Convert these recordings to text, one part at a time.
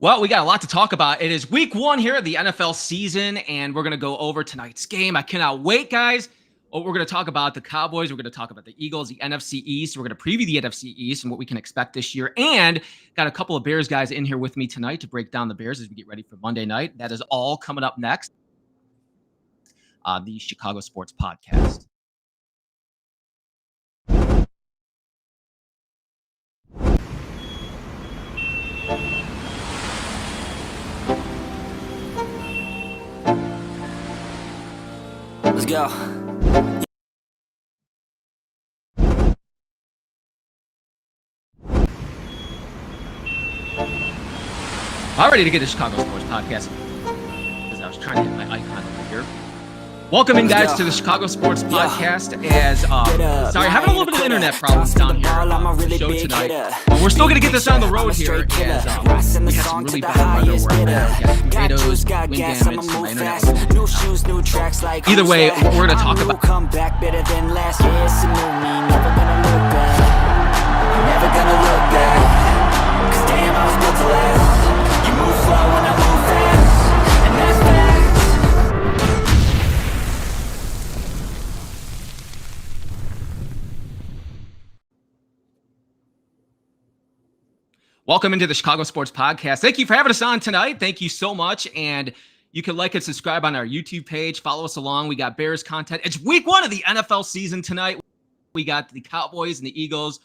Well, we got a lot to talk about. It is week 1 here of the NFL season, and we're going to go over tonight's game. I cannot wait, guys. We're going to talk about the Cowboys. We're going to talk about the Eagles, the NFC East. We're going to preview the NFC East and what we can expect this year. And got a couple of Bears guys in here with me tonight to break down the Bears as we get ready for Monday night. That is all coming up next. The Chicago Sports Podcast. Let's go. All ready to get the Chicago Sports Podcast because I was trying to hit my icon over here. Welcome in, guys, to the Chicago Sports Podcast. As sorry, having a little bit of internet problems down here on the show tonight, but we're still going to get this on the road here. As we have some really bad weather where we got tornadoes, wind damage, so my internet was either way, we're going to talk about. Come back better than last year. It's a new me, never gonna look back. Never gonna look back. 'Cause damn, I was built to last. You move slow and I move fast, and that's facts. Welcome into the Chicago Sports Podcast. Thank you for having us on tonight. Thank you so much. And you can like and subscribe on our YouTube page. Follow us along. We got Bears content. It's week 1 of the NFL season tonight. We got the Cowboys and the Eagles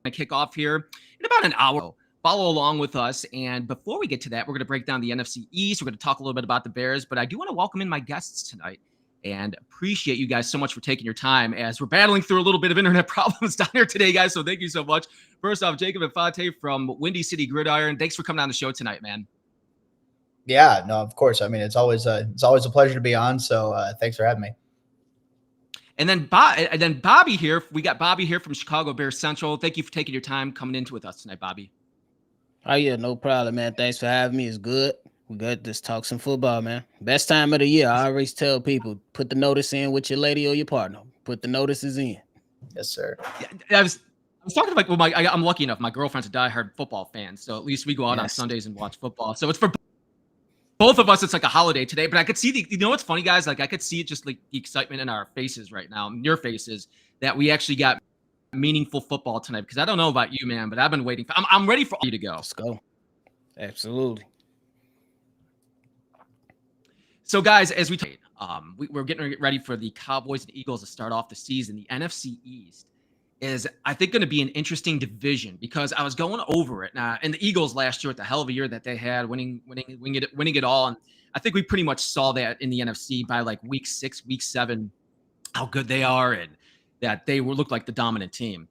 going to kick off here in about an hour. Follow along with us. And before we get to that, we're going to break down the NFC East. We're going to talk a little bit about the Bears. But I do want to welcome in my guests tonight and appreciate you guys so much for taking your time as we're battling through a little bit of internet problems down here today, guys. So thank you so much. First off, Jacob Infante from Windy City Gridiron. Thanks for coming on the show tonight, man. Yeah, no, of course. I mean, it's always a pleasure to be on. So thanks for having me. And then Bobby here. We got Bobby here from Chicago Bears Central. Thank you for taking your time coming into with us tonight, Bobby. Oh, yeah, no problem, man. Thanks for having me. It's good. We got to talk some football, man. Best time of the year. I always tell people, put the notice in with your lady or your partner. Put the notices in. Yes, sir. Yeah, I was talking about, well, I'm lucky enough. My girlfriend's a diehard football fan, so at least we go out on Sundays and watch football. So it's for both of us. It's like a holiday today. But I could see you know what's funny, guys? Like I could see just like the excitement in our faces right now, in your faces, that we actually got meaningful football tonight. Because I don't know about you, man, but I've been waiting. I'm ready for you to go. Let's go. Absolutely. So, guys, as we're getting ready for the Cowboys and Eagles to start off the season. The NFC East is, I think, going to be an interesting division because I was going over it. And the Eagles last year, with the hell of a year that they had, winning it all, and I think we pretty much saw that in the NFC by like week 6, week 7, how good they are and that they look like the dominant team.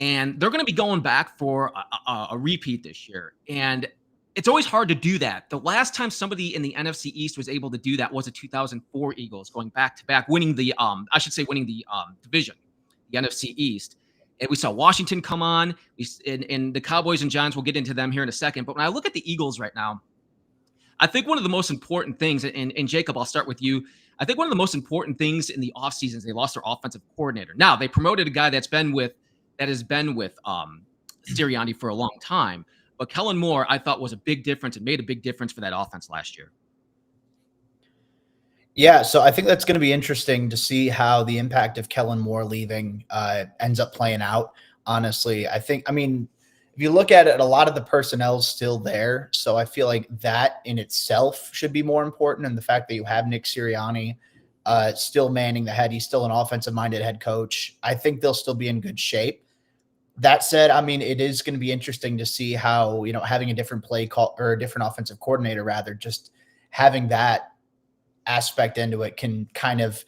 And they're going to be going back for a repeat this year. And it's always hard to do that. The last time somebody in the NFC East was able to do that was the 2004 Eagles, going back to back, winning the division, the NFC East. And we saw Washington come on, and the Cowboys and Giants, we'll get into them here in a second. But when I look at the Eagles right now, I think one of the most important things, and Jacob, I'll start with you. I think one of the most important things in the offseason is they lost their offensive coordinator. Now, they promoted a guy that has been with Sirianni for a long time. But Kellen Moore, I thought, was a big difference and made a big difference for that offense last year. Yeah, so I think that's going to be interesting to see how the impact of Kellen Moore leaving ends up playing out. Honestly, if you look at it, a lot of the personnel is still there. So I feel like that in itself should be more important. And the fact that you have Nick Sirianni still manning the head, he's still an offensive-minded head coach. I think they'll still be in good shape. That said, it is going to be interesting to see how, having a different play call or a different offensive coordinator, rather, just having that aspect into it can kind of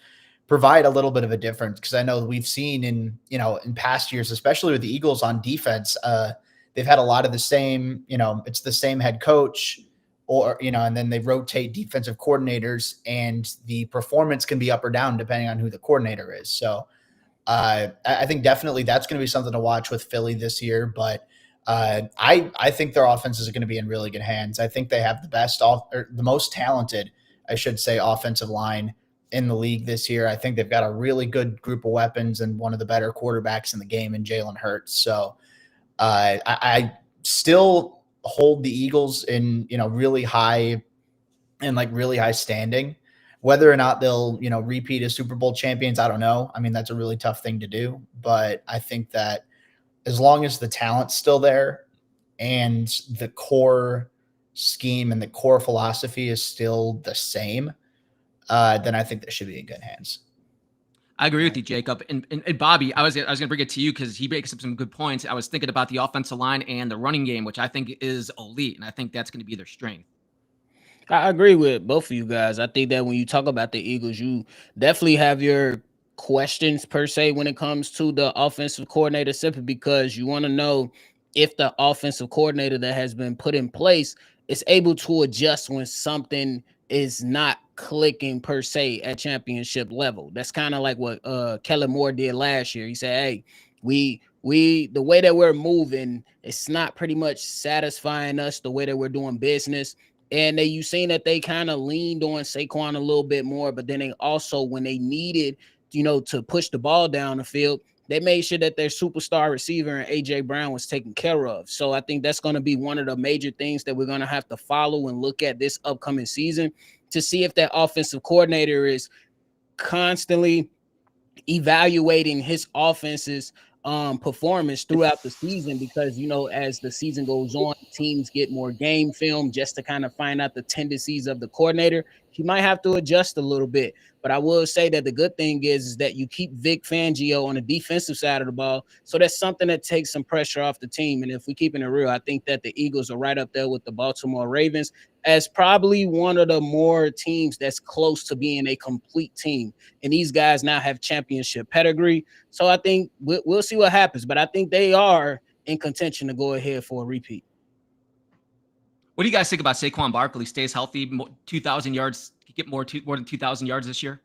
provide a little bit of a difference. Because I know we've seen in past years, especially with the Eagles on defense, they've had a lot of the same, it's the same head coach and then they rotate defensive coordinators and the performance can be up or down depending on who the coordinator is. So, I think definitely that's going to be something to watch with Philly this year, but I think their offenses are going to be in really good hands. I think they have the most talented, I should say, offensive line in the league this year. I think they've got a really good group of weapons and one of the better quarterbacks in the game in Jalen Hurts. So I still hold the Eagles in, really high standing. Whether or not they'll, repeat as Super Bowl champions, I don't know. I mean, that's a really tough thing to do, but I think that as long as the talent's still there and the core scheme and the core philosophy is still the same, then I think they should be in good hands. I agree with you, Jacob. And Bobby, I was going to bring it to you because he makes up some good points. I was thinking about the offensive line and the running game, which I think is elite, and I think that's going to be their strength. I agree with both of you guys. I think that when you talk about the Eagles, you definitely have your questions per se when it comes to the offensive coordinator, simply because you want to know if the offensive coordinator that has been put in place is able to adjust when something is not clicking per se at championship level. That's kind of like what Kellen Moore did last year. He said, hey, we the way that we're moving, it's not pretty much satisfying us the way that we're doing business. And you seen that they kind of leaned on Saquon a little bit more, but then they also, when they needed, to push the ball down the field, they made sure that their superstar receiver and AJ Brown was taken care of. So I think that's going to be one of the major things that we're going to have to follow and look at this upcoming season to see if that offensive coordinator is constantly evaluating his offense's performance throughout the season, because as the season goes on, teams get more game film just to kind of find out the tendencies of the coordinator. He might have to adjust a little bit, but I will say that the good thing is that you keep Vic Fangio on the defensive side of the ball, so that's something that takes some pressure off the team. And if we keep it real, I think that the Eagles are right up there with the Baltimore Ravens as probably one of the more teams that's close to being a complete team. And these guys now have championship pedigree. So I think we'll see what happens, but I think they are in contention to go ahead for a repeat. What do you guys think about Saquon Barkley? Stays healthy, 2,000 yards, get more than 2,000 yards this year?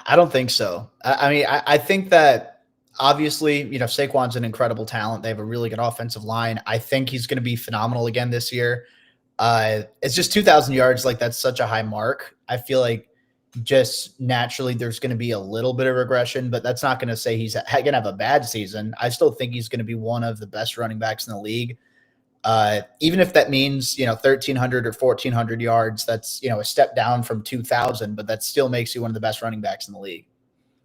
I don't think so. I think that obviously, Saquon's an incredible talent. They have a really good offensive line. I think he's going to be phenomenal again this year. It's just 2,000 yards. Like, that's such a high mark. I feel like just naturally there's going to be a little bit of regression, but that's not going to say he's going to have a bad season. I still think he's going to be one of the best running backs in the league. Even if that means, 1,300 or 1,400 yards, that's, a step down from 2,000, but that still makes you one of the best running backs in the league.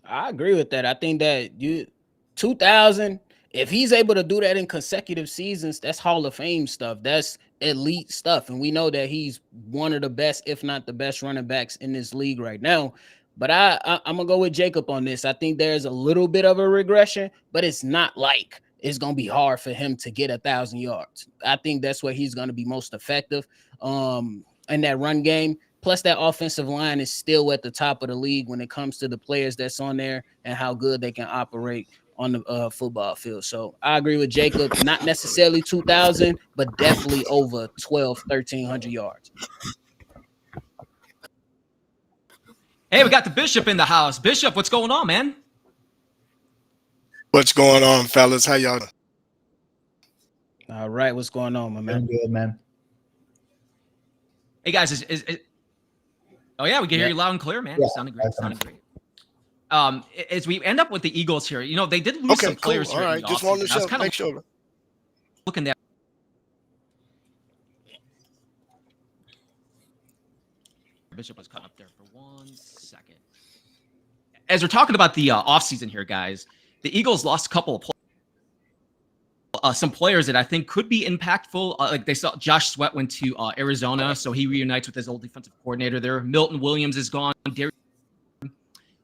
I agree with that. I think that 2,000, if he's able to do that in consecutive seasons, that's Hall of Fame stuff. That's elite stuff. And we know that he's one of the best, if not the best running backs in this league right now. But I'm going to go with Jacob on this. I think there's a little bit of a regression, but it's not like it's going to be hard for him to get 1,000 yards. I think that's where he's going to be most effective in that run game. Plus, that offensive line is still at the top of the league when it comes to the players that's on there and how good they can operate on the football field. So I agree with Jacob, not necessarily 2,000, but definitely over 1,300 yards. Hey, we got the Bishop in the house. Bishop, what's going on, man? What's going on, fellas? How y'all doing? All right, what's going on, my man? I'm good, man. Hey, guys, oh, yeah, we can hear you loud and clear, man. Yeah, You're sounding great. Sounding great. As we end up with the Eagles here, they did lose some players cool. here. All right, just wanted to make sure. Looking at Bishop was cut up there for 1 second. As we're talking about the offseason here, guys, the Eagles lost a couple of some players that I think could be impactful. Like they saw Josh Sweat went to Arizona, so he reunites with his old defensive coordinator there. Milton Williams is gone. Darius,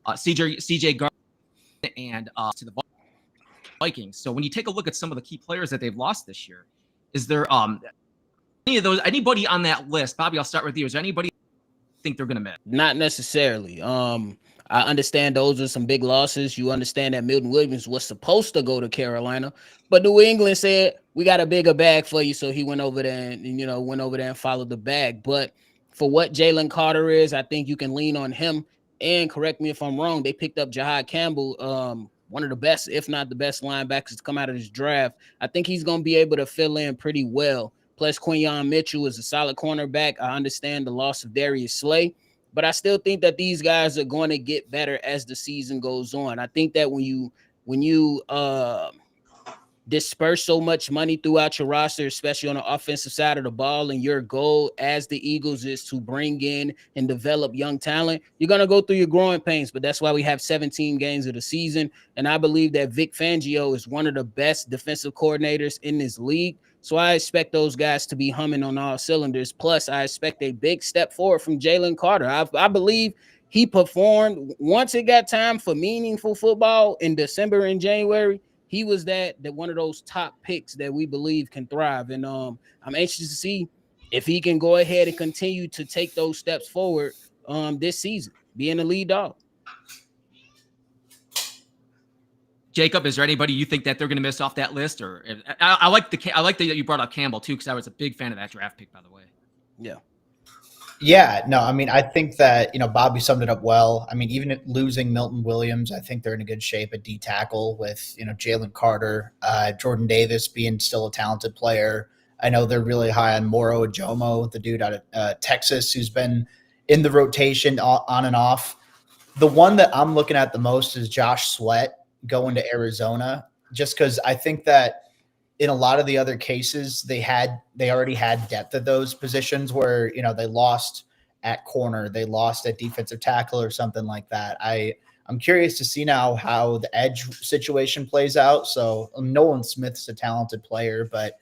CJ Gardner, and to the Vikings. So when you take a look at some of the key players that they've lost this year, is there anybody on that list? Bobby, I'll start with you. Is there anybody you think they're going to miss? Not necessarily. I understand those are some big losses. You understand that Milton Williams was supposed to go to Carolina, but New England said, we got a bigger bag for you. So he went over there and followed the bag. But for what Jalen Carter is, I think you can lean on him. And correct me if I'm wrong, they picked up Jahad Campbell, one of the best, if not the best linebackers to come out of this draft. I think he's going to be able to fill in pretty well. Plus, Quinyon Mitchell is a solid cornerback. I understand the loss of Darius Slay, but I still think that these guys are going to get better as the season goes on. I think that when you disperse so much money throughout your roster, especially on the offensive side of the ball, and your goal as the Eagles is to bring in and develop young talent, you're going to go through your growing pains. But that's why we have 17 games of the season. And I believe that Vic Fangio is one of the best defensive coordinators in this league. So I expect those guys to be humming on all cylinders. Plus, I expect a big step forward from Jalen Carter. I believe he performed once it got time for meaningful football in December and January. He was that one of those top picks that we believe can thrive. And I'm anxious to see if he can go ahead and continue to take those steps forward this season, being the lead dog. Jacob, is there anybody you think that they're going to miss off that list? Or I like that you brought up Campbell too, because I was a big fan of that draft pick, by the way. Yeah. Yeah, no, I mean, I think that, Bobby summed it up well. I mean, even losing Milton Williams, I think they're in a good shape at D tackle with, Jalen Carter, Jordan Davis being still a talented player. I know they're really high on Moro Ajomo, the dude out of Texas, who's been in the rotation on and off. The one that I'm looking at the most is Josh Sweat going to Arizona, just because I think that in a lot of the other cases, they already had depth at those positions where, they lost at corner, they lost at defensive tackle or something like that. I'm curious to see now how the edge situation plays out. So Nolan Smith's a talented player, but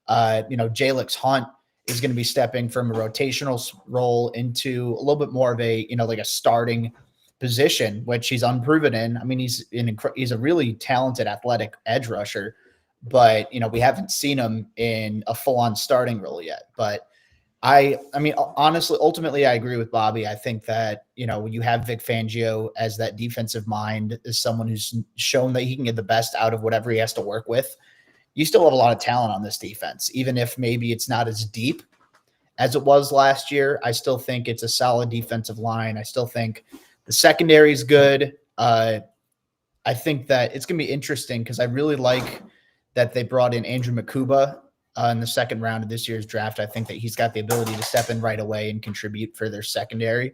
Jalix Hunt is going to be stepping from a rotational role into a little bit more of a, like a starting position, which he's unproven in. I mean, he's a really talented athletic edge rusher, but we haven't seen him in a full-on starting role yet. But I mean, honestly, ultimately, I agree with Bobby. I think that when you have Vic Fangio as that defensive mind, as someone who's shown that he can get the best out of whatever he has to work with, you still have a lot of talent on this defense, even if maybe it's not as deep as it was last year. I still think it's a solid defensive line. I still think the secondary is good. I think that it's going to be interesting because I really like that they brought in Andrew Makuba in the second round of this year's draft. I think that he's got the ability to step in right away and contribute for their secondary.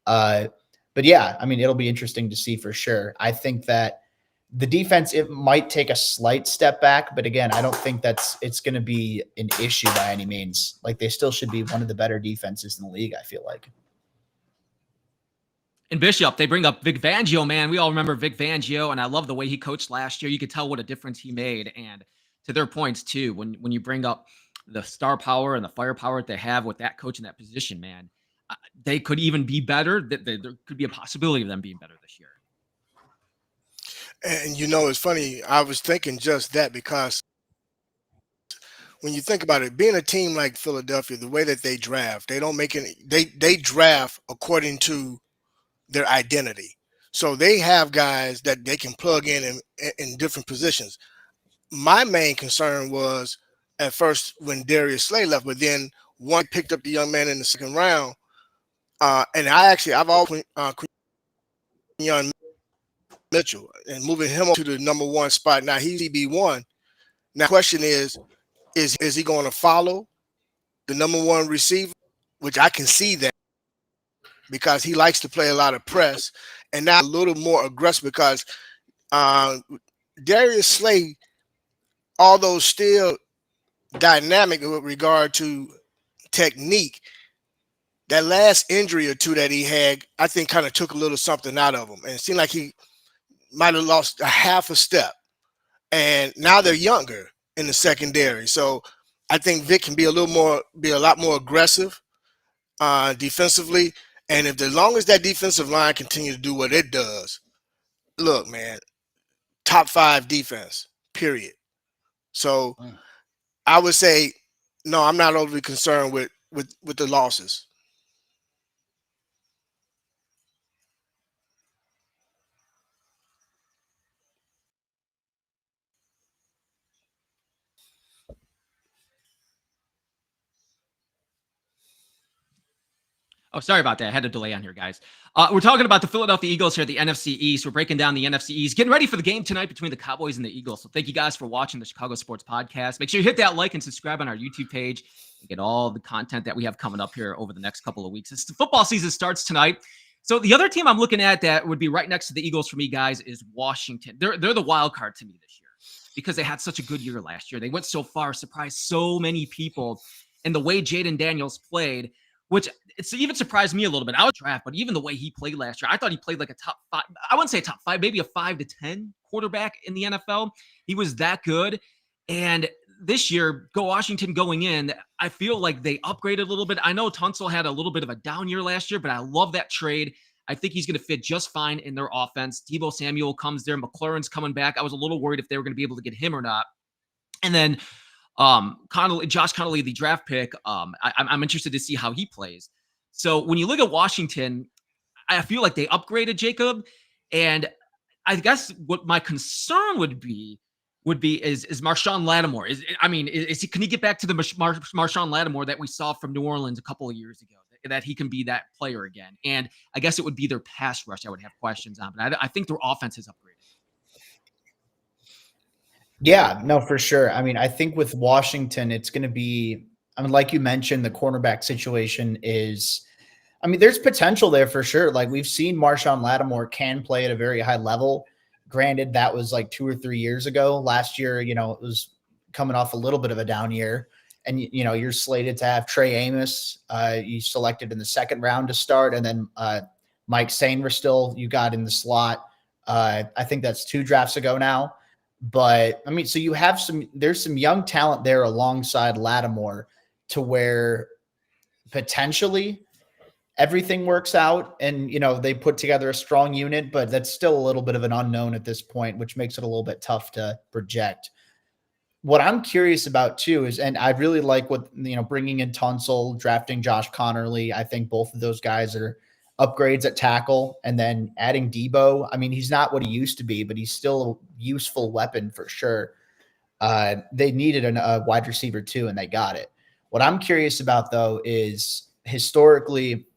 But yeah, I mean, it'll be interesting to see for sure. I think that the defense, it might take a slight step back, but again, I don't think it's going to be an issue by any means. Like, they still should be one of the better defenses in the league, I feel like. And Bishop, they bring up Vic Fangio, man. We all remember Vic Fangio, and I love the way he coached last year. You could tell what a difference he made. And to their points, too, when you bring up the star power and the firepower that they have with that coach in that position, man, they could even be better. There could be a possibility of them being better this year. And it's funny. I was thinking just that because when you think about it, being a team like Philadelphia, the way that they draft, they don't make any. They draft according to their identity. So they have guys that they can plug in different positions. My main concern was at first when Darius Slay left, but then one picked up the young man in the second round. And I've always Quinyon Mitchell and moving him up to the number one spot. Now he's CB1. Now the question is he going to follow the number one receiver? Which I can see that, because he likes to play a lot of press and now a little more aggressive, because Darius Slay, although still dynamic with regard to technique, that last injury or two that he had, I think kind of took a little something out of him. And it seemed like he might have lost a half a step. And now they're younger in the secondary. So I think Vic can be a lot more aggressive defensively. And as long as that defensive line continues to do what it does, look, man, top 5 defense, period. So I would say, no, I'm not overly concerned with the losses. Oh, sorry about that. I had a delay on here, guys. We're talking about the Philadelphia Eagles here at the NFC East. We're breaking down the NFC East, getting ready for the game tonight between the Cowboys and the Eagles. So thank you guys for watching the Chicago Sports Podcast. Make sure you hit that like and subscribe on our YouTube page and get all the content that we have coming up here over the next couple of weeks. The football season starts tonight. So the other team I'm looking at that would be right next to the Eagles for me, guys, is Washington. They're the wild card to me this year. because they had such a good year last year. They went so far, surprised so many people. And the way Jayden Daniels played, which it's even surprised me a little bit. I was draft, but even the way he played last year, I thought he played like a top 5. I wouldn't say top 5, maybe a 5 to 10 quarterback in the NFL. He was that good. And this year, Washington going in, I feel like they upgraded a little bit. I know Tunsil had a little bit of a down year last year, but I love that trade. I think he's going to fit just fine in their offense. Deebo Samuel comes there. McLaurin's coming back. I was a little worried if they were going to be able to get him or not. And then Josh Connolly, the draft pick, I'm interested to see how he plays. So when you look at Washington, I feel like they upgraded Jacob. And I guess what my concern would be is Marshawn Lattimore. Can he get back to the Marshawn Lattimore that we saw from New Orleans a couple of years ago? That he can be that player again. And I guess it would be their pass rush I would have questions on, but I think their offense has upgraded. Yeah, no, for sure. I mean, I think with Washington, it's going to be, like you mentioned, the cornerback situation is, there's potential there for sure. Like we've seen Marshawn Lattimore can play at a very high level. Granted, that was like 2 or 3 years ago. Last year, it was coming off a little bit of a down year. And, you're slated to have Trey Amos. You selected in the second round to start. And then Mike Sainristil you got in the slot. I think that's 2 drafts ago now. But, so you have there's some young talent there alongside Lattimore to where potentially everything works out and, they put together a strong unit. But that's still a little bit of an unknown at this point, which makes it a little bit tough to project. What I'm curious about too is, and I really like what, bringing in Tunsil, drafting Josh Connerly. I think both of those guys are upgrades at tackle, and then adding Deebo. He's not what he used to be, but he's still a useful weapon for sure. They needed a wide receiver too, and they got it. What I'm curious about though is historically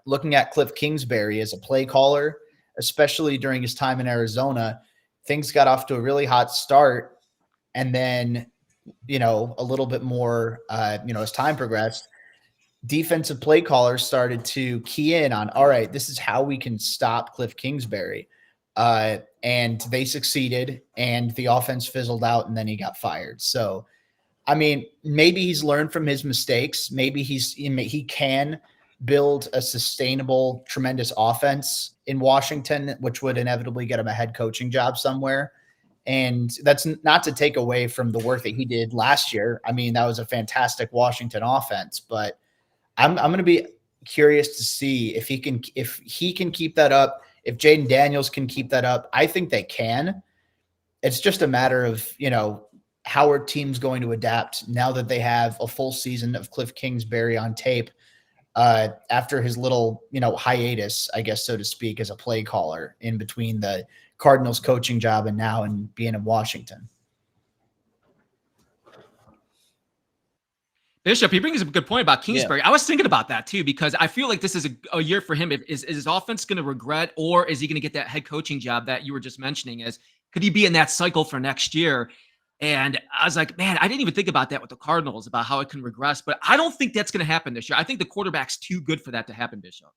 looking at Cliff Kingsbury as a play caller, especially during his time in Arizona, things got off to a really hot start. And then, a little bit more, as time progressed, defensive play callers started to key in on, all right, this is how we can stop Cliff Kingsbury. And they succeeded, and the offense fizzled out, and then he got fired. So, maybe he's learned from his mistakes. Maybe he can build a sustainable, tremendous offense in Washington, which would inevitably get him a head coaching job somewhere. And that's not to take away from the work that he did last year. That was a fantastic Washington offense, but I'm going to be curious to see if he can keep that up, if Jayden Daniels can keep that up. I think they can. It's just a matter of, how are teams going to adapt now that they have a full season of Cliff Kingsbury on tape after his little, hiatus, I guess, so to speak, as a play caller in between the Cardinals coaching job and now and being in Washington. Bishop, he brings up a good point about Kingsbury. Yeah. I was thinking about that too, because I feel like this is a year for him. Is his offense going to regret, or is he going to get that head coaching job that you were just mentioning? Could he be in that cycle for next year? And I was like, man, I didn't even think about that with the Cardinals, about how it can regress. But I don't think that's going to happen this year. I think the quarterback's too good for that to happen, Bishop.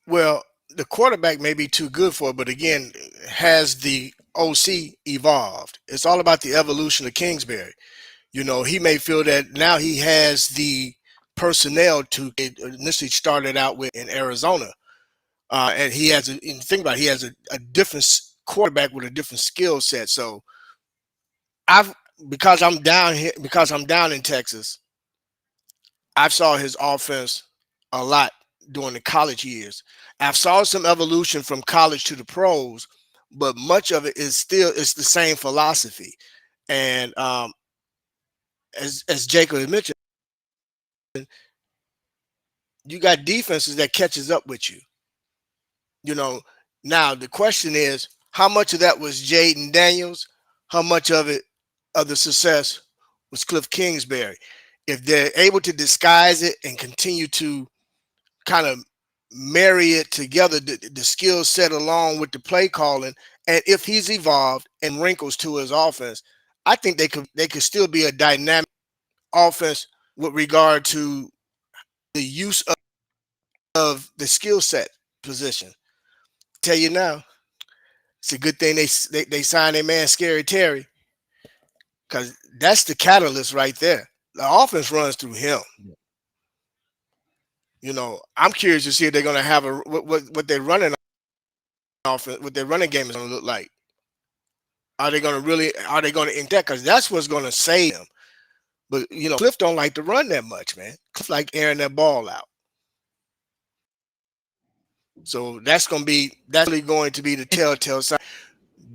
Well, the quarterback may be too good for it, but again, has the OC evolved? It's all about the evolution of Kingsbury. He may feel that now he has the personnel to initially started out with in Arizona. And he has he has a different quarterback with a different skill set. So because I'm down in Texas, I saw his offense a lot during the college years. I've saw some evolution from college to the pros, but much of it is the same philosophy. And as Jacob had mentioned, you got defenses that catches up with you. Now the question is, how much of that was Jayden Daniels? How much of the success was Cliff Kingsbury? If they're able to disguise it and continue to kind of marry it together, the skill set along with the play calling, and if he's evolved and wrinkles to his offense, I think they could still be a dynamic offense with regard to the use of the skill set position. Tell you now, It's a good thing they signed their man Scary Terry, because that's the catalyst right there. The offense runs through him. You know, I'm curious to see if they're going to have what they're running offense, what their running game is going to look like. Are they going to ink that? Because that's what's going to save them. But, you know, Cliff don't like to run that much, man. Cliff like airing that ball out. So that's really going to be the telltale sign.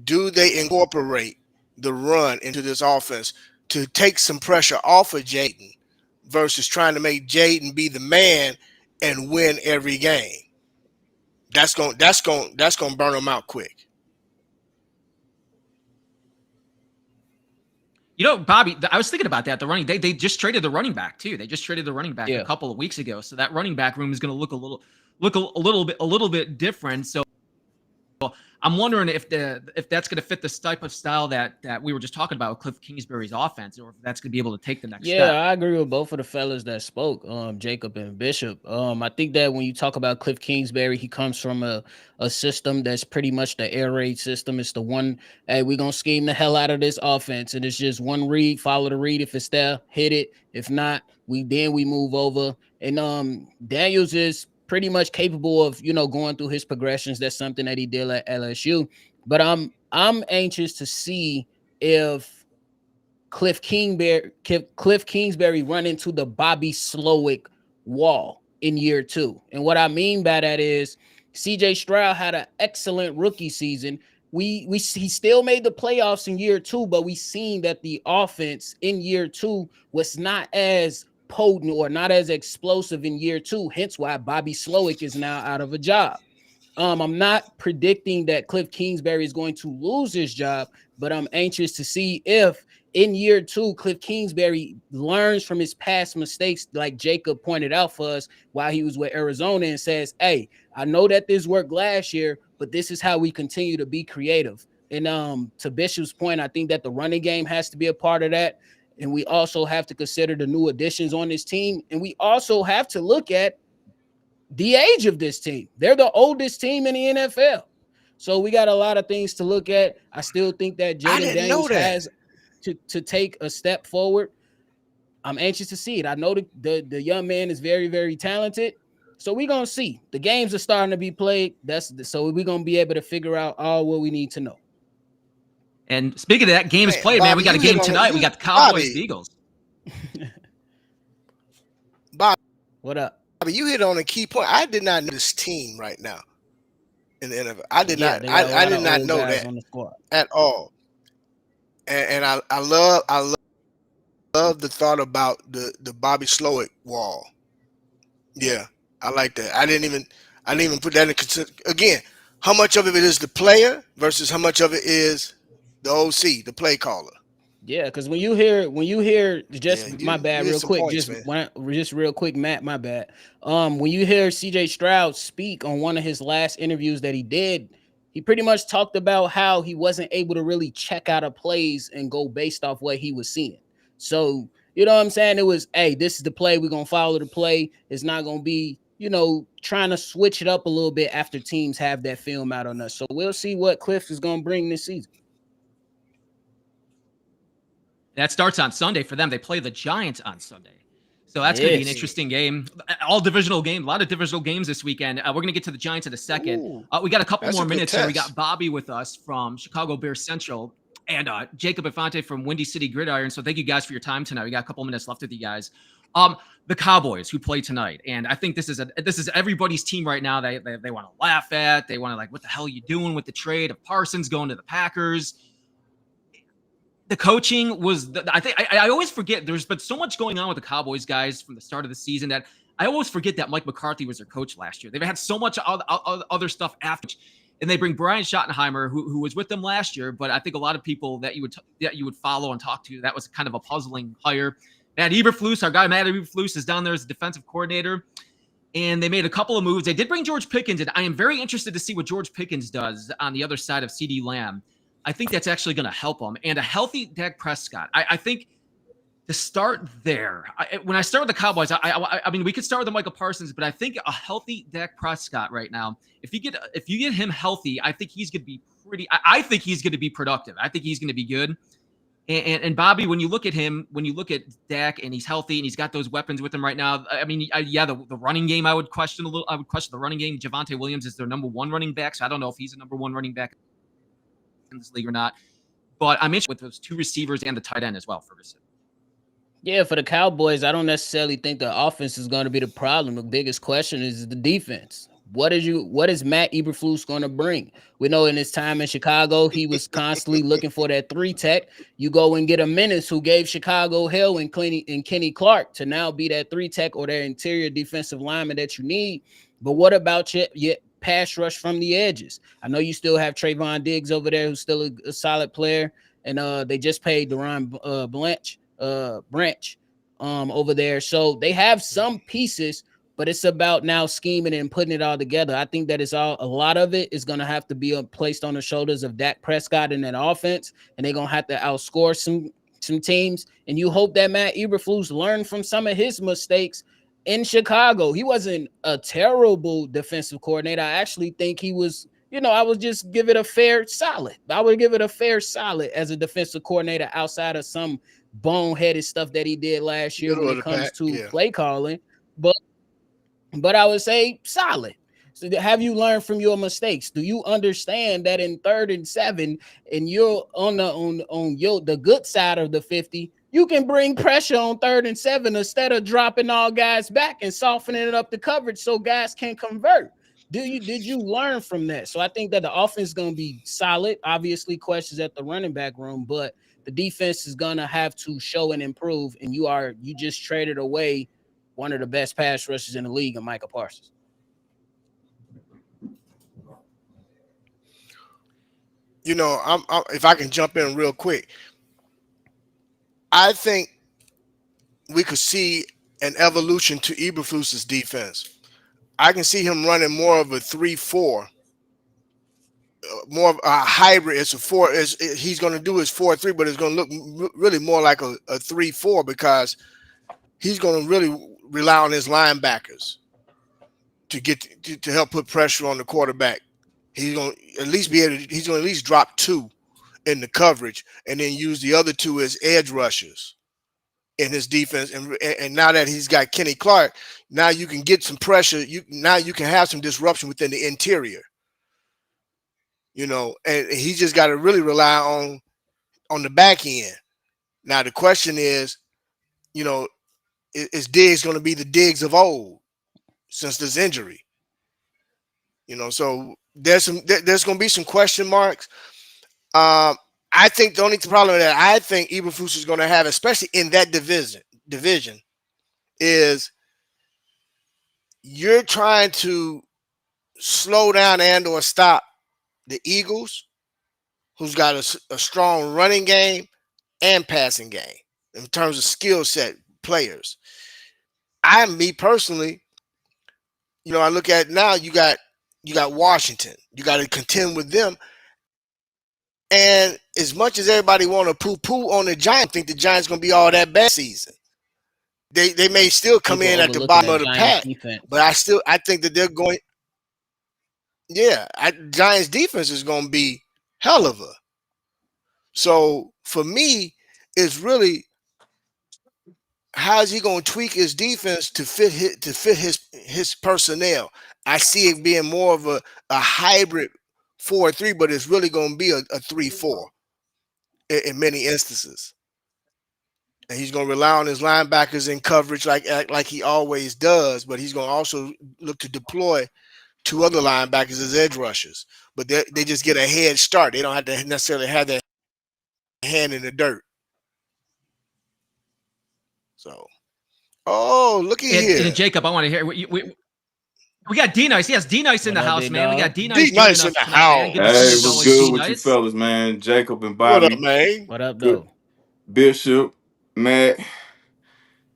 Do they incorporate the run into this offense to take some pressure off of Jayden versus trying to make Jayden be the man and win every game? That's going to burn them out quick. You know, Bobby, I was thinking about that. They just traded the running back too. They just traded the running back a couple of weeks ago. So that running back room is going to look a little bit different. So I'm wondering if that's going to fit this type of style that we were just talking about with Cliff Kingsbury's offense, or if that's going to be able to take the next step. Yeah, I agree with both of the fellas that spoke, Jacob and Bishop. I think that when you talk about Cliff Kingsbury, he comes from a system that's pretty much the air raid system. It's the one, hey, we're going to scheme the hell out of this offense, and it's just one read, follow the read. If it's there, hit it. If not, we move over. And Daniels is pretty much capable of, you know, going through his progressions. That's something that he did at LSU. But I'm anxious to see if Cliff Kingsbury run into the Bobby Slowick wall in year 2. And what I mean by that is CJ Stroud had an excellent rookie season. He still made the playoffs in year 2, but we seen that the offense in year 2 was not as potent or not as explosive in year 2, hence why Bobby Slowick is now out of a job. I'm not predicting that Cliff Kingsbury is going to lose his job, but I'm anxious to see if in year 2 Cliff Kingsbury learns from his past mistakes, like Jacob pointed out for us while he was with Arizona, and says, hey, I know that this worked last year, but this is how we continue to be creative. And to Bishop's point, I think that the running game has to be a part of that. And we also have to consider the new additions on this team. And we also have to look at the age of this team. They're the oldest team in the NFL. So we got a lot of things to look at. I still think that Jayden Daniels has to take a step forward. I'm anxious to see it. I know the young man is very, very talented. So we're going to see. The games are starting to be played. So we're going to be able to figure out all what we need to know. And speaking of that, game is played, man. We got a game tonight. We got the Cowboys and the Eagles. Bob, what up? Bobby, you hit on a key point. I did not know this team right now in the NFL. I did not know that at all. And I love the thought about the Bobby Slowick wall. Yeah, I like that. I didn't even put that in consideration. Again, how much of it is the player versus how much of it is the OC, the play caller? Yeah, because when you hear just Yeah, my bad, real quick, points, just real quick, Matt, my bad. When you hear CJ Stroud speak on one of his last interviews that he did, he pretty much talked about how he wasn't able to really check out of plays and go based off what he was seeing. So, you know what I'm saying? It was, hey, this is the play. We're going to follow the play. It's not going to be, you know, trying to switch it up a little bit after teams have that film out on us. So we'll see what Cliff is going to bring this season. That starts on Sunday for them. They play the Giants on Sunday. So that's going to be an interesting game. All divisional game, a lot of divisional games this weekend. We're going to get to the Giants in a second. We got a couple more minutes here. We got Bobby with us from Chicago Bears Central and Jacob Infante from Windy City Gridiron. So thank you guys for your time tonight. We got a couple minutes left with you guys. The Cowboys who play tonight. And I think this is everybody's team right now. They want to laugh at. They want to like, what the hell are you doing with the trade of Parsons going to the Packers? The coaching was, I always forget there's been so much going on with the Cowboys guys from the start of the season that I always forget that Mike McCarthy was their coach last year. They've had so much other stuff after, and they bring Brian Schottenheimer, who was with them last year. But I think a lot of people that you would follow and talk to, that was kind of a puzzling hire. Matt Eberflus, our guy Matt Eberflus, is down there as a defensive coordinator, and they made a couple of moves. They did bring George Pickens, and I am very interested to see what George Pickens does on the other side of CeeDee Lamb. I think that's actually going to help him. And a healthy Dak Prescott. I think to start there, when I start with the Cowboys, I mean, we could start with the Micah Parsons, but I think a healthy Dak Prescott right now, if you get him healthy, I think he's going to be I think he's going to be productive. I think he's going to be good. And Bobby, when you look at him, when you look at Dak and he's healthy and he's got those weapons with him right now, I mean, the running game, I would question a little. I would question the running game. Javonte Williams is their number one running back, so I don't know if he's a number one running back in this league or not. But I'm interested with those two receivers and the tight end as well, Ferguson. Yeah, for the Cowboys, I don't necessarily think the offense is going to be the problem. The biggest question is the defense. What is Matt Eberflus going to bring? We know in his time in Chicago, he was constantly looking for that 3-tech. You go and get a menace who gave Chicago hell and Kenny Clark to now be that 3-tech or that interior defensive lineman that you need. But what about your pass rush from the edges? I know you still have Trayvon Diggs over there, who's still a solid player, and they just paid Deron Branch over there. So they have some pieces, but it's about now scheming and putting it all together. I think that a lot of it is going to have to be placed on the shoulders of Dak Prescott in that offense, and they're going to have to outscore some teams. And you hope that Matt Eberflus learned from some of his mistakes in Chicago. He wasn't a terrible defensive coordinator. I actually think he was, I would just give it a fair solid. I would give it a fair solid as a defensive coordinator outside of some boneheaded stuff that he did last year when it comes to play calling. But I would say solid. So have you learned from your mistakes? Do you understand that in 3rd and 7 and you're on the good side of the 50, you can bring pressure on 3rd and 7 instead of dropping all guys back and softening up the coverage so guys can convert? Did you learn from that? So I think that the offense is going to be solid. Obviously, questions at the running back room, but the defense is going to have to show and improve. And you just traded away one of the best pass rushers in the league, and Micah Parsons. I'm if I can jump in real quick, I think we could see an evolution to Eberflus's defense. I can see him running more of a 3-4, more of a hybrid. It's a 4. He's going to do his 4-3, but it's going to look really more like a 3-4 because he's going to really rely on his linebackers to help put pressure on the quarterback. He's going to at least drop 2 in the coverage and then use the other 2 as edge rushers in his defense. And now that he's got Kenny Clark, now you can get some pressure. Now you can have some disruption within the interior. And he just got to really rely on the back end. Now the question is, is Diggs going to be the Diggs of old since this injury? So there's going to be some question marks. I think the only problem that I think Eberflus is going to have, especially in that division, is you're trying to slow down and or stop the Eagles, who's got a strong running game and passing game in terms of skill set players. Me personally, I look at now you got Washington. You got to contend with them. And as much as everybody want to poo-poo on the Giants, I think the Giants going to be all that bad season. They may still come in at the bottom of the pack, but I think that they're going. Yeah, Giants defense is going to be hell of a. So for me, it's really how is he going to tweak his defense to fit his personnel. I see it being more of a hybrid 4-3, but it's really going to be a 3-4 in many instances. And he's going to rely on his linebackers in coverage like he always does, but he's going to also look to deploy 2 other linebackers as edge rushers. But they just get a head start. They don't have to necessarily have their hand in the dirt. So, look at here. And Jacob, I want to hear we got D-Nice. Yes, D-Nice in the house, man. We got D-Nice. D-Nice in the house. Hey, what's good with you fellas, man? Jacob and Bobby. What up, man? What up, though? Bishop, Matt.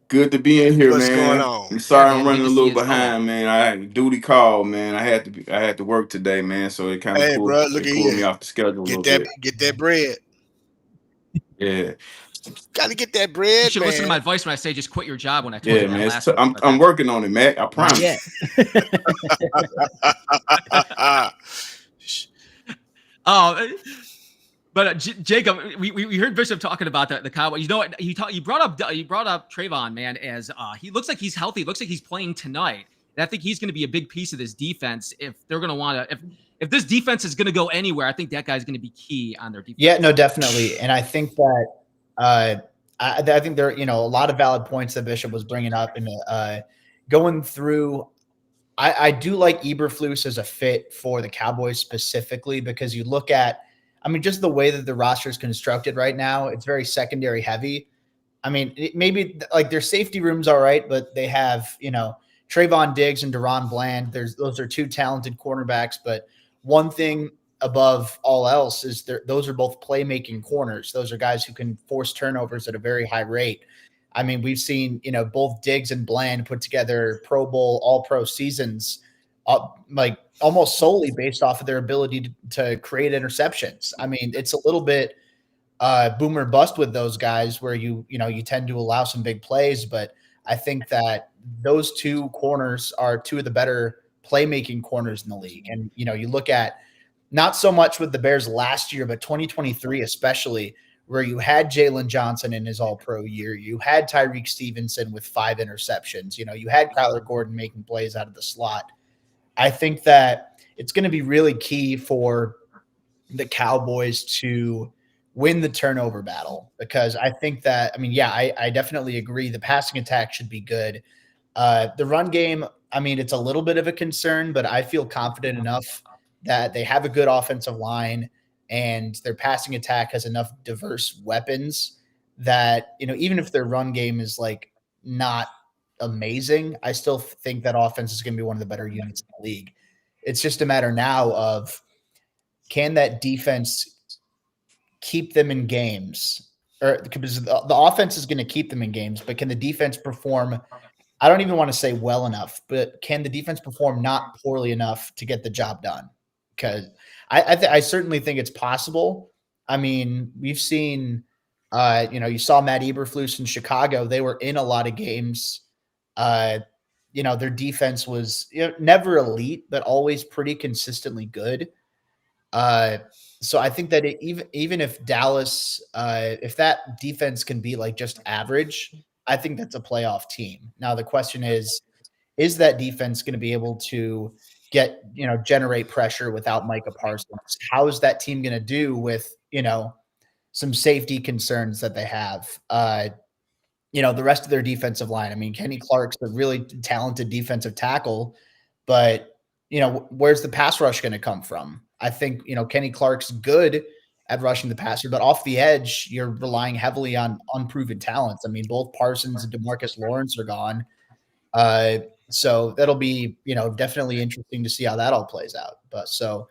Good to be in here, What's man. going on? I'm sorry I'm running a little behind, man. I had a duty call, man. I had to work today, man. So it kind of pulled me off the schedule a little bit. Get that bread. Yeah. Got to get that bread. You should man. listen to my advice when I say just quit your job. When I told you man, that last I'm working on it, Matt. I promise. Yeah. But Jacob, we heard Bishop talking about the Cowboys. You know what? You brought up Trayvon, man, as he looks like he's healthy. Looks like he's playing tonight. And I think he's going to be a big piece of this defense if they're going to want to. If this defense is going to go anywhere, I think that guy's going to be key on their defense. Yeah, no, definitely. And I think that I think there are, a lot of valid points that Bishop was bringing up, and going through. I do like Eberflus as a fit for the Cowboys specifically because you look at, just the way that the roster is constructed right now, it's very secondary heavy. Maybe like their safety room's all right, but they have, Trayvon Diggs and Deron Bland. Those are two talented cornerbacks, but one thing above all else is those are both playmaking corners. Those are guys who can force turnovers at a very high rate. We've seen, both Diggs and Bland put together Pro Bowl, All-Pro seasons, like almost solely based off of their ability to create interceptions. It's a little bit boom or bust with those guys where you tend to allow some big plays, but I think that those two corners are two of the better playmaking corners in the league. And, you look at not so much with the Bears last year, but 2023 especially, where you had Jalen Johnson in his all-pro year. You had Tyreek Stevenson with 5 interceptions. You had Kyler Gordon making plays out of the slot. I think that it's going to be really key for the Cowboys to win the turnover battle because I think that, I definitely agree. The passing attack should be good. The run game, it's a little bit of a concern, but I feel confident enough that they have a good offensive line and their passing attack has enough diverse weapons that, even if their run game is like not amazing, I still think that offense is going to be one of the better units in the league. It's just a matter now of, can that defense keep them in games? Or because the offense is going to keep them in games, but can the defense perform? I don't even want to say well enough, but can the defense perform not poorly enough to get the job done? Because I certainly think it's possible. We've seen, you saw Matt Eberflus in Chicago. They were in a lot of games. Their defense was never elite, but always pretty consistently good. So I think that even if Dallas, if that defense can be like just average, I think that's a playoff team. Now the question is that defense going to be able to generate pressure without Micah Parsons? How is that team going to do with, some safety concerns that they have? The rest of their defensive line. Kenny Clark's a really talented defensive tackle, but, where's the pass rush going to come from? I think, Kenny Clark's good at rushing the passer, but off the edge, you're relying heavily on unproven talents. Both Parsons and DeMarcus Lawrence are gone. So that'll be, definitely interesting to see how that all plays out. But so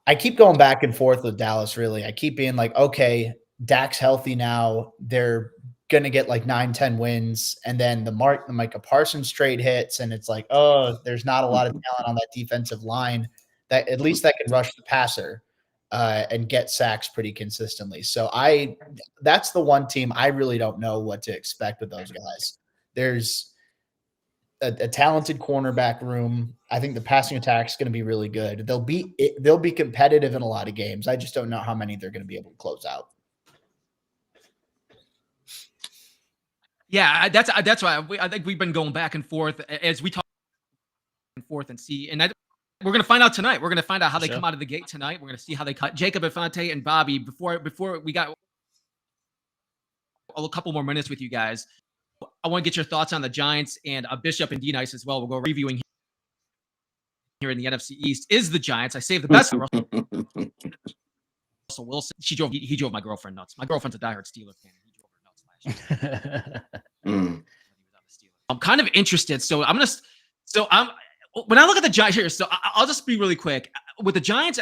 I keep going back and forth with Dallas, really. I keep being like, okay, Dak's healthy now. They're going to get like 9-10 wins. And then the Micah Parsons trade hits. And it's like, oh, there's not a lot of talent on that defensive line that at least that can rush the passer and get sacks pretty consistently. So that's the one team I really don't know what to expect with those guys. There's a talented cornerback room. I think the passing attack is going to be really good. They'll be competitive in a lot of games. I just don't know how many they're going to be able to close out. Yeah, that's why I think we've been going back and forth as we talk and forth and see. And we're going to find out tonight. We're going to find out how they come out of the gate tonight. We're going to see how they cut. Jacob Infante and Bobby, before we got a couple more minutes with you guys, I want to get your thoughts on the Giants and Bishop and D-Nice as well. We'll go reviewing here in the NFC East. Is the Giants? I saved the best for Russell Wilson. He drove my girlfriend nuts. My girlfriend's a diehard Steelers fan. He drove her nuts last year. I'm kind of interested. When I look at the Giants here, so I'll just be really quick. With the Giants,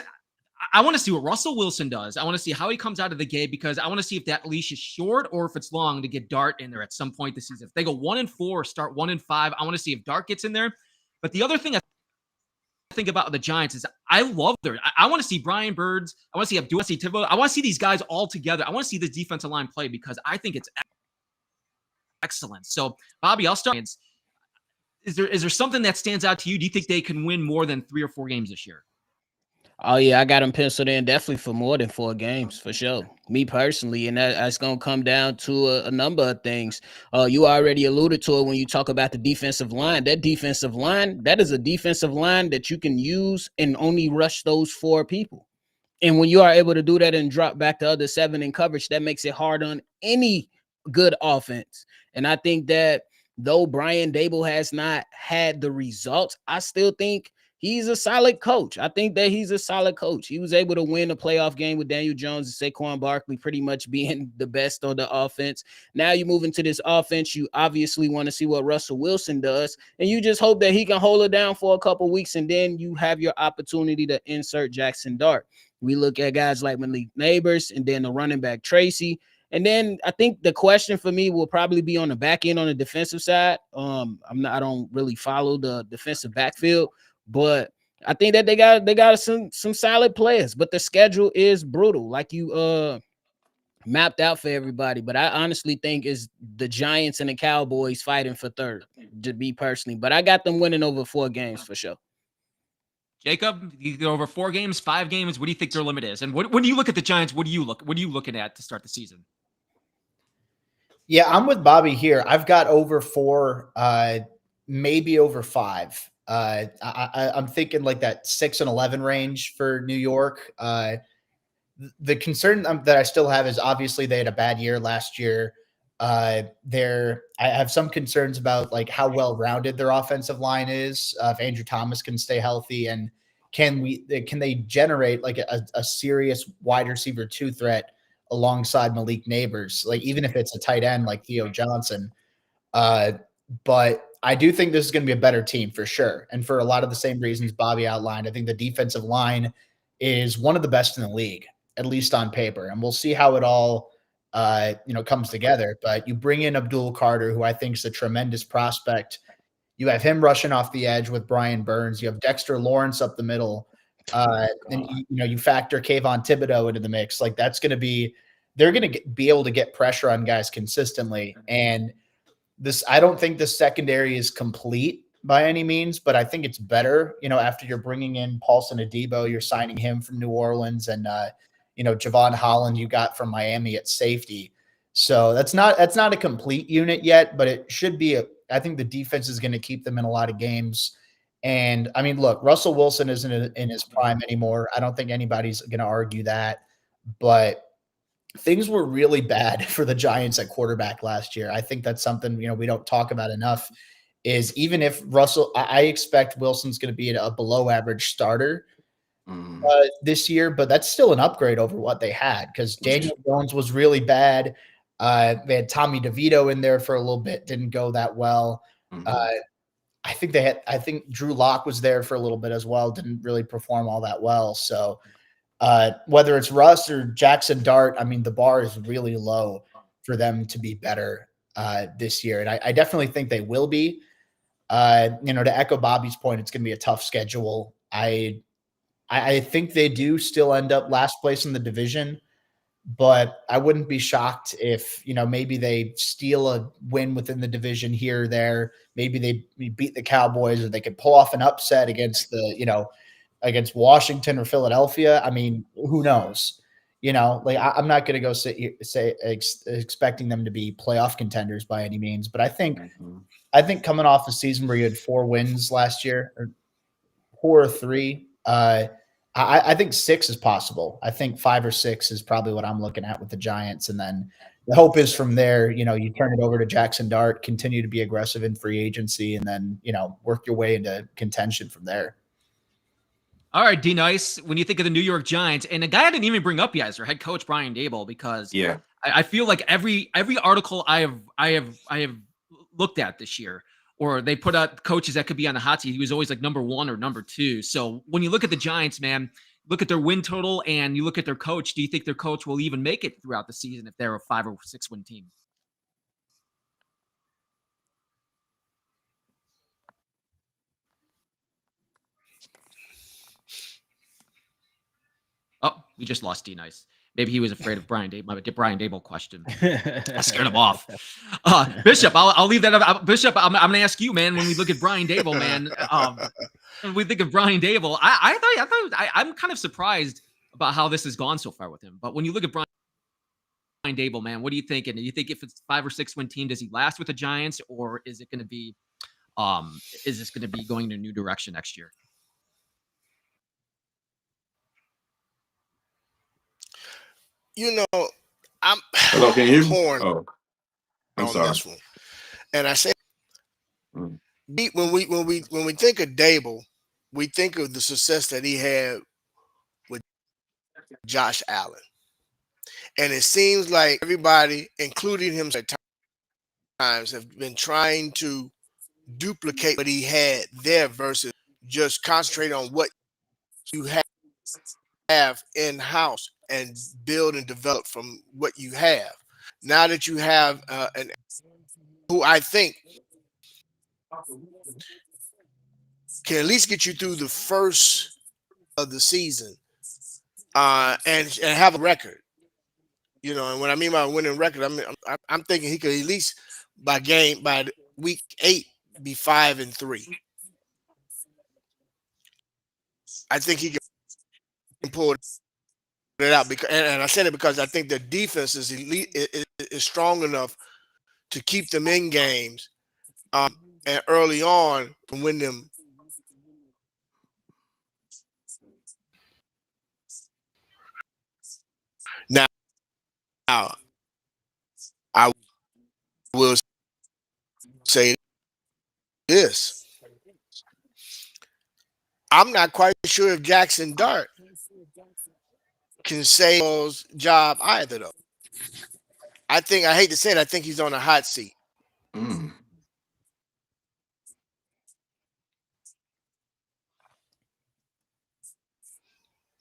I want to see what Russell Wilson does. I want to see how he comes out of the gate because I want to see if that leash is short or if it's long to get Dart in there at some point this season. If they go 1-4 or start 1-5, I want to see if Dart gets in there. But the other thing I think about the Giants is I love I want to see Brian Birds. I want to see Abdul Thibault. I want to see these guys all together. I want to see this defensive line play because I think it's excellent. So, Bobby, I'll start. Is there something that stands out to you? Do you think they can win more than 3 or 4 games this year? Oh yeah, I got him penciled in definitely for more than 4 games for sure. Me personally, and that's gonna come down to a number of things. You already alluded to it when you talk about the defensive line. That defensive line, that is a defensive line that you can use and only rush those 4 people. And when you are able to do that and drop back the other 7 in coverage, that makes it hard on any good offense. And I think that though Brian Daboll has not had the results, I still think he's a solid coach. I think that he's a solid coach. He was able to win a playoff game with Daniel Jones and Saquon Barkley pretty much being the best on the offense. Now you move into this offense, you obviously want to see what Russell Wilson does, and you just hope that he can hold it down for a couple weeks, and then you have your opportunity to insert Jackson Dart. We look at guys like Malik Neighbors and then the running back Tracy. And then I think the question for me will probably be on the back end on the defensive side. I don't really follow the defensive backfield, but I think that they got some solid players, but the schedule is brutal, like you mapped out for everybody. But I honestly think it's the Giants and the Cowboys fighting for third, to be personally. But I got them winning over 4 games for sure. Jacob, you go over 4 games, 5 games. What do you think their limit is? And when you look at the Giants, what are you looking at to start the season? Yeah, I'm with Bobby here. I've got over 4, maybe over 5. I'm thinking like that 6-11 range for New York. The concern that I still have is obviously they had a bad year last year. I have some concerns about like how well-rounded their offensive line is. If Andrew Thomas can stay healthy, and can they generate like a serious wide receiver 2 threat alongside Malik Neighbors, like even if it's a tight end like Theo Johnson. But I do think this is going to be a better team for sure. And for a lot of the same reasons Bobby outlined, I think the defensive line is one of the best in the league, at least on paper. And we'll see how it all comes together. But you bring in Abdul Carter, who I think is a tremendous prospect. You have him rushing off the edge with Brian Burns. You have Dexter Lawrence up the middle. And you factor Kayvon Thibodeau into the mix. Like they're going to be able to get pressure on guys consistently. And I don't think the secondary is complete by any means, but I think it's better, after you're bringing in Paulson Adebo, you're signing him from New Orleans, and Javon Holland you got from Miami at safety. So that's not a complete unit yet, but it should be. I think the defense is going to keep them in a lot of games. And I mean, look, Russell Wilson isn't in his prime anymore. I don't think anybody's going to argue that, but things were really bad for the Giants at quarterback last year. I think that's something, we don't talk about enough, is even if I expect Wilson's going to be a below average starter this year, but that's still an upgrade over what they had, because Daniel Jones was really bad. They had Tommy DeVito in there for a little bit. Didn't go that well. I think Drew Lock was there for a little bit as well. Didn't really perform all that well. So whether it's Russ or Jackson Dart, I mean, the bar is really low for them to be better this year. And I definitely think they will be. To echo Bobby's point, it's going to be a tough schedule. I think they do still end up last place in the division, but I wouldn't be shocked if, maybe they steal a win within the division here or there. Maybe they beat the Cowboys, or they could pull off an upset against against Washington or Philadelphia. I mean, who knows? I'm not going to go expecting them to be playoff contenders by any means, but I think coming off a season where you had 4 wins last year, or 4 or 3, I think 6 is possible. I think 5 or 6 is probably what I'm looking at with the Giants. And then the hope is from there, you turn it over to Jackson Dart, continue to be aggressive in free agency, and then, work your way into contention from there. All right, D Nice. When you think of the New York Giants, and a guy I didn't even bring up yet is their head coach Brian Daboll, because I feel like every article I have looked at this year, or they put out coaches that could be on the hot seat, he was always like number 1 or number 2. So when you look at the Giants, man, look at their win total and you look at their coach, do you think their coach will even make it throughout the season if they're a 5 or 6 win team? Oh, we just lost D Nice. Maybe he was afraid of Brian Daboll question. I scared him off. Bishop, I'll leave that up. Bishop, I'm going to ask you, man, when we look at Brian Daboll, man, when we think of Brian Dable, I'm kind of surprised about how this has gone so far with him. But when you look at Brian Dable, man, what are you thinking? Do you think if it's 5 or 6 win team, does he last with the Giants, or is it going to be, is this going to be going in a new direction next year? You know, I'm Hello, can you hear me? torn Oh, I'm on sorry. this one, and I say when we think of Dable, we think of the success that he had with Josh Allen, and it seems like everybody, including him at times, have been trying to duplicate what he had there versus just concentrate on what you have in house and build and develop from what you have. Now that you have an who I think can at least get you through the first of the season and have a record. You know, and what I mean by winning record, I'm thinking he could at least by week 8 be 5-3. I think he can pull it out because, and I said it because I think the defense is elite, is strong enough to keep them in games, and early on and win them. Now, I will say this: I'm not quite sure if Jackson Dart can save his job either, though. I hate to say it, I think he's on a hot seat.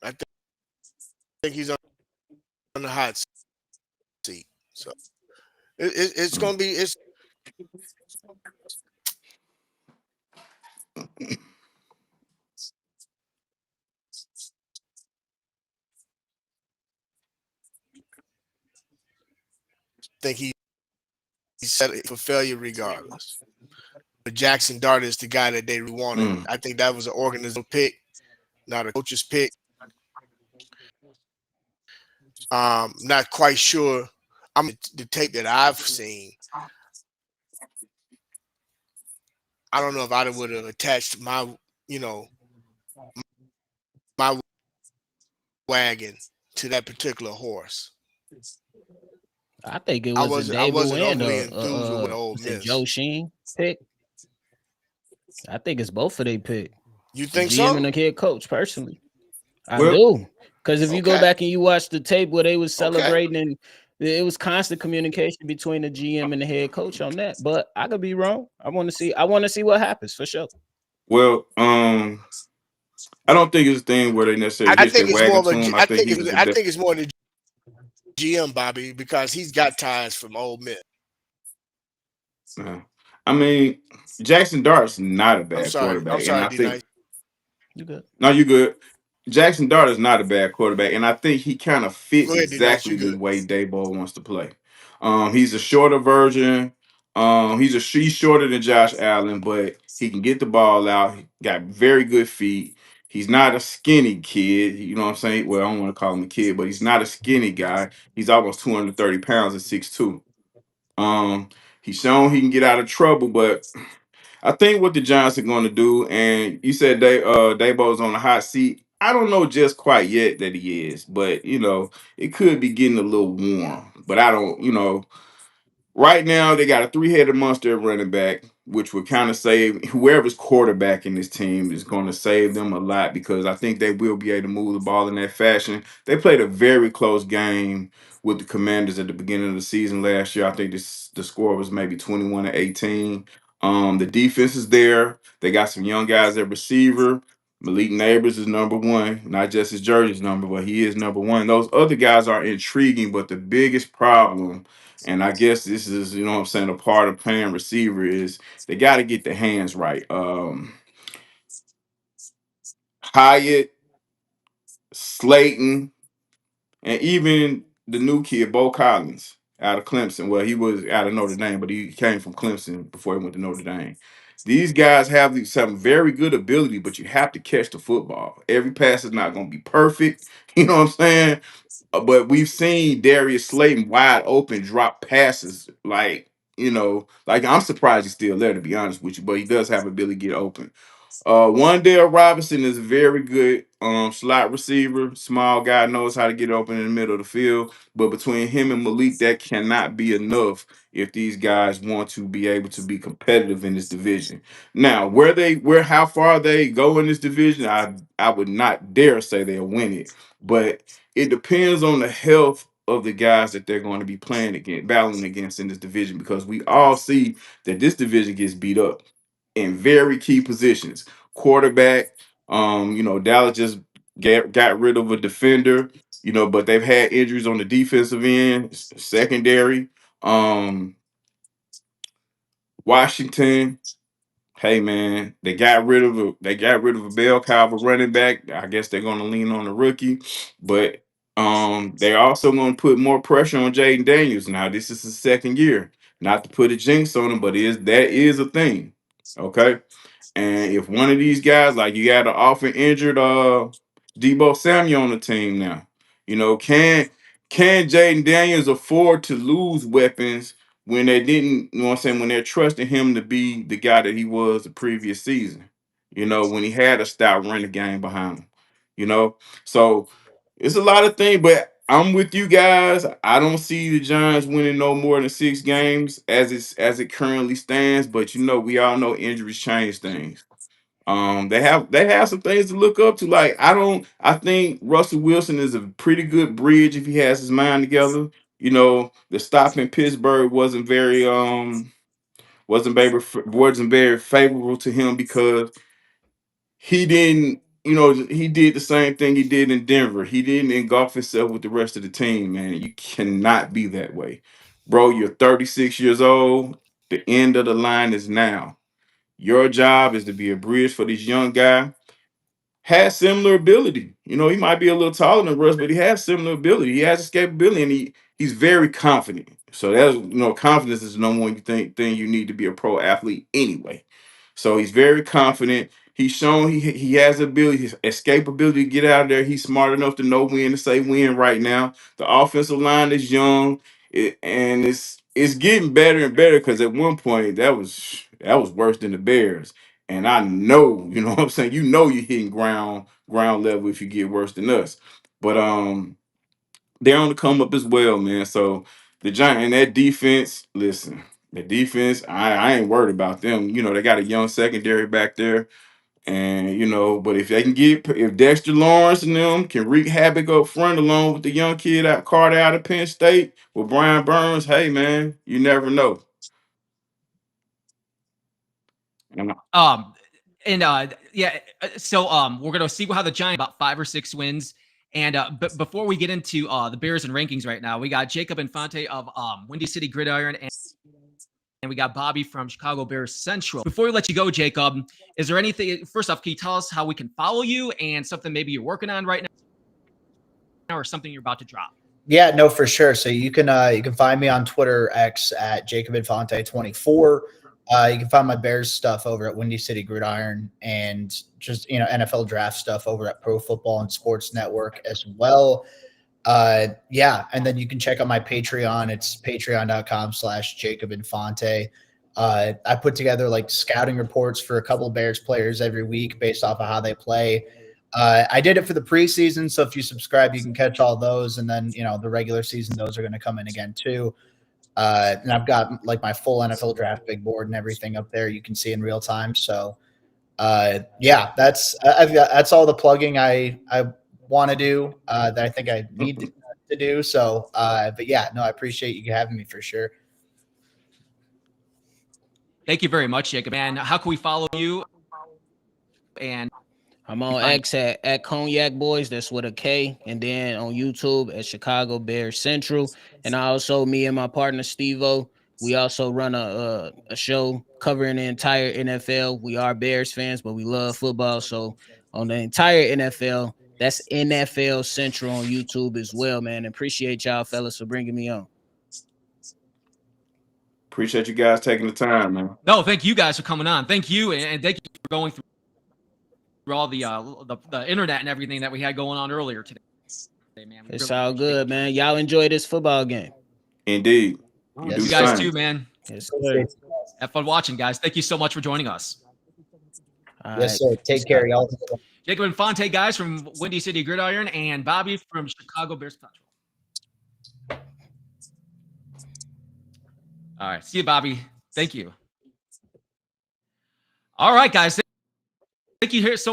I think he's on the hot seat. So it's going to be think he's set for failure regardless. But Jackson Dart is the guy that they wanted. I think that was an organizational pick, not a coach's pick. Not quite sure. The tape that I've seen, I don't know if I would have attached my wagon to that particular horse. I think it was I wasn't overly enthused with Ole Miss. Joe Sheen pick. I think it's both of they pick. You think GM so? and the head coach, personally. I do. Because if you go back and you watch the tape where they was celebrating and it was constant communication between the GM and the head coach on that. But I could be wrong. I want to see what happens for sure. Well, I don't think it's a thing where they necessarily I think it's more of I think it's more the GM, Bobby, because he's got ties from Ole Miss. I mean, Jackson Dart's not a bad quarterback. I'm sorry, and I think you good. No, you good. Jackson Dart is not a bad quarterback, and I think he kind of fits exactly the way Daboll wants to play. He's a shorter version. He's shorter than Josh Allen, but he can get the ball out. He got very good feet. He's not a skinny kid. You know what I'm saying? Well, I don't want to call him a kid, but he's not a skinny guy. He's almost 230 pounds at 6'2". He's shown he can get out of trouble, but I think what the Giants are going to do, and you said Daboll's on the hot seat. I don't know just quite yet that he is, but it could be getting a little warm. But I don't. Right now they got a 3-headed monster at running back, which will kind of save whoever's quarterback in this team is going to save them a lot because I think they will be able to move the ball in that fashion. They played a very close game with the Commanders at the beginning of the season last year. I think the score was maybe 21-18. The defense is there. They got some young guys at receiver. Malik Neighbors is number one, not just his jersey's number, but he is number one. Those other guys are intriguing, but the biggest problem, and I guess this is, what I'm saying, a part of playing receiver is they got to get the hands right. Hyatt, Slayton, and even the new kid, Bo Collins, out of Clemson. Well, he was out of Notre Dame, but he came from Clemson before he went to Notre Dame. These guys have some very good ability, but you have to catch the football. Every pass is not going to be perfect. You know what I'm saying? But we've seen Darius Slayton wide open drop passes. Like I'm surprised he's still there, to be honest with you, but he does have ability to get open. Wandale Robinson is a very good slot receiver. Small guy, knows how to get open in the middle of the field. But between him and Malik, that cannot be enough if these guys want to be able to be competitive in this division. Now, how far they go in this division, I would not dare say they'll win it. But it depends on the health of the guys that they're going to be playing against, battling against in this division, because we all see that this division gets beat up in very key positions. Quarterback, Dallas just got rid of a defender, but they've had injuries on the defensive end, secondary. Washington, hey man, they got rid of a bell cow of a running back. I guess they're gonna lean on the rookie, but they're also gonna put more pressure on Jayden Daniels. Now, this is his second year. Not to put a jinx on him, but that is a thing. Okay. And if one of these guys, like you got an often injured Deebo Samuel on the team now, can Jayden Daniels afford to lose weapons when they didn't, you know what I'm saying, when they're trusting him to be the guy that he was the previous season, when he had a stout running game behind him, you know? So it's a lot of things, but I'm with you guys. I don't see the Giants winning no more than 6 games as it currently stands, but we all know injuries change things. They have some things to look up to. Like I think Russell Wilson is a pretty good bridge if he has his mind together. The stop in Pittsburgh wasn't very favorable to him because he didn't, he did the same thing he did in Denver. He didn't engulf himself with the rest of the team, man. You cannot be that way. Bro, you're 36 years old. The end of the line is now. Your job is to be a bridge for this young guy. Has similar ability. He might be a little taller than Russ, but he has similar ability. He has escapability, and he's very confident. So that's confidence is the number one thing you need to be a pro athlete anyway. So he's very confident. He's shown he has ability, his escapability to get out of there. He's smart enough to know when to say when right now. The offensive line is young, and it's getting better and better because at one point that was worse than the Bears. And I know, what I'm saying, you're hitting ground level if you get worse than us. But they're on the come up as well, man. So the Giant and that defense, listen, the defense, I ain't worried about them. They got a young secondary back there. And but if Dexter Lawrence and them can wreak havoc up front along with the young kid Carter out of Penn State with Brian Burns, hey man, you never know. So we're gonna see how the Giants about 5 or 6 wins. And but before we get into the Bears and rankings right now, we got Jacob Infante of Windy City Gridiron and we got Bobby from Chicago Bears Central. Before we let you go, Jacob, is there anything, first off, can you tell us how we can follow you and something maybe you're working on right now or something you're about to drop? Yeah, no, for sure. So you can find me on Twitter X at Jacob Infante 24. You can find my Bears stuff over at Windy City Gridiron and just NFL draft stuff over at Pro Football and Sports Network as well. And then you can check out my Patreon. It's patreon.com/Jacob Infante. I put together like scouting reports for a couple of Bears players every week based off of how they play. I did it for the preseason, so if you subscribe, you can catch all those. And then the regular season, those are going to come in again too. And I've got like my full NFL draft big board and everything up there. You can see in real time. So that's all the plugging I want to do that I think I need to do. So, but yeah, no, I appreciate you having me for sure. Thank you very much, Jacob. And how can we follow you? And I'm on X at Cognac Boys. That's with a K. And then on YouTube at Chicago Bears Central. And also me and my partner Steve-O, we also run a show covering the entire NFL. We are Bears fans, but we love football. So on the entire NFL, that's NFL Central on YouTube as well, man. Appreciate y'all fellas for bringing me on. Appreciate you guys taking the time, man. No, thank you guys for coming on. Thank you, and thank you for going through all the internet and everything that we had going on earlier today, man. It's really all good, man. Y'all enjoy this football game. Indeed. Yes, you guys too, man. Yes, sir. Have fun watching, guys. Thank you so much for joining us. Yes, sir. Take care, y'all. Jacob Infante, guys, from Windy City Gridiron, and Bobby from Chicago Bears Patrol. All right. See you, Bobby. Thank you. All right, guys. Thank you here so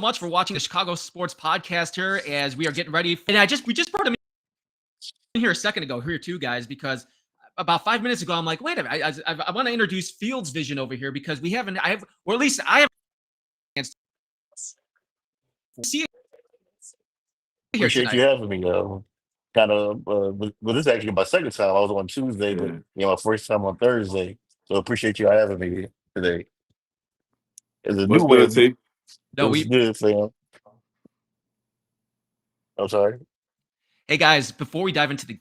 much for watching the Chicago Sports Podcast here as we are getting ready. And we just brought him in here a second ago here too, guys, because about 5 minutes ago, I'm like, wait a minute, I want to introduce Fields Vision over here because I have a chance to see it here Appreciate tonight. you having me. This is actually my second time. I was on Tuesday, but my first time on Thursday. So appreciate you having me today. It's a What's new way. good, T? No, good, fam. I'm sorry. Hey guys, before we dive into the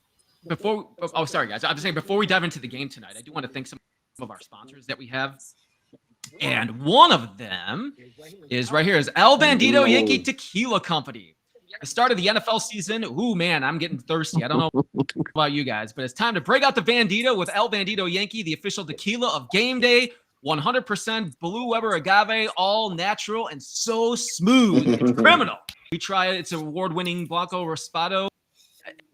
sorry guys, I'm just saying before we dive into the game tonight, I do want to thank some of our sponsors that we have. And one of them is right here is El Bandito Yankee Tequila Company. The start of the NFL season. Ooh, man, I'm getting thirsty. I don't know about you guys, but it's time to break out the Bandito with El Bandito Yankee, the official tequila of game day. 100% Blue Weber agave, all natural and so smooth. It's criminal. We try it. It's award-winning Blanco Raspado,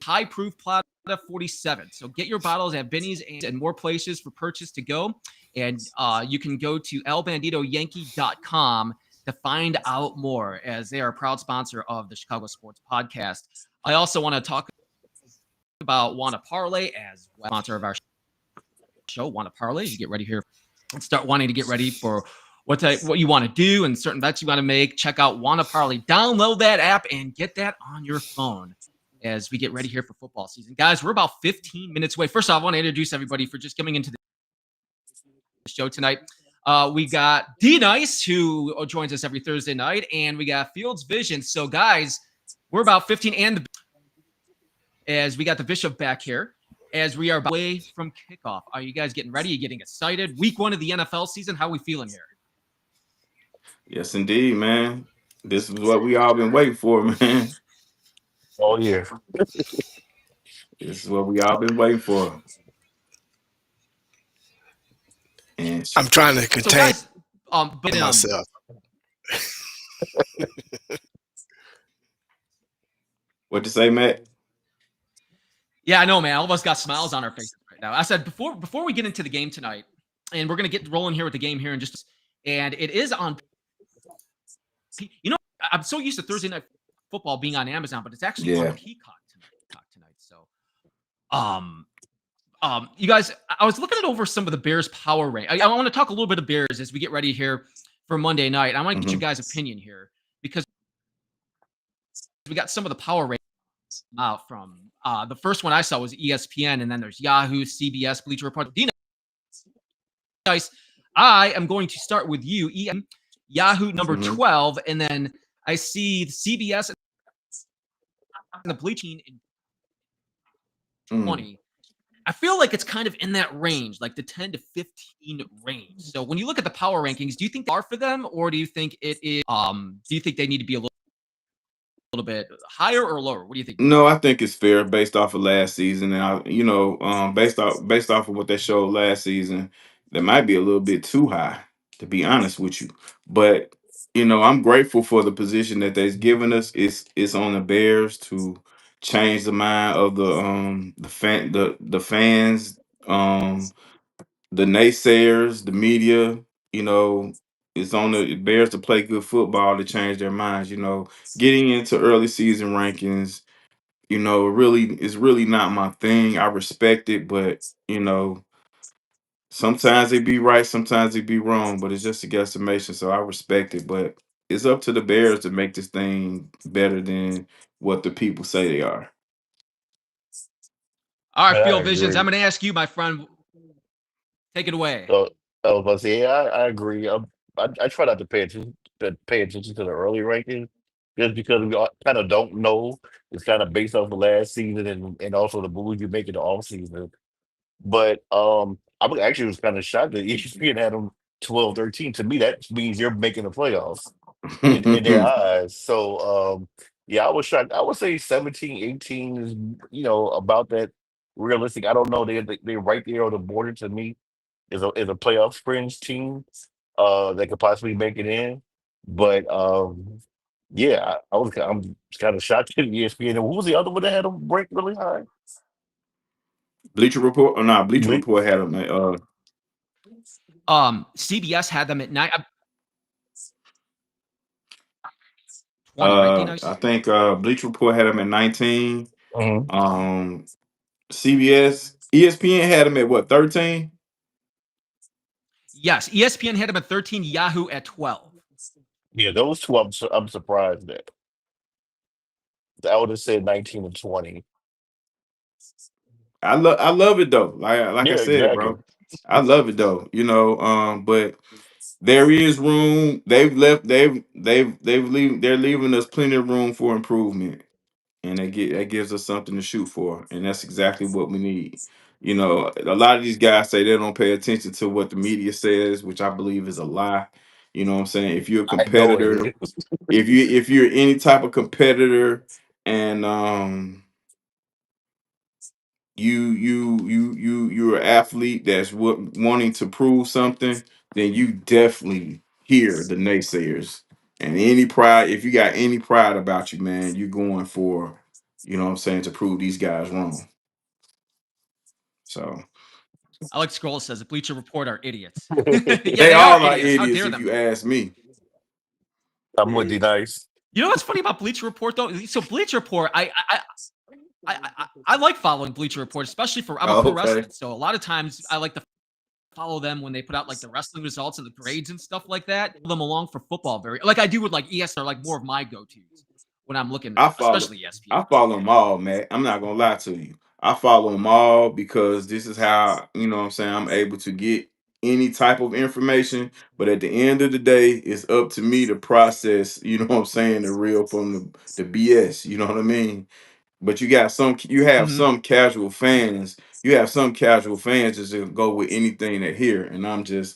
high proof Plata 47. So get your bottles at Benny's and more places for purchase to go. And you can go to elbanditoyankee.com to find out more, as they are a proud sponsor of the Chicago Sports Podcast. I also want to talk about Wanna Parlay as well, sponsor of our show, Wanna Parlay. You get ready here and start wanting to get ready for what you want to do and certain bets you want to make. Check out Wanna Parlay. Download that app and get that on your phone as we get ready here for football season. Guys, we're about 15 minutes away. First off, I want to introduce everybody for just coming into the show tonight. We got D-Nice, who joins us every Thursday night, and we got Fields Vision. So, guys, we're about 15, and as we got the Bishop back here, as we are away from kickoff. Are you guys getting ready? Are you getting excited? Week 1 of the NFL season. How are we feeling here? Yes, indeed, man. This is what we all been waiting for, man. All year. This is what we all been waiting for. And I'm trying to contain myself. What you say, Matt? Yeah, I know, man. All of us got smiles on our faces right now. I said before we get into the game tonight, and we're gonna get rolling here with the game here in just, and it is on. You know, I'm so used to Thursday Night Football being on Amazon, but it's actually on Peacock tonight. So, you guys, I was looking over some of the Bears power rank. I want to talk a little bit of Bears as we get ready here for Monday night. I want to get you guys' opinion here because we got some of the power rank out from the first one I saw was ESPN, and then there's Yahoo, CBS, Bleacher Report. Nice. I am going to start with you, Yahoo number 12, and then I see CBS and the Bleaching in 20. I feel like it's kind of in that range, like the 10 to 15 range. So when you look at the power rankings, do you think they are for them, or do you think it is? Do you think they need to be a little bit higher or lower? What do you think? No, I think it's fair based off of last season, and based off of what they showed last season, that might be a little bit too high, to be honest with you. But I'm grateful for the position that they've given us. It's on the Bears to change the mind of the fans, the naysayers, the media. It's on the Bears to play good football to change their minds. Getting into early season rankings, really not my thing. I respect it, but sometimes they be right, sometimes they be wrong, but it's just a guesstimation, so I respect it. But it's up to the Bears to make this thing better than what the people say they are. All right, Field Visions, I'm going to ask you, my friend, take it away. So I was about to say, I agree. I try not to pay attention to the early rankings just because we kind of don't know. It's kind of based off the last season and also the moves you make in the off season. But I actually was kind of shocked that ESPN had them 12-13. To me, that means you're making the playoffs in their eyes. So yeah, I was shocked. I would say 17-18 is about that realistic. I don't know. They're right there on the border to me. Is a playoff fringe team that could possibly make it in. But yeah, I'm kind of shocked at ESPN. And who was the other one that had them break really high? Bleacher Report or not? Bleacher Ble- Report had them at CBS had them at 20, right, D I Nice? think Bleacher Report had them at 19. Mhm. CBS, ESPN had them at what, 13? Yes, ESPN had them at 13, Yahoo at 12. Yeah, those two I'm surprised at. I would have said 19 and 20. I love it though. Like I Yeah, said, exactly. bro. I love it though. But there is room. They're leaving us plenty of room for improvement. And that gives us something to shoot for. And that's exactly what we need. A lot of these guys say they don't pay attention to what the media says, which I believe is a lie. You know what I'm saying? If you're a I know competitor, it is. if you're any type of competitor and you're an athlete that's wanting to prove something, then you definitely hear the naysayers. And any pride, if you got any pride about you, man, you're going for, you know what I'm saying, to prove these guys wrong. So Alex Scroll says the Bleacher Report are idiots. Yeah, they they are all are idiots. How idiots dare if them? you ask me. I'm with you, nice. You know what's funny about Bleacher Report though? So Bleacher Report, I like following Bleacher Report, especially I'm a Oh, pro okay. wrestler, so a lot of times I like to follow them when they put out like the wrestling results and the grades and stuff like that. Follow them along for football, very like I do with like ES are like more of my go-tos when I'm looking, I follow especially ESPN. I follow them all, man. I'm not gonna lie to you. I follow them all because this is how, you know what I'm saying, I'm able to get any type of information. But at the end of the day, it's up to me to process, you know what I'm saying, the real from the BS. You know what I mean? But you have Mhm. some casual fans. You have some casual fans just go with anything they hear. And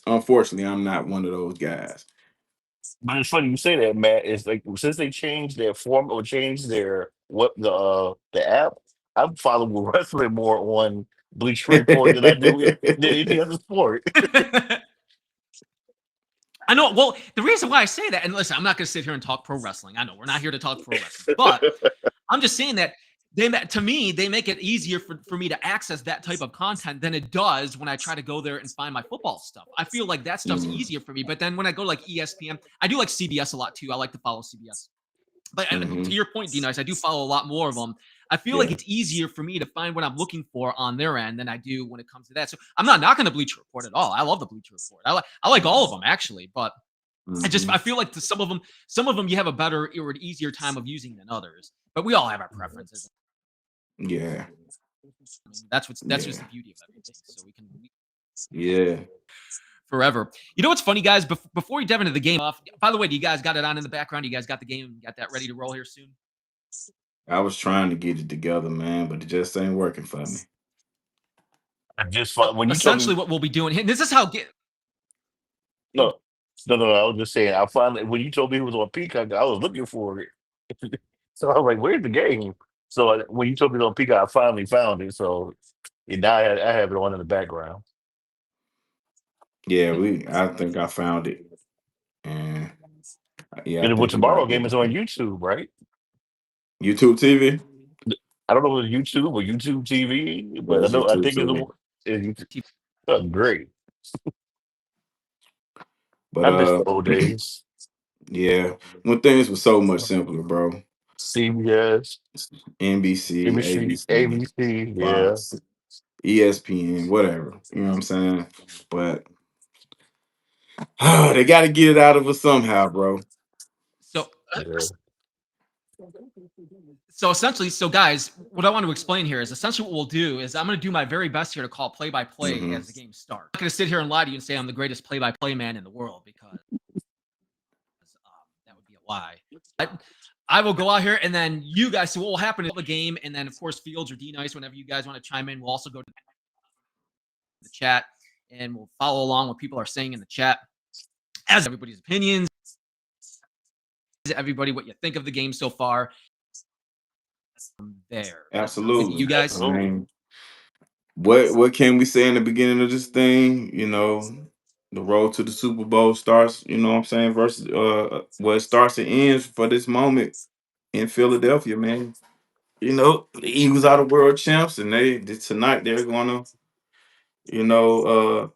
unfortunately, I'm not one of those guys. But it's funny you say that, Matt. It's like since they changed their form or changed their the app, I'm following wrestling more on Bleacher Report than I do than any other sport. I know. Well, the reason why I say that, and listen, I'm not going to sit here and talk pro wrestling. I know we're not here to talk pro wrestling, but I'm just saying that to me, they make it easier for me to access that type of content than it does when I try to go there and find my football stuff. I feel like that stuff's Mhm, easier for me. But then when I go to like ESPN, I do like CBS a lot too. I like to follow CBS. But to mhm. your point, D-Nice, I do follow a lot more of them. I feel like Yeah. it's easier for me to find what I'm looking for on their end than I do when it comes to that. So I'm not knocking the Bleacher Report at all. I love the Bleacher Report. I like all of them actually, but I Mhm. feel like some of them you have a better or an easier time of using than others. But we all have our preferences. Yeah. I mean, that's just the Yeah. beauty of everything. So we can Yeah. forever. You know what's funny, guys? Before we dive into the game off, by the way, do you guys got it on in the background? You guys got the game, got that ready to roll here soon? I was trying to get it together, man, but it just ain't working for me. I just So when you told me essentially, what we'll be doing, and this is how get. no, no, I was just saying I finally when you told me it was on Peacock, I was looking for it. So I was like, "Where's the game?" So when you told me it was on Peacock, I finally found it. So now I have it on in the background. Yeah, I think I found it. And yeah, I And the think we about tomorrow ready game to is on go. YouTube, right? YouTube TV? I don't know if it's YouTube or YouTube TV, Yeah, but it's I YouTube think TV. it's YouTube. Oh, great. But I miss the old days. yeah, when things were so much simpler, bro. CBS, NBC, ABC, ABC, ABC, yeah. Fox, ESPN, whatever. You know what I'm saying? But they got to get it out of us somehow, bro. So Yeah. essentially, so guys, what I want to explain here is essentially what we'll do is I'm going to do my very best here to call play by play Hmm. as the game starts. I'm not going to sit here and lie to you and say I'm the greatest play by play man in the world because that would be a lie. I will go out here and then you guys. So what will happen is the game, and then of course Fields or D Nice, whenever you guys want to chime in, we'll also go to the chat, and we'll follow along what people are saying in the chat as everybody's opinions, everybody what you think of the game so far. From there, Absolutely. you guys. Absolutely. I mean, what can we say in the beginning of this thing? You know, the road to the Super Bowl starts. You know what I'm saying? Versus well, it starts and ends for this moment in Philadelphia, man. You know, the Eagles are the world champs, and tonight they're gonna, you know,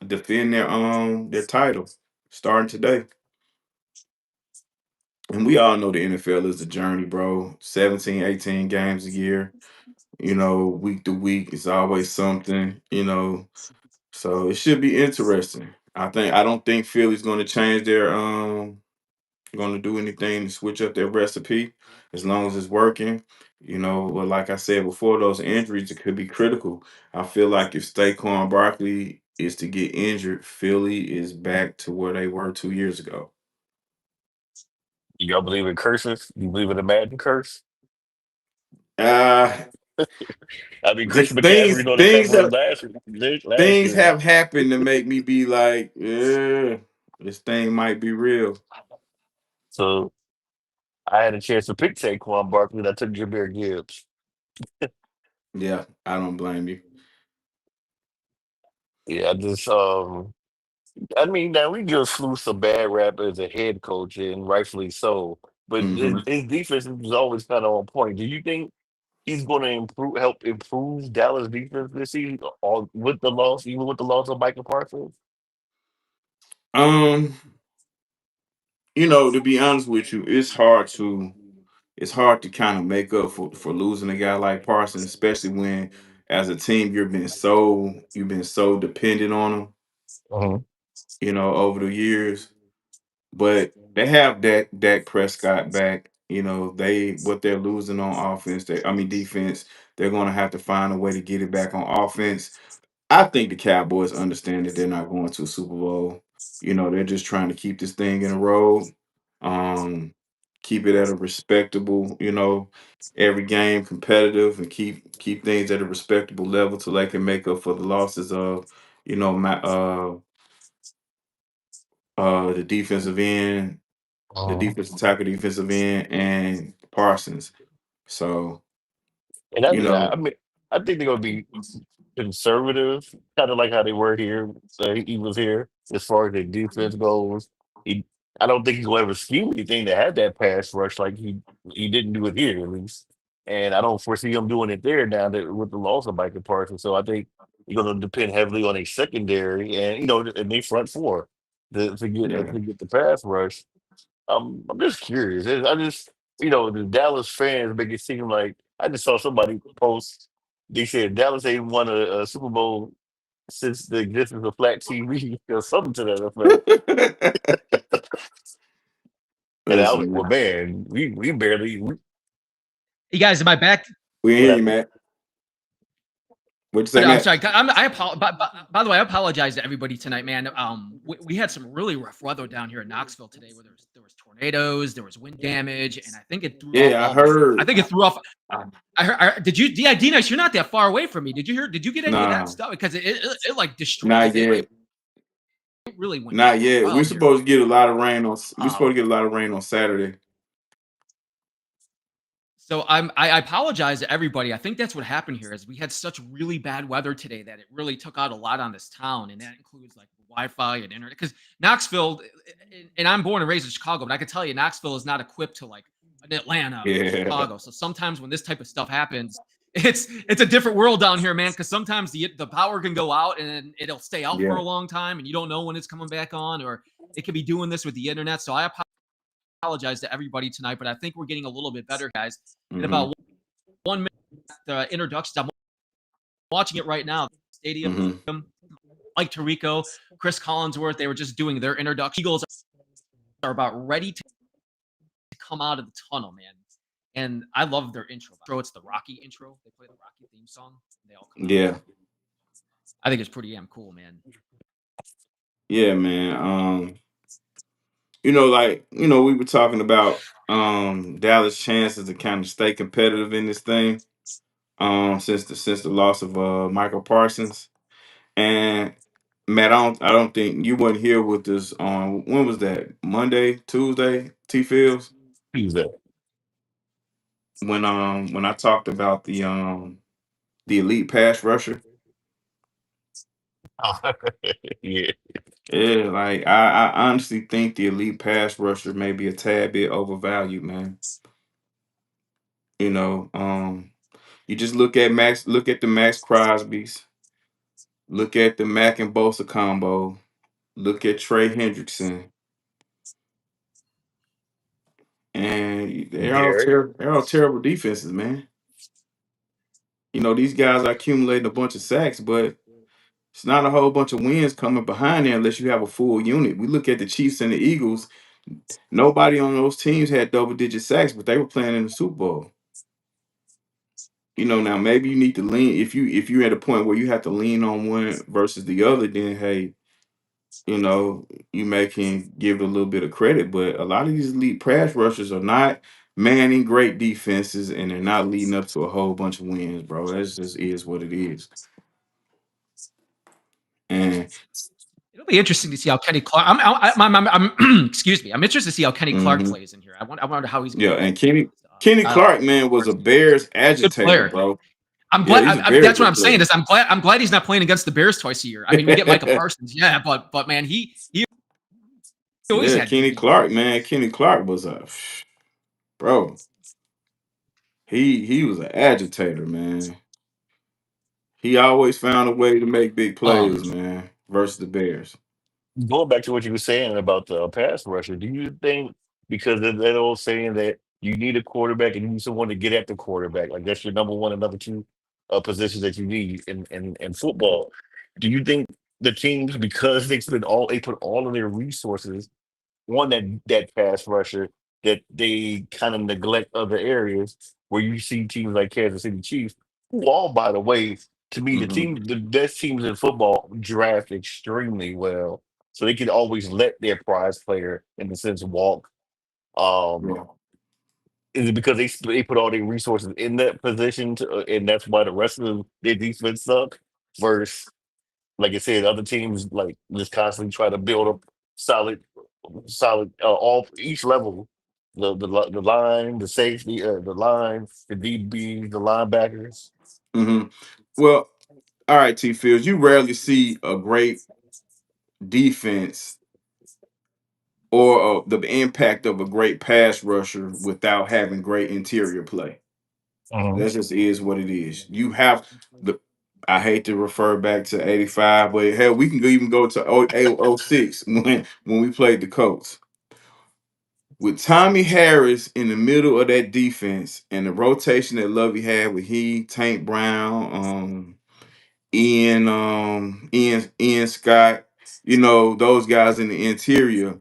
defend their title starting today. And we all know the NFL is a journey, bro. 17, 18 games a year. You know, week to week, it's always something, you know. So it should be interesting. I don't think Philly's gonna change their gonna do anything to switch up their recipe as long as it's working. You know, but like I said before, those injuries it could be critical. I feel like if Saquon Barkley is to get injured, Philly is back to where they were 2 years ago. Y'all believe in curses? You believe in the Madden curse? Uh I mean, just Christian McCaffrey's on the things cover that last things year. have happened to make me be like, yeah, this thing might be real. So I had a chance to pick Saquon Barkley, and I took Jahmyr Gibbs. Yeah, I don't blame you. Yeah, I mean, now we give Flu some bad rap as a head coach, and rightfully so. But Hmm. his defense was always kind of on point. Do you think he's going to help improve Dallas defense this season, or with the loss, even with the loss of Micah Parsons? Um, you know, to be honest with you, it's hard to kind of make up for losing a guy like Parsons, especially when as a team you've been so dependent on him, Mhm. you know, over the years. But they have Dak Prescott back. You know, what they're losing on offense, defense, they're gonna have to find a way to get it back on offense. I think the Cowboys understand that they're not going to a Super Bowl. You know, they're just trying to keep this thing in a row, um, keep it at a respectable, every game competitive, and keep things at a respectable level so they can make up for the losses of, you know, the defensive end, the Mhm. defensive tackle, defensive end, and Parsons. So, And you I know, mean, I think they're going to be conservative, kind of like how they were here. He was here as far as the defense goes. He, I don't think he'll ever scheme anything to have that pass rush like he didn't do it here at least. And I don't foresee him doing it there now that with the loss of Micah Parsons. So I think you're going to depend heavily on a secondary and and they front four yeah. to get the pass rush. I'm just curious. I just the Dallas fans make it seem like I just saw somebody post. They said Dallas ain't won a Super Bowl since the existence of flat TV or something to that effect. And I was Listen, like, well, man, man, we barely. You guys, am I back? we ain't What hear you, happened? Matt. What'd you say, But I'm Matt? sorry. By the way, I apologize to everybody tonight, man. We had some really rough weather down here in Knoxville today, where there was tornadoes, there was wind damage, and I think it threw off Yeah, I all my. I heard. think it threw off. I- I heard. Did you? Yeah, D-Nice, you're not that far away from me. Did you hear? Did you get any of that Nah, stuff? Because it like destroyed. not It yet. really went Not yet. We're wild here. supposed to get a lot of rain on. We're supposed to Um, get a lot of rain on Saturday. So I apologize to everybody. I think that's what happened here is we had such really bad weather today that it really took out a lot on this town, and that includes like Wi-Fi and internet. Because Knoxville, and I'm born and raised in Chicago, but I can tell you Knoxville is not equipped to like an Atlanta or Yeah, Chicago. So sometimes when this type of stuff happens, it's a different world down here, man. Because sometimes the power can go out and it'll stay out for yeah. a long time, and you don't know when it's coming back on, or it could be doing this with the internet. So I apologize to everybody tonight, but I think we're getting a little bit better, guys. In Mm-hmm. about 1 minute, the introductions. I'm watching it right now. Stadium, Mm-hmm. Mike Tirico, Chris Collinsworth, they were just doing their introduction. Eagles are about ready to come out of the tunnel, man. And I love their intro. It's the Rocky intro. They play the Rocky theme song. They all come out. Yeah, I think it's pretty damn cool, man. yeah, man. We were talking about Dallas' chances to kind of stay competitive in this thing. since the loss of Micah Parsons. And Matt, I don't think you weren't here with us on when was that? Monday, Tuesday, T Fields? Who's that? When I talked about the elite pass rusher. Oh, yeah. Yeah, like I honestly think the elite pass rusher may be a tad bit overvalued, man. You know, you just look at the Max Crosby's, look at the Mac and Bosa combo, look at Trey Hendrickson, and Garrett. they're all terrible defenses, man. You know, these guys are accumulating a bunch of sacks, but it's not a whole bunch of wins coming behind there unless you have a full unit. We look at the Chiefs and the Eagles. Nobody on those teams had double digit sacks, but they were playing in the Super Bowl. You know, now maybe you need to lean if you're at a point where you have to lean on one versus the other, then hey, you know, you may can give it a little bit of credit. But a lot of these elite pass rushers are not manning great defenses and they're not leading up to a whole bunch of wins, bro. That's just is what it is. And It'll be interesting to see how Kenny Clark. I'm excuse me. I'm interested to see how Kenny Clark mhm. plays in here. I wonder how he's going Yeah, to and use Kenny style Clark, man, was a first year. Bears Good agitator, player. bro. I'm Yeah, glad. he's a very That's what good I'm saying. player. Is I'm glad he's not playing against the Bears twice a year. I mean, we get Micah Parsons, yeah, but man, he always Yeah, had good Kenny defense. Clark, man. Kenny Clark was a bro. He was an agitator, man. He always found a way to make big plays, Um, man, versus the Bears. Going back to what you were saying about the pass rusher, do you think because of that old saying that you need a quarterback and you need someone to get at the quarterback, like that's your number one and number two positions that you need in football? Do you think the teams because they put all of their resources on that pass rusher that they kind of neglect other areas where you see teams like Kansas City Chiefs, who all by the way, to me, Hmm. the best teams in football draft extremely well. So they can always let their prize player, in the sense, walk. Um, Yeah. is it because they put all their resources in that position, and that's why the rest of their defense suck? Versus, like I said, other teams like just constantly try to build up solid, solid all each level, the line, the safety, the line, the DB, the linebackers. Hmm. Well, all right, T Fields. You rarely see a great defense or the impact of a great pass rusher without having great interior play. Mhm. That just is what it is. You have the. I hate to refer back to '85, but hell, we can even go to 06 when we played the Colts with Tommy Harris in the middle of that defense and the rotation that Lovey had with Tank Brown, Ian Scott, you know, those guys in the interior.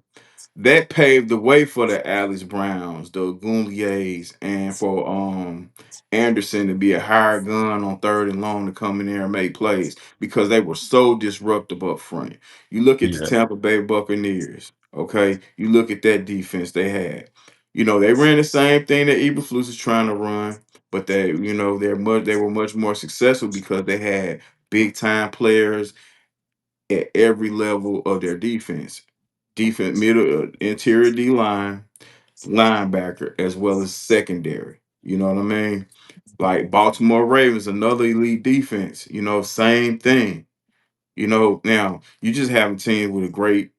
That paved the way for the Alice Browns, the Goonliers, and for Anderson to be a hired gun on third and long to come in there and make plays because they were so disruptive up front. You look at the Yeah. Tampa Bay Buccaneers, okay? You look at that defense they had. You know, they ran the same thing that Eberflus is trying to run, but they were much more successful because they had big time players at every level of their defense. Defense, middle, interior D line, linebacker, as well as secondary. You know what I mean? Like Baltimore Ravens, another elite defense. You know, same thing. You know, now you just have a team with a great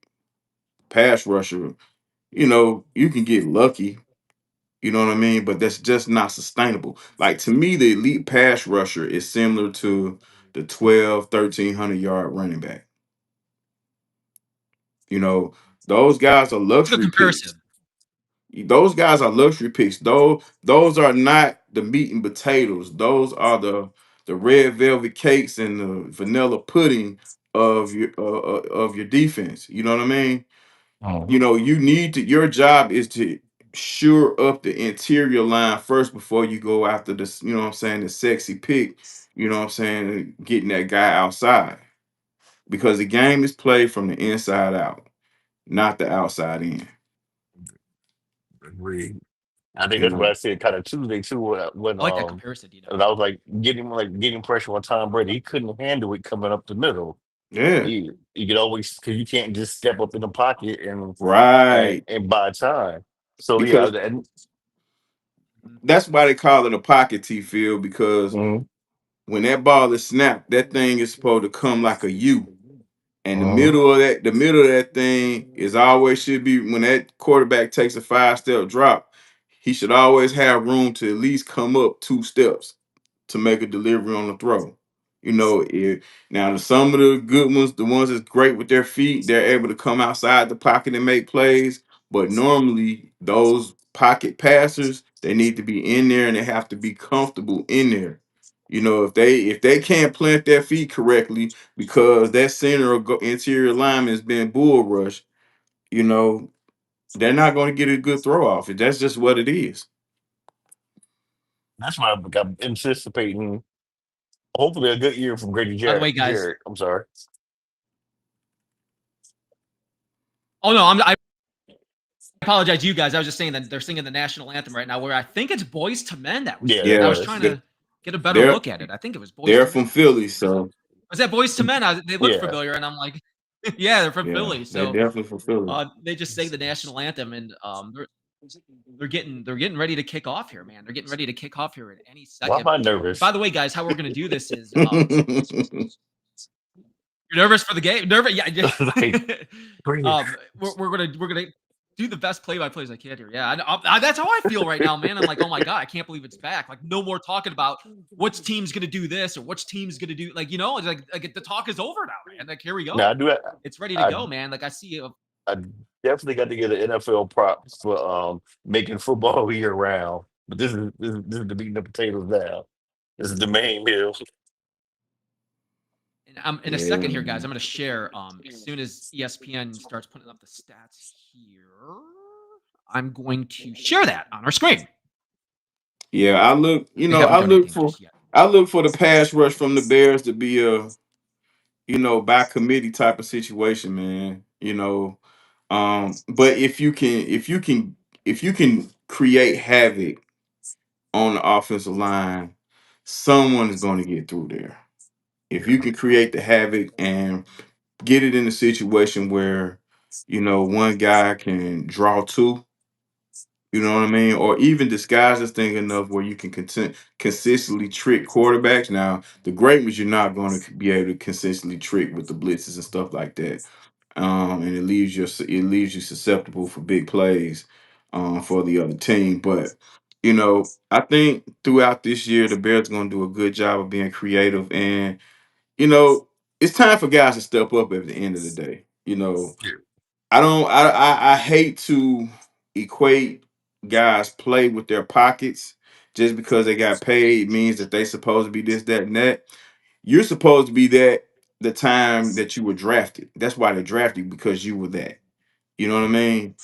pass rusher. You know, you can get lucky. You know what I mean? But that's just not sustainable. Like to me, the elite pass rusher is similar to the 12, 1,300 yard running back. You know, those guys are Good luxury picks. comparison. Those guys are luxury picks. Those are not the meat and potatoes. Those are the red velvet cakes and the vanilla pudding of your defense. You know what I mean? Mhm. You know, you need to. Your job is to shore up the interior line first before you go after this. You know what I'm saying? The sexy pick. You know what I'm saying? Getting that guy outside because the game is played from the inside out, not the outside in. Agreed. I think You that's what I know, said kind of Tuesday too when I like that comparison, and I was like getting pressure on Tom Brady. He couldn't handle it coming up the middle. yeah, You could always because you can't just step up in the pocket and right. buy time. So yeah, Because and that's why they call it a pocket T field, because mhm, when that ball is snapped, that thing is supposed to come like a U. And mhm. the middle of that thing is always should be when that quarterback takes a 5-step drop, he should always have room to at least come up 2 steps to make a delivery on the throw. You know, now some of the good ones, the ones that's great with their feet, they're able to come outside the pocket and make plays. But normally, those pocket passers, they need to be in there and they have to be comfortable in there. You know, if they can't plant their feet correctly because that center or interior lineman has been bull rushed, you know, they're not going to get a good throw off. That's just what it is. That's why I'm anticipating hopefully a good year from Grady By the way, guys. Garrett. I'm sorry. Oh no, I apologize to you guys. I was just saying that they're singing the national anthem right now, where I think it's Boys to Men that was Yeah, singing. it I was Yeah, trying was. to get a better they're look at it. I think it was Boys they're to from Men. Philly, so Was that Boys to Men? They look Yeah. familiar, and I'm like, yeah, they're from yeah, Philly. they're So definitely from Philly. they just sang the national anthem, and they're getting ready to kick off here, man. They're getting ready to kick off here at any Why am second. I By nervous? the way, guys, how we're gonna do this is you're nervous for the game? Nervous? Yeah. Like, breathe. We're gonna do the best play-by-plays I can here. Yeah, that's how I feel right now, man. I'm like, oh my god, I can't believe it's back. Like, no more talking about which team's gonna do this or which team's gonna do, like, it's like the talk is over now, man. Like, here we Now go. It's ready to I go, man. Like, I see I definitely got to get an NFL prop for making football year round. But this is the meat and the potatoes now. This is the main meal. and I'm in a Yeah. second here, guys. I'm gonna share as soon as ESPN starts putting up the stats here. I'm going to share that on our screen. Yeah, They haven't done anything just yet. I look for the pass rush from the Bears to be a, by committee type of situation, man. But if you can create havoc on the offensive line, someone is going to get through there. If you can create the havoc and get it in a situation where, one guy can draw two, you know what I mean? Or even disguise this thing enough where you can consistently trick quarterbacks. Now, the great ones you're not going to be able to consistently trick with the blitzes and stuff like that. And it leaves you susceptible for big plays for the other team. But I think throughout this year, the Bears are going to do a good job of being creative, and you know, it's time for guys to step up at the end of the day. I don't. I hate to equate guys play with their pockets just because they got paid means that they supposed to be this, that, and that. You're supposed to be that the time that you were drafted. That's why they drafted you, because you were that. You know what I mean?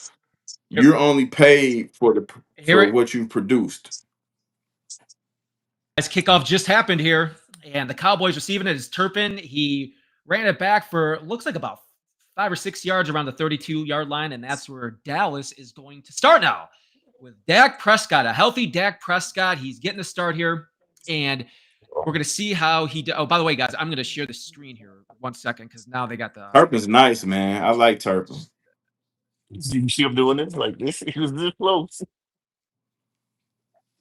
Here, You're only paid here for it what you produced. guys, kickoff just happened here, and the Cowboys receiving it is Turpin. He ran it back for looks like about 5 or 6 yards around the 32-yard line, and that's where Dallas is going to start now with Dak Prescott, a healthy Dak Prescott. He's getting a start here, and we're going to see how he Oh, by the way, guys, I'm going to share the screen here 1 second because now they got the Turpin's nice, man. I like Turpin. You see him doing this like this? He was this close.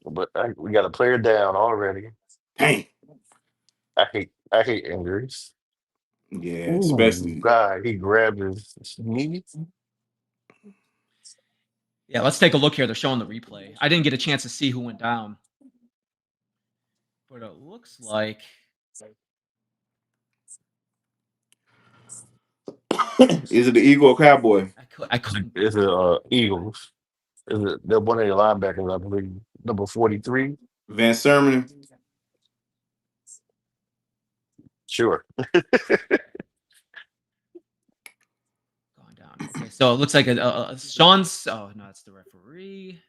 But we got a player down already. Dang. I hate injuries. Yeah, Ooh, especially God, he grabbed his knee. Yeah, let's take a look here. They're showing the replay. I didn't get a chance to see who went down, but it looks like is it the Eagle or Cowboy? I couldn't. It's the Eagles. They're one of their linebackers, I believe, number 43. Van Sermon. Sure. Going down. Okay, so it looks like Sean's. Oh no, that's the referee.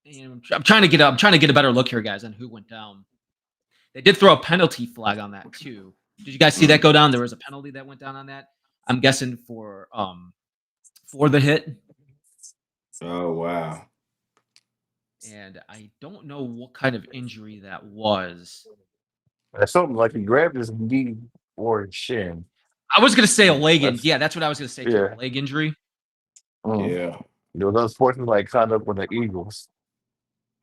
And I'm trying to get a better look here, guys, on who went down. They did throw a penalty flag on that too. Did you guys see that go down? There was a penalty that went down on that. I'm guessing for the hit. Oh wow. and I don't know what kind of injury that was. That's something like he grabbed his knee or his shin. I was gonna say a leg in. That's Yeah, that's what I was gonna say too. A yeah. leg injury. Mm. Yeah. It was unfortunate, like kind of with the Eagles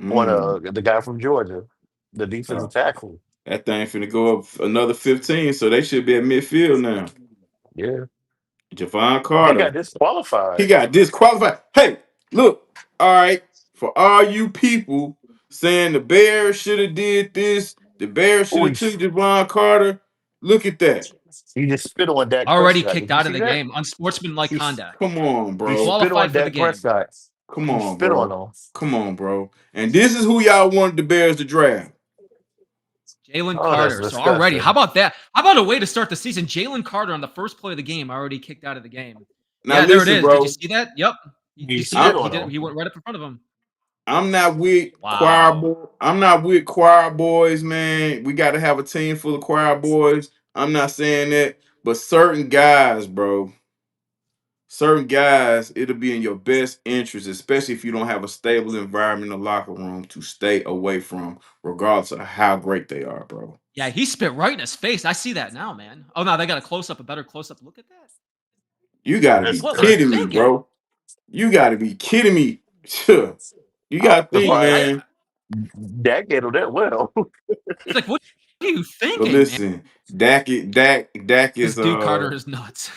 on Mm. the guy from Georgia, the Uh, defensive tackle. that thing finna go up another 15, so they should be at midfield now. Yeah, Javon he got Carter. He disqualified. got disqualified. Hey, look, all right, for all you people saying the Bears should have did this, the Bears should Oh, have took Javon Carter. Look at that. he just spit on Dak Already Prescott. kicked Did you out of see the that? game. Unsportsmanlike He s- conduct. Come on, he bro. spit on Disqualified for the Dak game. Prescott. Come He on, spit on bro. him. Come on, bro. And this is who y'all wanted the Bears to draft. Jalen Oh, that's Carter. So already, how disgusting. about that? How about a way to start the season? Jalen Carter on the first play of the game already kicked out of the game. Now Yeah, there it listen, is. Did you bro. see that? Yep. Did He you see spit that? I'm He on did. him. He went right up in front of him. I'm not with choir Wow. boy. I'm not with choir boys, man. We got to have a team full of choir boys. I'm not saying that, but certain guys, bro. Certain guys, it'll be in your best interest, especially if you don't have a stable environment in the locker room to stay away from, regardless of how great they are, bro. Yeah, he spit right in his face. I see that now, man. Oh no, they got a close up, a better close up. Look at that. You got to That's be What was he kidding disgusting. me, thinking? bro. You got to be kidding me. Sure. You I'm got to think, He, surprised man. Dak handled that well. he's like, what are you But thinking, man? listen, Dak This is dude Carter is nuts.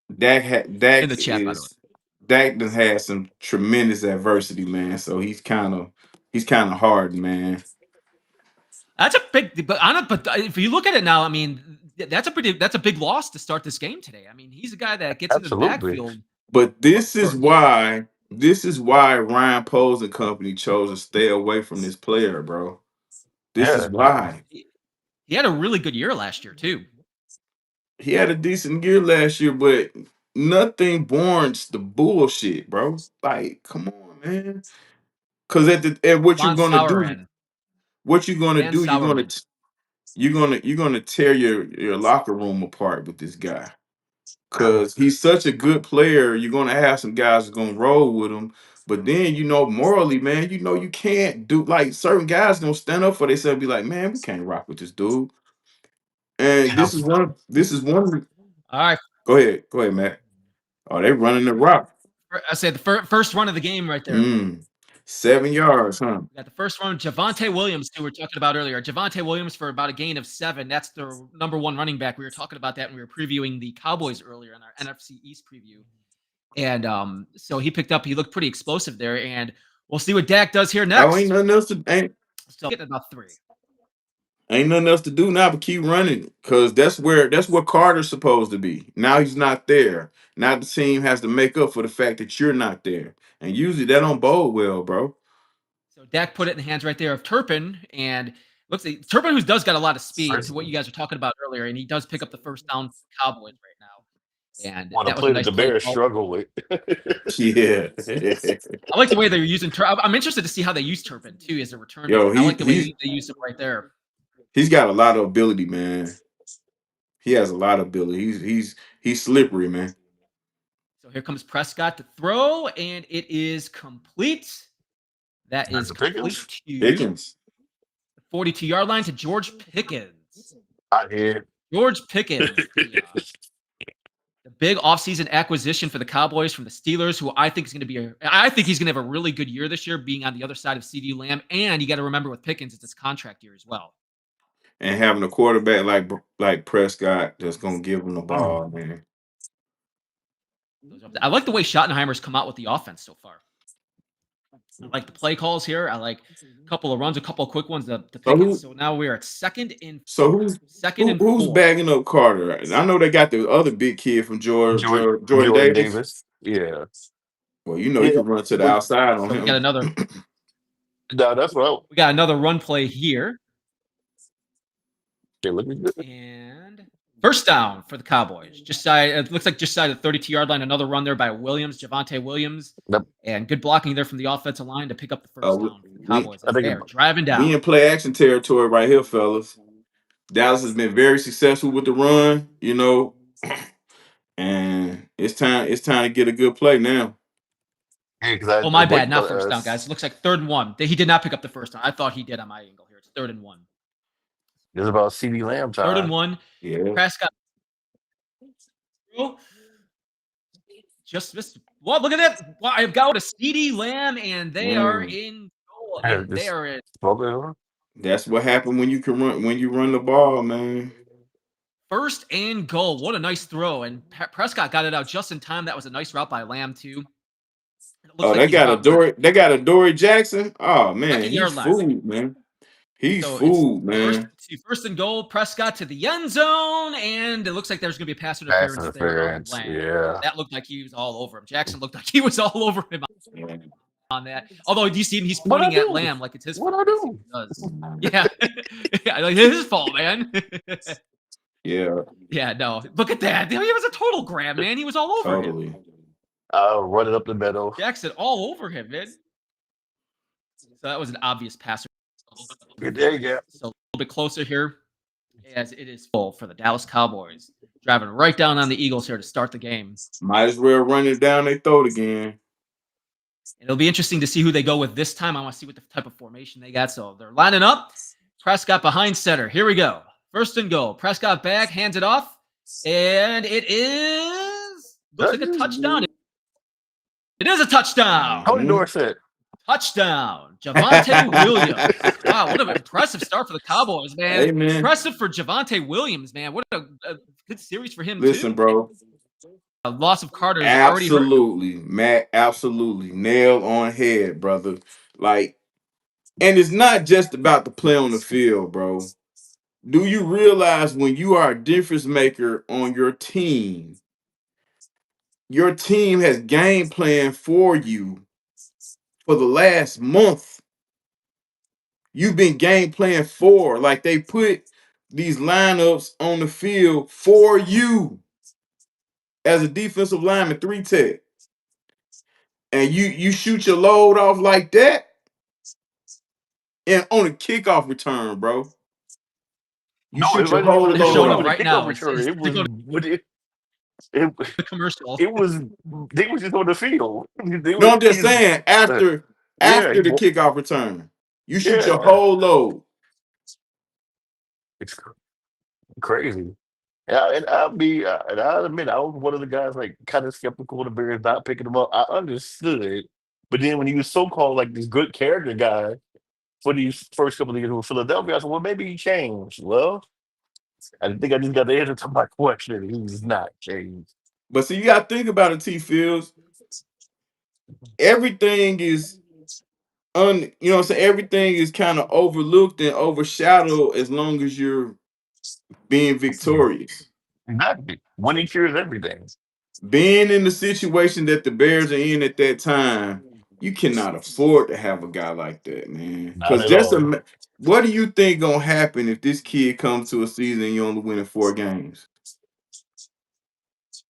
In Dak the chat, by the way. is Dak done had some tremendous adversity, man. So he's kind of hard, man. That's a big, but if you look at it now, I mean, that's a big loss to start this game today. I mean, he's a guy that gets into the Absolutely. backfield. But For, this is for he, why Ryan Poles and company chose to stay away from this player, bro. This is Yeah. why. he had a really good year last year too. He had a decent year last year, but nothing warrants the bullshit, bro. Like, come on, man. Cause at what you're Von gonna do, Sauerbrunn, what you're gonna Dan do, Sauerbrunn. you're gonna tear your locker room apart with this guy. Yeah. Cause he's such a good player. You're gonna have some guys who's gonna roll with him. But then morally, man, you can't do like certain guys gonna stand up for themselves and be like, man, we can't rock with this dude. And And I'm this is one. All right, Go ahead, Matt. Oh, they running the rock. I said the first run of the game right there. 7 yards, huh? We got the first one, Javonte Williams, who we were talking about earlier. Javonte Williams for about a gain of 7. That's the number one running back. We were talking about that when we were previewing the Cowboys earlier in our NFC East preview. And so he looked pretty explosive there. And we'll see what Dak does here Oh, ain't next. nothing else to Still getting about 3. ain't nothing else to do now but keep running. Cause that's where Carter's supposed to be. Now he's not there. Now the team has to make up for the fact that you're not there. And usually that don't bode well, bro. So Dak put it in the hands right there of Turpin. And looks like Turpin, who does got a lot of speed to what you guys were talking about earlier. And he does pick up the first down for the Cowboys right now. And on a that was a play that nice the play Bears call. struggle with. Yeah. I like the way they're using Turpin. I'm interested to see how they use Turpin too as a returner. Yo, I like the way they use him right there. he's got a lot of ability, man. He has a lot of ability. He's slippery, man. So here comes Prescott to throw, and it is complete. That That's is the complete Pickens to Pickens. the 42-yard line to George Pickens. out here. George Pickens, the big offseason acquisition for the Cowboys from the Steelers, who I think is going to be I think he's going to have a really good year this year, being on the other side of CeeDee Lamb. And you got to remember with Pickens, it's his contract year as well. And having a quarterback like Prescott that's gonna give him the Mm. ball, man. I like the way Schottenheimer's come out with the offense so far. I like the play calls here. I like a couple of runs, a couple of quick ones to Pickens. So now we're at second and Who's 4. bagging up Carter? I know they got the other big kid from Jordan Jordan Davis. Davis. Yeah. Well, you Yeah. can run to the outside on So we got him. No, that's what we got another run play here. they're looking good. And first down for the Cowboys. It looks like just side of the 32-yard line. Another run there by Javonte Williams. Yep. And good blocking there from the offensive line to pick up the first down for the Cowboys. I think They're driving down. We in play action territory right here, fellas. Dallas has been very successful with the run, and it's time to get a good play now. because Oh, I my bad. waiting Not on first down, guys. It looks like 3rd and 1. He did not pick up the first down. I thought he did on my angle here. It's 3rd and 1. It's about CD Lamb 3rd and time. 1. Yeah. Prescott. Just missed. Well, look at that. Well, I've got a CD Lamb, and they are in goal. And they are in. That's what happened when you can run when you run the ball, man. 1st and goal. What a nice throw. And Prescott got it out just in time. That was a nice route by Lamb, too. Oh, Like they got a Dory Jackson. Oh man, he's 2nd-yard line. fooled, man. He's So fooled, man. First and goal, Prescott to the end zone, and it looks like there's going to be a pass interference there on Lamb. Yeah. That looked like he was all over him. Jackson looked like he was all over him on that. Although, do you see him? He's pointing at Lamb like it's his fault. What I do? Yeah. Yeah, like it's his fault, man. Yeah. Yeah, no. Look at that. He was a total grab, man. He was all over him. I'll run it up the middle. Jackson all over him, man. So that was an obvious passer. There you go. So a little bit closer here as it is full for the Dallas Cowboys. Driving right down on the Eagles here to start the game. Might as well run it down their throat again. It'll be interesting to see who they go with this time. I want to see what the type of formation they got. So they're lining up. Prescott behind center. Here we go. 1st and goal. Prescott back, hands it off. And it looks like a touchdown. It is a touchdown. Tony Dorsett. Touchdown. Javonte Williams. Wow, what an impressive start for the Cowboys, man. Hey, man. Impressive for Javonte Williams, man. What a good series for him, Listen, too. bro. A loss of Carter is absolutely already hurt. Matt, absolutely. Nail on head, brother. Like, and it's not just about the play on the field, bro. Do you realize when you are a difference maker on your team has game plan for you for the last month? You've been game plan for. Like, they put these lineups on the field for you as a defensive lineman, 3-tech. And you shoot your load off like that and on a kickoff return, bro. You shoot your whole load off. Right now, it was the commercial. It was they were just on the field. No, I'm just saying after the kickoff return, you shoot your whole load. It's crazy. Yeah, and I'll admit I was one of the guys like kind of skeptical of the Bears not picking them up. I understood, but then when he was so called like this good character guy for these first couple of years with Philadelphia, I said, well, maybe he changed. Well, I think I just got the answer to my question. He's not changed. But see, you got to think about it, T. Fields. Everything is you know what I'm saying? Everything is kind of overlooked and overshadowed as long as you're being victorious. Exactly. Winning cures everything. Being in the situation that the Bears are in at that time, you cannot afford to have a guy like that, man. Because what do you think gonna happen if this kid comes to a season and you only winning 4 games? It's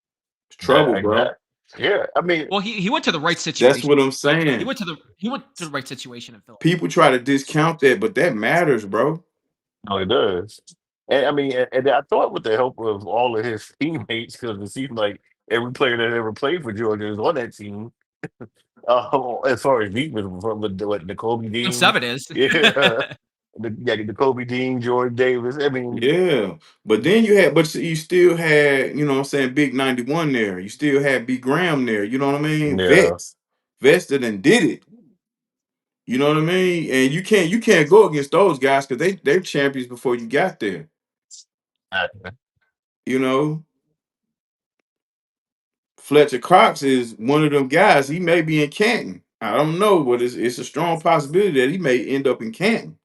trouble, bro. Yeah, I mean, well, he went to the right situation. That's what I'm saying. He went to the right situation in Philly. People try to discount that, but that matters, bro. No, it does. And I mean, and I thought with the help of all of his teammates, because it seemed like every player that ever played for Georgia is on that team. As far as defense, from what N'Kobe Dean, 7 is. Yeah. N'Kobe Dean, Jordan Davis. I mean, yeah, but then you still had, you know what I'm saying, Big 91 there. You still had B Graham there. You know what I mean? Yeah. Vested and did it. You know what I mean? And you can't go against those guys because they're champions before you got there. You know, Fletcher Cox is one of them guys. He may be in Canton. I don't know, but it's a strong possibility that he may end up in Canton.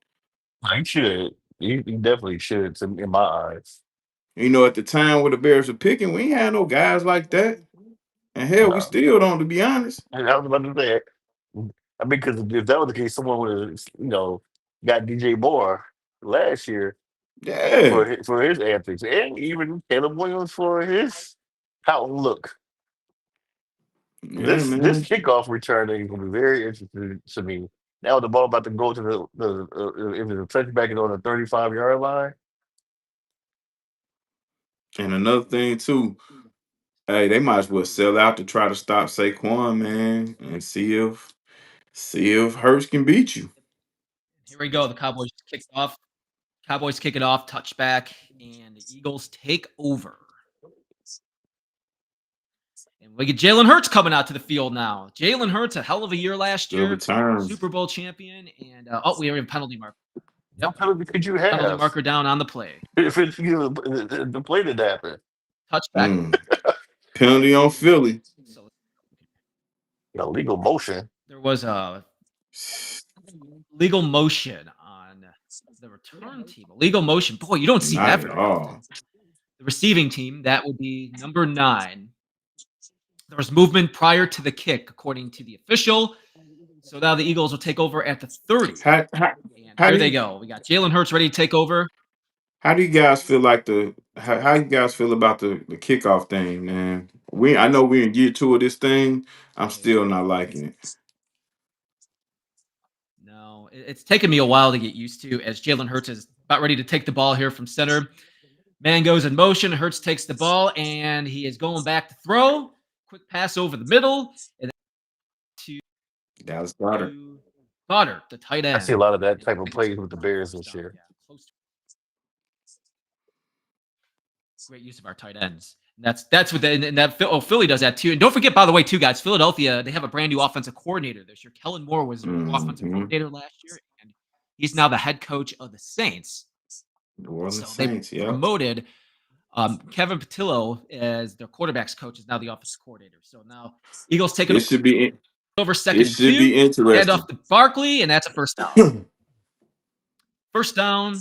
He should. He definitely should, in my eyes. You know, at the time where the Bears were picking, we ain't had no guys like that. And hell, we still don't, to be honest. I was about to say, I mean, because if that was the case, someone would have, got DJ Moore last year, for his antics, and even Caleb Williams for his pouting look. Yeah, this kickoff returning will be very interesting to me. Now the ball about to go to the if the touchback is on the 35-yard line. And another thing too, Hey, they might as well sell out to try to stop Saquon, man, and see if Hurts can beat you. Here we go. The Cowboys kick it off. Cowboys kick it off, touchback, and the Eagles take over. And we get Jalen Hurts coming out to the field now. Jalen Hurts, a hell of a year last year. Super Bowl champion. And, we have a penalty marker. What penalty could you have? Penalty marker down on the play. If it's the play didn't happen. Touchback. Penalty on Philly. So, legal motion. There was a legal motion on the return team. Legal motion. Boy, you don't see Not that at very all. The receiving team, that would be number 9. There was movement prior to the kick, according to the official. So now the Eagles will take over at the 30. How here they go. We got Jalen Hurts ready to take over. How do you guys feel like how you guys feel about the kickoff thing, man? I know we're in year 2 of this thing. I'm still not liking it. No, it's taken me a while to get used to, as Jalen Hurts is about ready to take the ball here from center. Man goes in motion. Hurts takes the ball, and he is going back to throw. Quick pass over the middle. And to Dallas Goedert. Goddard, the tight end. I see a lot of that type of plays with the Bears this year. Great use of our tight ends. And that's what Philly does that too. And don't forget, by the way, too, guys, Philadelphia, they have a brand new offensive coordinator this year. Kellen Moore was their offensive coordinator last year, and he's now the head coach of the Saints. New Orleans Saints, yeah. Promoted Kevin Patillo as their quarterbacks coach is now the offensive coordinator. So now Eagles taking over second. It should be interesting. Hand off to Barkley, and that's a first down. First down,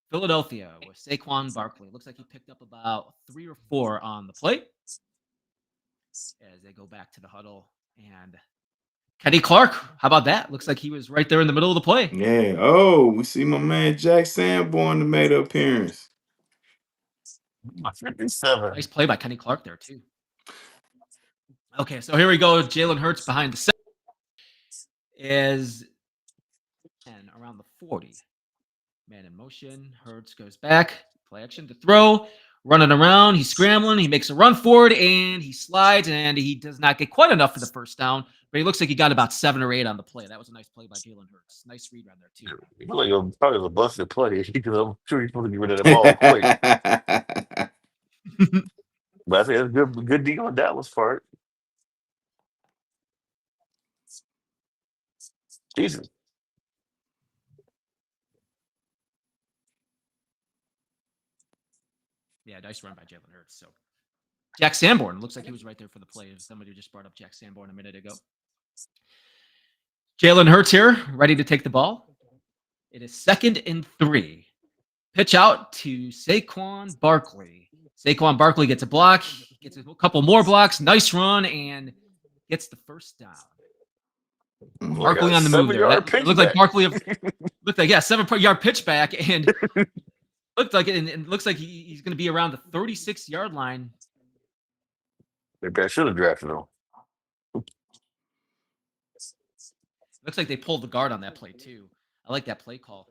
Philadelphia with Saquon Barkley. Looks like he picked up about 3 or 4 on the play as they go back to the huddle. And Kenny Clark, how about that? Looks like he was right there in the middle of the play. Yeah. Oh, we see my man Jack Sanborn made an appearance. 57. Nice play by Kenny Clark there, too. Okay, so here we go. Jalen Hurts behind the center is around the 40. Man in motion. Hurts goes back. Play action to throw. Running around. He's scrambling. He makes a run forward, and he slides, and he does not get quite enough for the first down. But he looks like he got about 7 or 8 on the play. That was a nice play by Jalen Hurts. Nice read around there, too. It looked like probably a busted play because I'm sure he's supposed to get rid of that ball quick. But I think that's a good deal on Dallas' part. Jesus. Yeah, nice run by Jalen Hurts. So Jack Sanborn looks like he was right there for the play. Somebody just brought up Jack Sanborn a minute ago. Jalen Hurts here, ready to take the ball. It is 2nd and 3. Pitch out to Saquon Barkley. Saquon Barkley gets a block, gets a couple more blocks. Nice run, and gets the first down. Barkley on the move there. That looked like Barkley looked like 7-yard pitch back, and looked like it. And looks like he's going to be around the 36-yard line. Maybe I should have drafted him. Looks like they pulled the guard on that play too. I like that play call.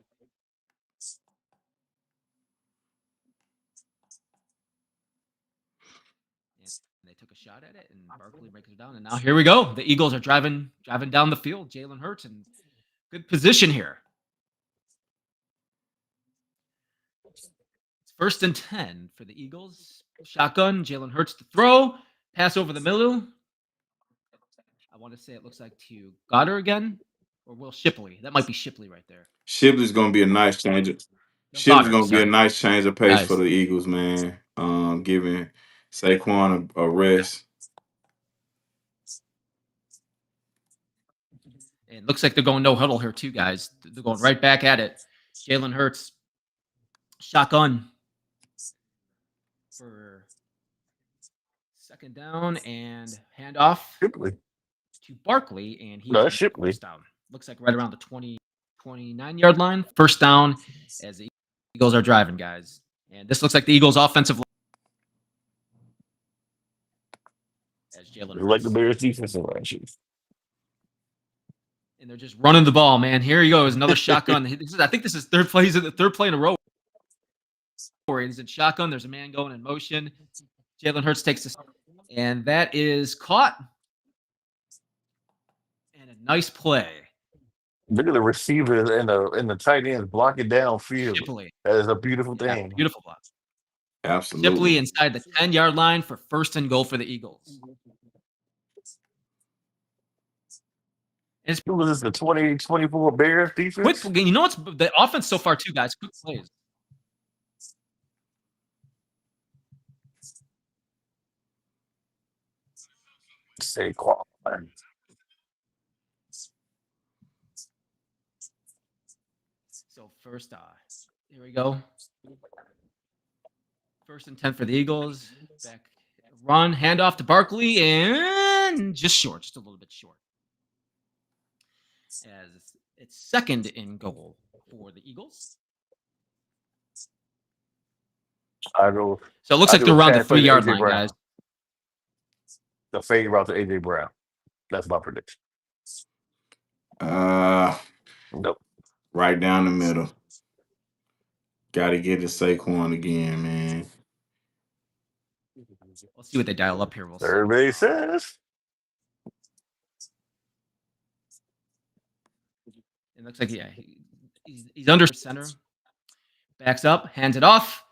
And they took a shot at it, and Barkley breaks it down. And now here we go. The Eagles are driving down the field. Jalen Hurts in good position here. It's 1st and 10 for the Eagles. Shotgun. Jalen Hurts to throw. Pass over the middle. I want to say it looks like to Goddard again, or Will Shipley. That might be Shipley right there. Shipley's going to be a nice change. Shipley's going to be a nice change of pace for the Eagles, man. Giving Saquon a rest. And it looks like they're going no huddle here too, guys. They're going right back at it. Jalen Hurts, shotgun for 2nd down, and handoff Shipley to Barkley, and he's Shipley down. Looks like right around the 29-yard line. First down as the Eagles are driving, guys. And this looks like the Eagles' offensive line. As Jalen Hurts. Like the Bears' defensive line. And they're just running the ball, man. Here he goes, another shotgun. I think this is third play in a row. He's in shotgun. There's a man going in motion. Jalen Hurts takes the And that is caught. And a nice play. Look at the receivers and the tight ends blocking downfield. Shipley. That is a beautiful Yeah, thing. beautiful block. Absolutely. Shipley inside the 10-yard line for 1st and goal for the Eagles. Who was this, the 2024 Bears defense? Quick, you know what's the offense so far too, guys? Quick plays. Saquon. So first, here we go. 1st and 10 for the Eagles. Back run, handoff to Barkley, and just short, just a little bit short. As it's 2nd and goal for the Eagles. So it looks like they're around the 3-yard line, guys. The fade route to AJ Brown. That's my prediction. Nope. Right down the middle. Got to get to Saquon again, man. Let's see what they dial up here. We'll see. Everybody says. It looks like, yeah, he's under center. Backs up, hands it off,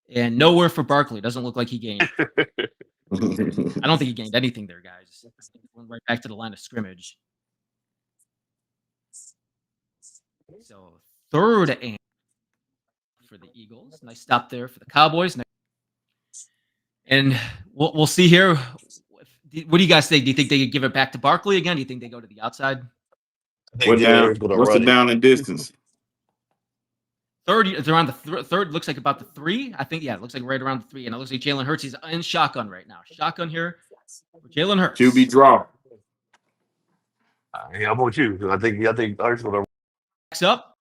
and nowhere for Barkley. Doesn't look like he gained. I don't think he gained anything there, guys. Went right back to the line of scrimmage. So 3rd and for the Eagles. Nice stop there for the Cowboys. And we'll see here. What do you guys think? Do you think they could give it back to Barkley again? Do you think they go to the outside? What's the down and distance? 3rd, it's around the 3rd. Looks like about the 3. I think, yeah, it looks like right around the 3. And it looks like Jalen Hurts, he's in shotgun right now. Shotgun here for Jalen Hurts. QB draw. Yeah, I'm with you. I think Hurts will backs up,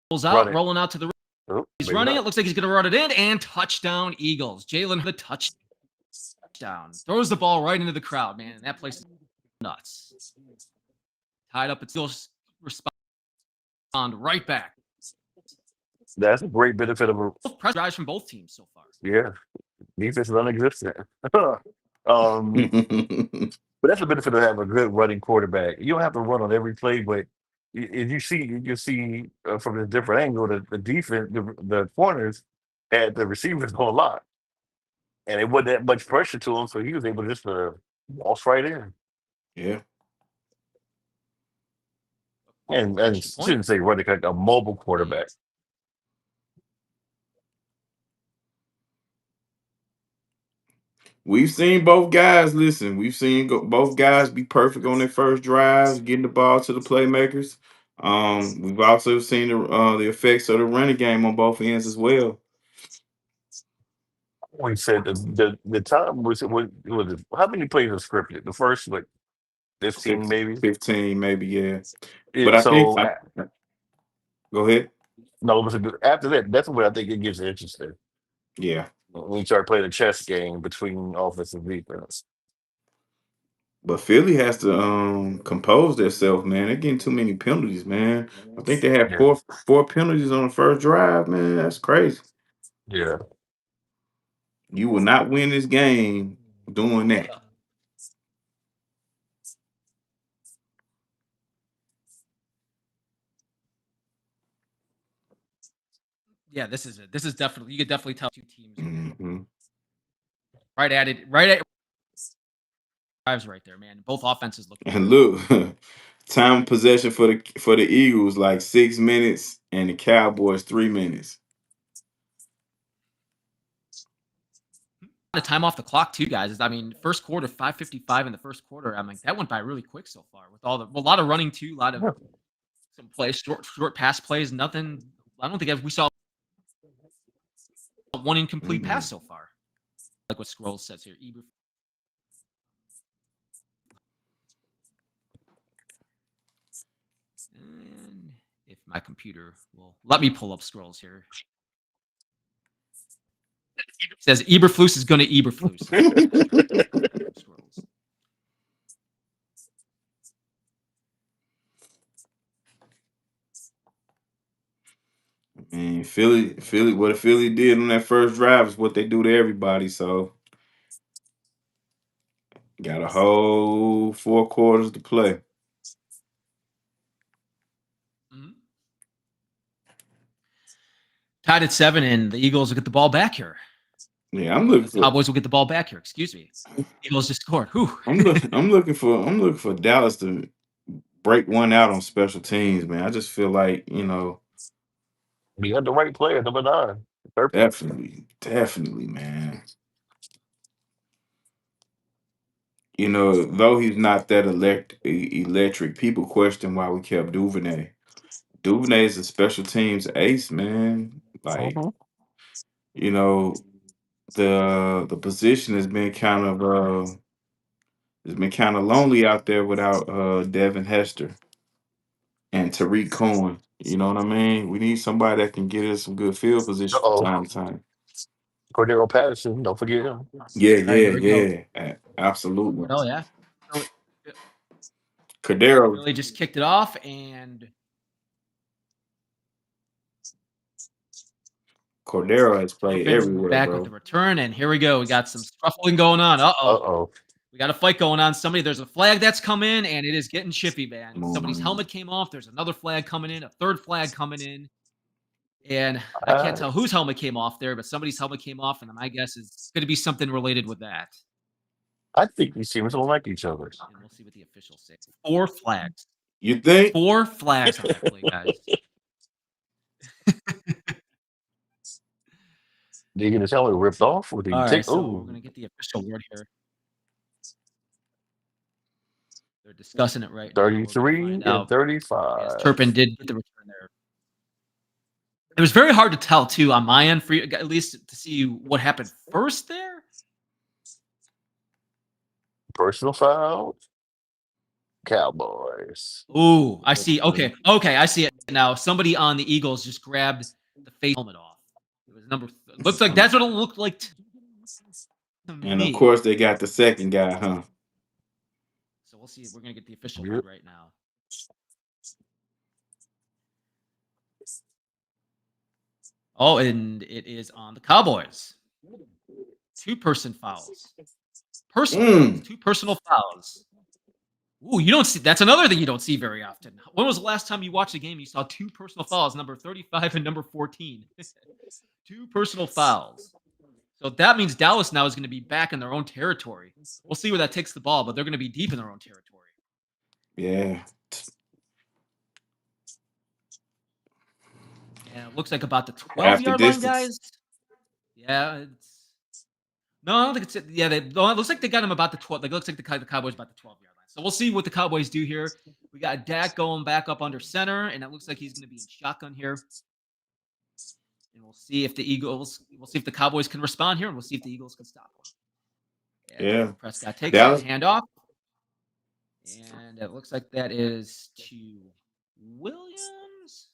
pulls out, rolling out to the right. He's running. It looks like he's going to run it in, and touchdown Eagles. Jalen the touchdown. Throws the ball right into the crowd, man. That place is nuts. Tied up, it's still respond right back. That's a great benefit of a press drives from both teams so far. Yeah, defense is non-existent. But that's the benefit of having a good running quarterback. You don't have to run on every play, but if you see from a different angle that the defense, the corners had the receivers on a lot, and it wasn't that much pressure to him, so he was able just to waltz right in. Yeah. And shouldn't say running like a mobile quarterback. We've seen both guys. Listen, we've seen both guys be perfect on their first drives, getting the ball to the playmakers. We've also seen the effects of the running game on both ends as well. We said the time was how many plays were scripted? The first 15 maybe. 15 maybe, yeah. But I think go ahead. No, after that, that's where I think it gets interesting. Yeah. When you start playing a chess game between offense and defense. But Philly has to compose themselves, man. They're getting too many penalties, man. I think they had four penalties on the first drive, man. That's crazy. Yeah. You will not win this game doing that. Yeah, this is definitely, you could definitely tell two teams Mm-hmm. right at drives right there, man. Both offenses look. And look, time possession for the Eagles like 6 minutes, and the Cowboys 3 minutes. The time off the clock too, guys. I mean, first quarter 5:55 in the first quarter. I mean, that went by really quick so far with a lot of running too, a lot of some plays, short pass plays. Nothing. I don't think we saw one incomplete pass so far. Like what Scrolls says here. And if my computer will let me pull up Scrolls here. It says Eberflus is going to Eberflus. Man, Philly, what Philly did on that first drive is what they do to everybody. So Got a whole 4 quarters to play. Mhm. Tied at 7, and the Eagles will get the ball back here. Yeah, I'm looking The Cowboys will get the ball back here. Excuse me. Eagles just scored. Whew. I'm looking for Dallas to break one out on special teams, man. I just feel like, You got the right player, number 9. Perfect. definitely, man. Though he's not that electric, people question why we kept Duvernay. Duvernay is a special teams ace, man. Like, Mm-hmm. the position has been kind of lonely out there without Devin Hester and Tariq Cohen. You know what I mean? We need somebody that can get us some good field position from Uh-oh. time to time. Cordero Patterson, don't forget him. Yeah, All right, here we go. absolutely. Oh, yeah. Cordero. Really just kicked it off, and Cordero has played Turpin's everywhere, back bro. with the return, and here we go. We got some scuffling going on. Uh-oh. We got a fight going on. There's a flag that's come in, and it is getting chippy, man. Come on, Somebody's man. helmet came off. There's another flag coming in, a third flag coming in. And I can't tell whose helmet came off there, but somebody's helmet came off, and my guess is going to be something related with that. I think these teams don't like each other. And we'll see what the officials say. 4 flags. You think? 4 flags on that play, guys. Did you get his helmet ripped off? Or did All you right, take? so Oh, we're going to get the official word here. They're discussing it right now. 33 and 35. Yes, Turpin did get the return there. It was very hard to tell, too, on my end, for you, at least to see what happened first there. Personal foul. Cowboys. Ooh, I see. Okay, I see it now. Somebody on the Eagles just grabbed the face helmet off. It was looks like that's what it looked like to me. And of course, they got the second guy, huh? So we'll see. We're gonna get the official word right now. Oh, and it is on the Cowboys. 2 person fouls. Personal. 2 personal fouls. Ooh, you don't see. That's another thing you don't see very often. When was the last time you watched a game and you saw 2 personal fouls, number 35 and number 14? 2 personal fouls. So that means Dallas now is going to be back in their own territory. We'll see where that takes the ball, but they're going to be deep in their own territory. Yeah. Yeah, it looks like about the 12-yard line, guys. Yeah, it's no, I don't think it's. Yeah, it looks like they got him about the 12. Like, it looks like the Cowboys about the 12-yard line. So we'll see what the Cowboys do here. We got Dak going back up under center, and it looks like he's going to be in shotgun here. And we'll see if the Cowboys can respond here, and we'll see if the Eagles can stop him. Yeah. Prescott takes his handoff, and it looks like that is to Williams.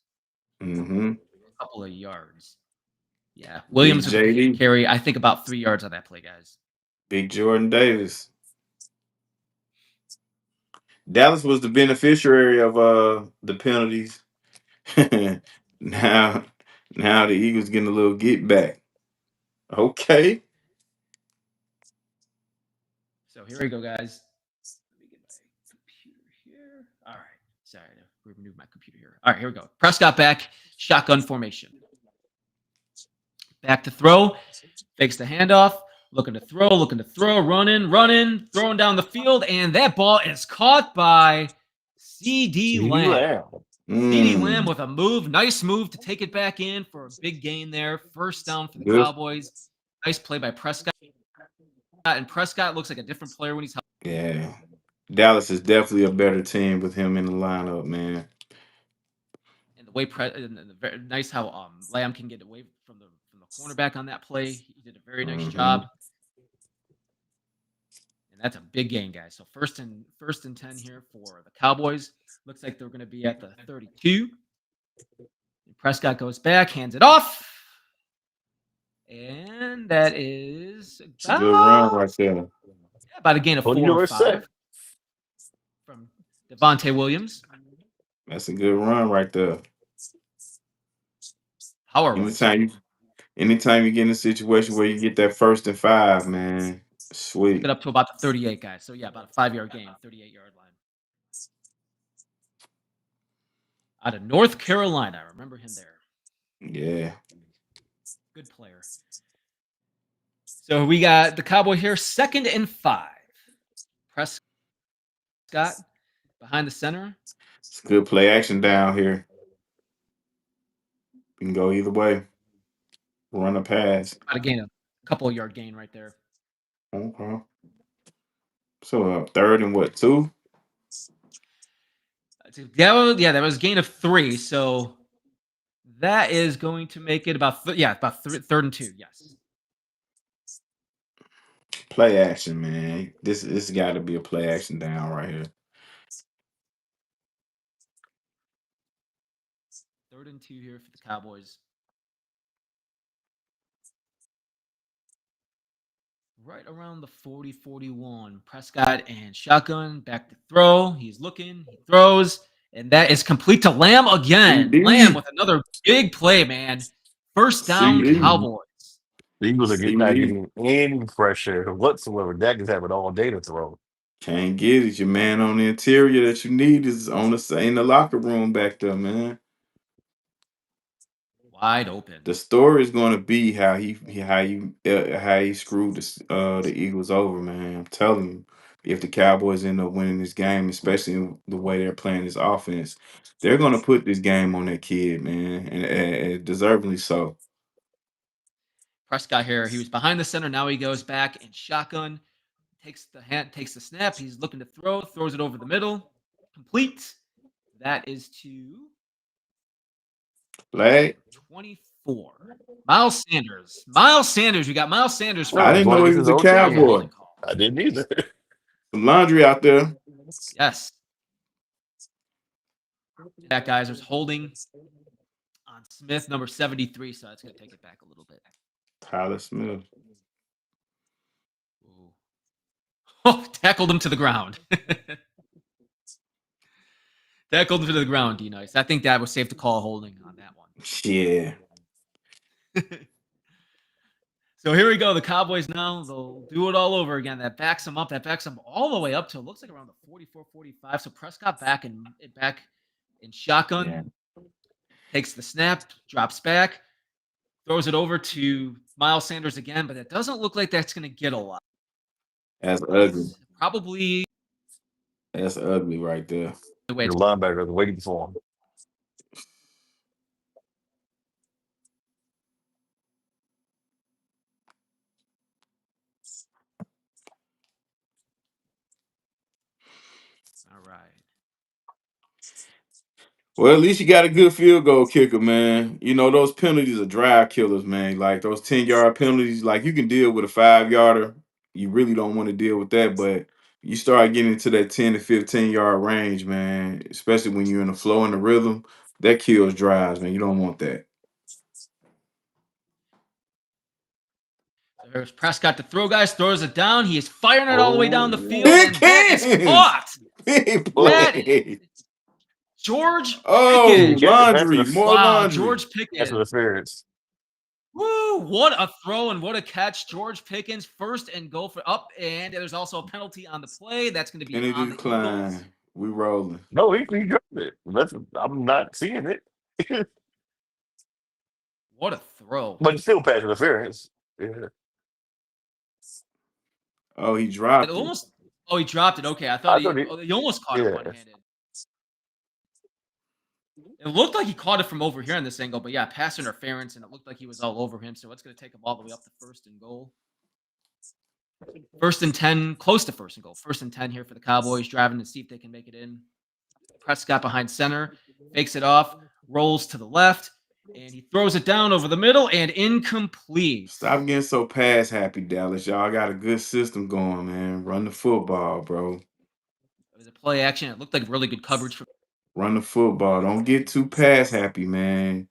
Mm-hmm. A couple of yards. Yeah, Williams carry, I think, about 3 yards on that play, guys. Big Jordan Davis. Dallas was the beneficiary of the penalties. now the Eagles getting a little get back. Okay. So here we go, guys. Let me get my computer here. All right. Sorry, I removed my computer here. All right, here we go. Prescott back, shotgun formation. Back to throw, fakes the handoff, looking to throw, running, throwing down the field, and that ball is caught by CD Lamb. CD Lamb with a nice move to take it back in for a big gain there. First down for the Cowboys. Nice play by Prescott. And Prescott looks like a different player when he's healthy. Yeah. Dallas is definitely a better team with him in the lineup, man. And the way very nice how Lamb can get away from the cornerback on that play. He did a very nice job. And that's a big gain, guys. So first and 10 here for the Cowboys. Looks like they're going to be at the 32. And Prescott goes back, hands it off. And that is a good run right there. Yeah, about a gain of 4 or 5 from Devontae Williams. That's a good run right there. How are anytime you get in a situation where you get that 1st and 5, man, Sweet. Took it up to about the 38, guys. So, yeah, about a 5-yard gain, 38-yard line. Out of North Carolina. I remember him there. Yeah. Good player. So, we got the Cowboy here, 2nd and 5. Prescott behind the center. It's good play action down here. You can go either way. Run a pass. About a gain, a couple of yard gain right there. Okay. So 3rd and what, 2? That was a gain of 3. So that is going to make it about 3rd and 2. Yes. Play action, man. This got to be a play action down right here. 3rd and 2 here for the Cowboys. Right around the 40-41. Prescott and shotgun. Back to throw. He's looking. He throws. And that is complete to Lamb again. Indeed. Lamb with another big play, man. First down, Cowboys. The Eagles are not getting any pressure whatsoever. Dak is having all day to throw. Can't get it. Your man on the interior that you need is on in the locker room back there, man. Wide open. The story is going to be how he screwed the Eagles over, man. I'm telling you, if the Cowboys end up winning this game, especially the way they're playing this offense, they're going to put this game on that kid, man, and deservedly so. Prescott here. He was behind the center. Now he goes back and shotgun. Takes the snap. He's looking to throw. Throws it over the middle. Complete. That is to Flag 24. Miles Sanders. Miles Sanders. We got Miles Sanders. I didn't know he was a Cowboy. I didn't either. Some laundry out there. Yes. That guys was holding on Smith, number 73. So that's going to take it back a little bit. Tyler Smith. Ooh. Oh, tackled him to the ground. Tackled him to the ground, D-Nice. I think that was safe to call holding on that one. Yeah. So here we go. The Cowboys now, they'll do it all over again. That backs them up. That backs them all the way up to, it looks like around the 44, 45. So Prescott back in shotgun. Yeah. Takes the snap, drops back, throws it over to Miles Sanders again, but it doesn't look like that's going to get a lot. That's ugly. Probably. That's ugly right there. Your linebacker is waiting for him. All right. Well, at least you got a good field goal kicker, man. You know, those penalties are drive killers, man. Like those 10-yard penalties, like you can deal with a 5-yarder. You really don't want to deal with that, but you start getting into that 10 to 15-yard range, man, especially when you're in the flow and the rhythm, that kills drives, man. You don't want that. There's Prescott to throw, guys. Throws it down. He is firing it all the way down the field. And that is caught. That is George Pickens. Laundry. More laundry. George Pickens. That's interference. Woo! What a throw and what a catch. George Pickens, first and goal for up. And there's also a penalty on the play. That's going to be and on the Eagles. We rolling. No, he dropped it. I'm not seeing it. What a throw. But it's still pass interference. Yeah. Oh, he dropped it. He dropped it. Okay, I thought he almost caught it one-handed. It looked like he caught it from over here on this angle, but yeah, pass interference, and it looked like he was all over him, so it's going to take him all the way up to first and goal. 1st and 10, close to first and goal. 1st and 10 here for the Cowboys, driving to see if they can make it in. Prescott behind center, fakes it off, rolls to the left, and he throws it down over the middle and incomplete. Stop getting so pass happy, Dallas. Y'all got a good system going, man. Run the football, bro. It was a play action. It looked like really good coverage. Run the football. Don't get too pass happy, man.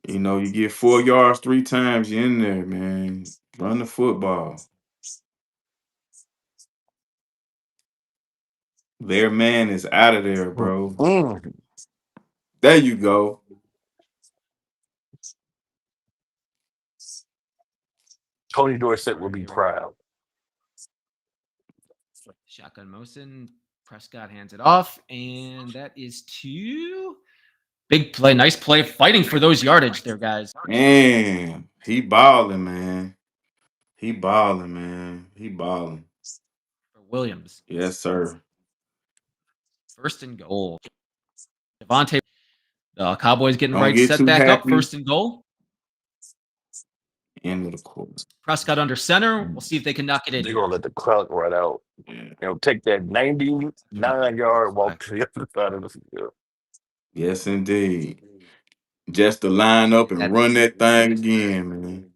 You know, you get 4 yards 3 times, you're in there, man. Run the football. Their man is out of there, bro. There you go. Tony Dorsett will be proud. Shotgun motion. Prescott hands it off, and that is to big play. Nice play. Fighting for those yardage there, guys. Man, he balling, man. He balling, man. He balling. For Williams. Yes, sir. First and goal. Devontae. The Cowboys getting Don't right get set too back up. happy. First and goal. End of the quarter. Prescott under center. We'll see if they can knock it in. They're gonna let the clock run out. Yeah. Take that 99-yard walk to the other side of the field. Yes, indeed. Just to line up and run that thing again, man.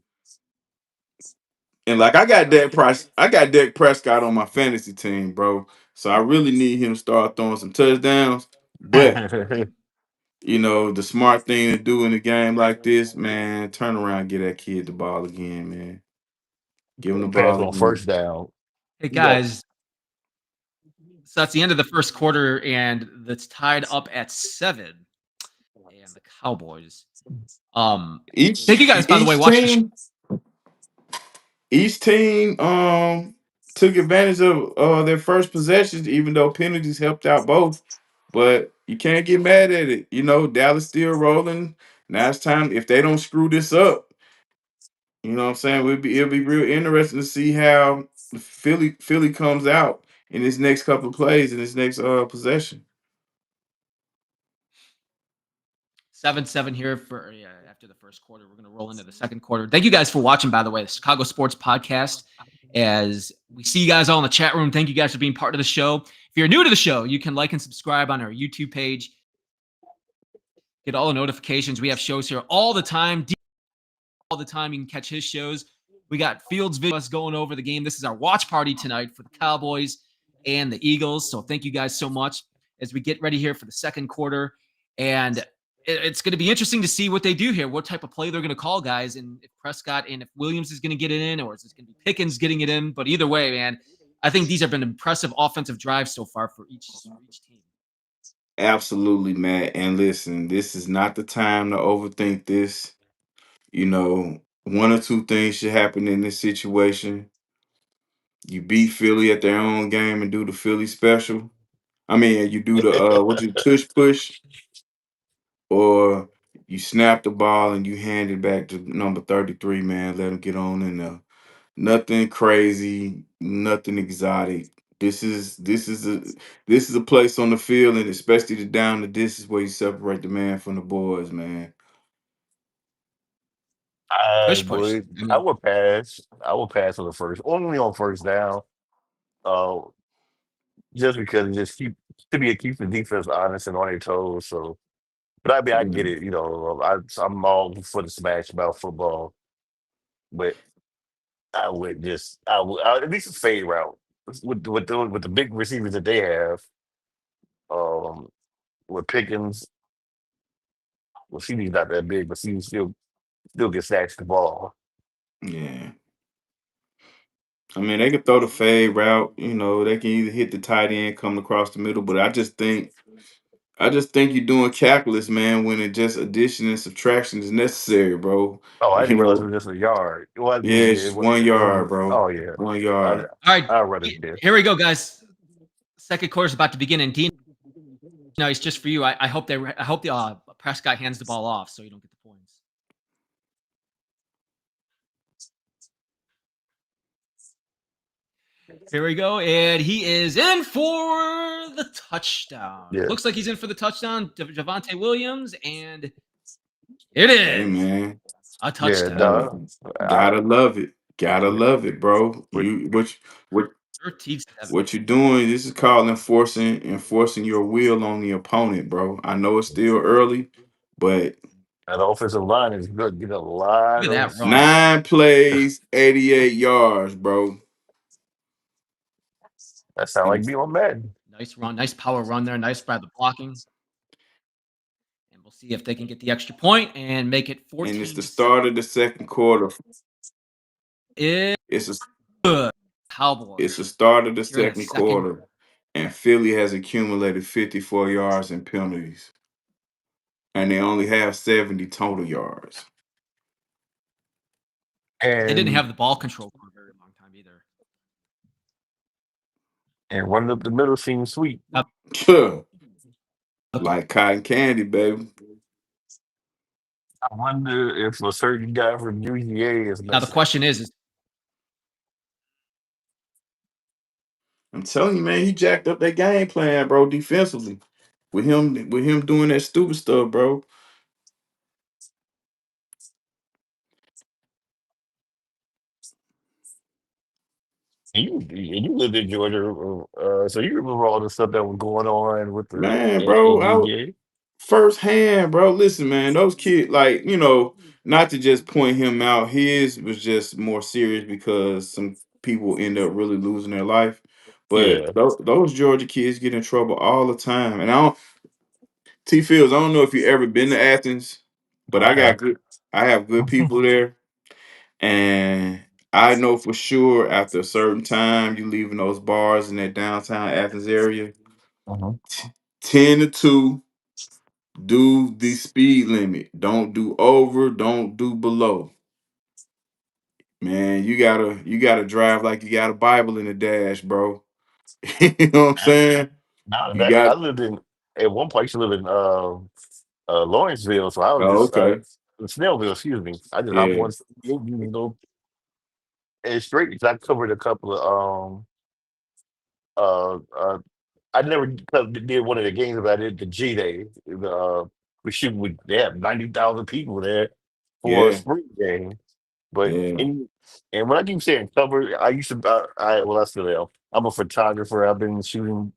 And like I got Dak Prescott on my fantasy team, bro. So I really need him to start throwing some touchdowns. But the smart thing to do in a game like this, man, turn around and get that kid the ball again, man. Give him the Pass ball on again. first down. Hey guys, so that's the end of the first quarter, and that's tied up at 7. And the Cowboys. Thank you guys, by the way, watching. Each team took advantage of their first possessions, even though penalties helped out both. But you can't get mad at it. Dallas still rolling. Now it's time. If they don't screw this up, you know what I'm saying? It'll be real interesting to see how Philly comes out in this next couple of plays in this next possession. 7-7 here for after the first quarter. We're going to roll into the second quarter. Thank you guys for watching, by the way, the Chicago Sports Podcast. As we see you guys all in the chat room, thank you guys for being part of the show. If you're new to the show, you can like and subscribe on our YouTube page. Get all the notifications. We have shows here all the time. All the time. You can catch his shows. We got Fields videos going over the game. This is our watch party tonight for the Cowboys and the Eagles. So thank you guys so much as we get ready here for the second quarter. And it's going to be interesting to see what they do here, what type of play they're going to call, guys, and if Prescott and if Williams is going to get it in, or is it going to be Pickens getting it in? But either way, man, I think these have been impressive offensive drives so far for each team. Absolutely, Matt. And listen, this is not the time to overthink this. One or two things should happen in this situation. You beat Philly at their own game and do the Philly special. I mean, you do the tush push, or you snap the ball and you hand it back to number 33, man. Let him get on in there. Nothing crazy, nothing exotic. This is a place on the field, and especially the down the distance where you separate the man from the boys, man. Push, push. I would pass. I would pass on the first, only on first down. Just because it just keeps the defense honest and on their toes. So, but I get it. I'm all for the smash mouth football, but I would at least a fade route with the big receivers that they have. With Pickens, well, CD's not that big, but CD still gets snatched the ball. Yeah. I mean, they could throw the fade route. They can either hit the tight end, come across the middle. But I just think you're doing calculus, man, when it just addition and subtraction is necessary, bro. Oh, I didn't realize it was just a yard. Well, Yeah, it's just 1 yard, bro. Oh yeah, 1 yard. All right, I'll run it there. Here we go, guys. Second quarter is about to begin, and Dean, it's just for you. I hope the Prescott hands the ball off so you don't get the points. Here we go, and he is in for the touchdown. Yeah. Looks like he's in for the touchdown, Javonte Williams, and it is Hey, man. a touchdown. Yeah, Gotta love it. Gotta love it, bro. What you're doing, this is called enforcing your will on the opponent, bro. I know it's still early, but that offensive line is good. Get a lot Look at of that run. 9 plays, 88 yards, bro. That sounds like me on Madden. Nice run, nice power run there. Nice by the blocking. And we'll see if they can get the extra point and make it 14. And it's the start of the second quarter. It's a good. Cowboys. It's the start of the second quarter, and Philly has accumulated 54 yards in penalties, and they only have 70 total yards. And they didn't have the ball control for a very long time either. And running up the middle seems sweet. Like cotton candy, baby. I wonder if a certain guy from UGA is Now the messing. question is I'm telling you, man, he jacked up that game plan, bro, defensively. With him doing that stupid stuff, bro. You lived in Georgia, so you remember all the stuff that was going on with the Man, bro, UGA? firsthand, bro. Listen, man, those kids, like, not to just point him out, his was just more serious because some people end up really losing their life. But Yeah. those Georgia kids get in trouble all the time. And T Fields, I don't know if you ever been to Athens, but I have. I have good people there. And I know for sure after a certain time, you leaving those bars in that downtown Athens area, Mhm. 10 to 2. Do the speed limit. Don't do over. Don't do below. Man, you gotta drive like you got a Bible in the dash, bro. You know what I'm saying? Now You that I got. lived in at one place, I lived in Lawrenceville, so I was Oh, just okay. Snellville, excuse me. I just hop Yeah. on, and straight because I covered a couple of uh I never did one of the games, but I did the G Day. We shoot with they have 90,000 people there for a Yeah. spring game. But Yeah. and when I keep saying cover, I used to I still am. I'm a photographer. I've been shooting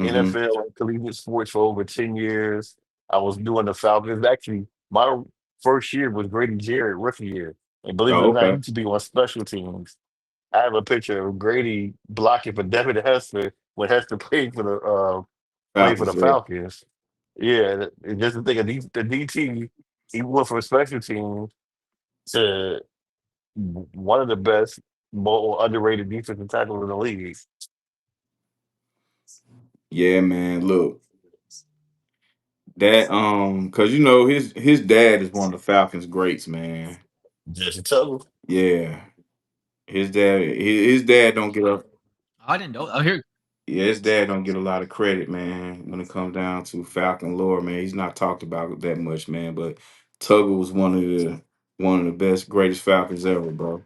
Mm-hmm. NFL and collegiate sports for over 10 years. I was doing the Falcons. Actually, my first year was Grady Garrett rookie year. And believe it Oh, or not, he okay. used to be on special teams. I have a picture of Grady blocking for Devin Hester when Hester played for the Falcons. Yeah. Falcons. Yeah, just to think of the DT, he went from special teams to one of the best, more underrated defensive tackles in the league. Yeah, man. Look, that because his dad is one of the Falcons greats, man. Jesse Tuttle. Yeah. His dad don't get up. I didn't know. Oh, here. Yeah, his dad don't get a lot of credit, man, when it comes down to Falcon lore, man. He's not talked about that much, man. But Tuggle was one of the best, greatest Falcons ever, bro.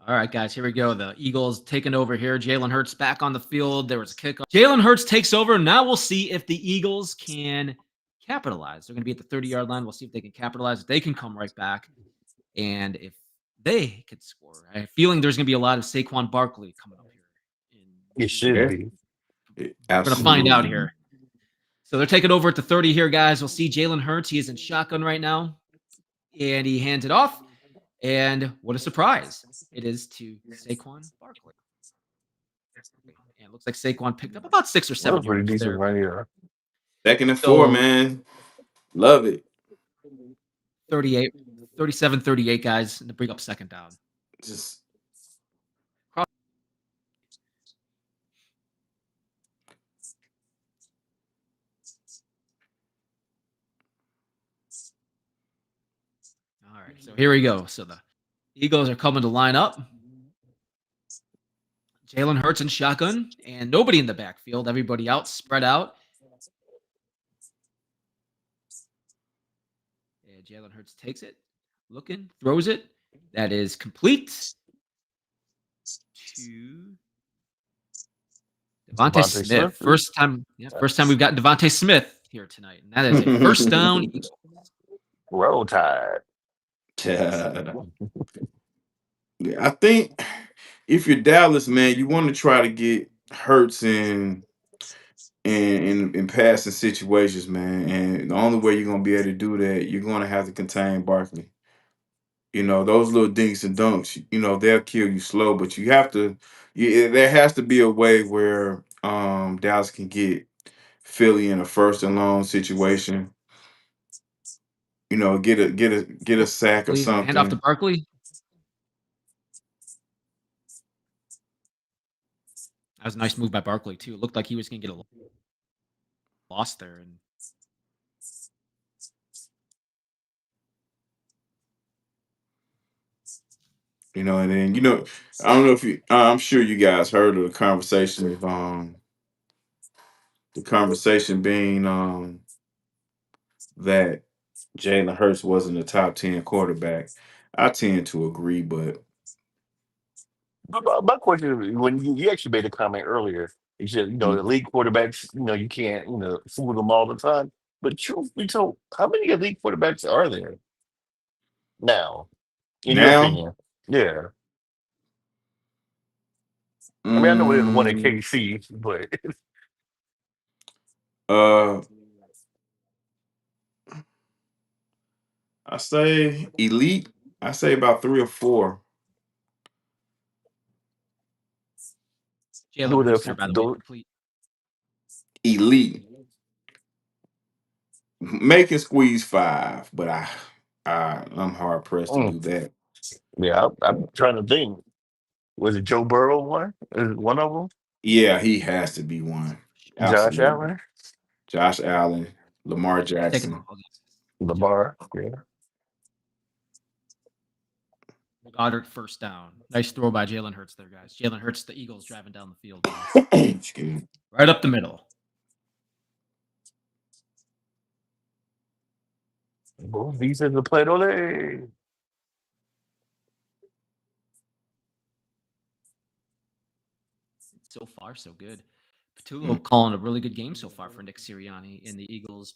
All right, guys, here we go. The Eagles taking over here. Jalen Hurts back on the field. There was a kickoff. Jalen Hurts takes over. Now we'll see if the Eagles can capitalize. They're going to be at the 30-yard line. We'll see if they can capitalize. If they can come right back. And if they could score. I have a feeling there's going to be a lot of Saquon Barkley coming up here. It should Yeah, be. We're going to find out absolutely. here. So they're taking over at the 30 here, guys. We'll see Jalen Hurts. He is in shotgun right now. And he hands it off. And what a surprise. It is to Saquon Barkley. And it looks like Saquon picked up about 6 or That 7 was pretty yards decent there. right here. 2nd and 4, So man. Love it. 38, 37, 38, guys, to bring up second down. Just All right, so here we go. So the Eagles are coming to line up. Jalen Hurts in shotgun, and nobody in the backfield. Everybody out, spread out. And Jalen Hurts takes it, looking, throws it. That is complete to Devontae Devontae Smith. Smith. First time we've gotten Devontae Smith here tonight, and that is a first down. Roll Tide. yeah. I think if you're Dallas, man, you want to try to get Hurts in passing situations, man. And the only way you're gonna be able to do that, you're gonna have to contain Barkley. Those little dinks and dunks, they'll kill you slow, but you have to. There has to be a way where Dallas can get Philly in a first and long situation. Get a sack or Hand off to something. Barkley. That was a nice move by Barkley too. It looked like he was going to get a loss there, and And then I don't know if you. I'm sure you guys heard of the conversation of the conversation being that Jalen Hurts wasn't a top 10 quarterback. I tend to agree, but But my question is, when you actually made a comment earlier, you said, the elite quarterbacks, you can't, fool them all the time. But truth be told, how many elite quarterbacks are there now, in your now, opinion? Yeah. I mean, I know there's one at mm, KC, but uh, I say elite. I say about 3 or 4. Jalen do Hurts it. there, by the way, Do, complete. Elite. Make squeeze 5, but I'm hard pressed to mm, do that. yeah, I'm trying to think. Was it Joe Burrow one? Is it one of them? Yeah, he has to be one. Josh Absolutely. Allen? Josh Allen, Lamar He's taking the Jackson. ball. Good job. Lamar? Yeah. Goddard first down. Nice throw by Jalen Hurts there, guys. Jalen Hurts, the Eagles driving down the field. Excuse me. Right up the middle. Both these are the play, ole. So far, so good. Patullo calling a really good game so far for Nick Sirianni in the Eagles.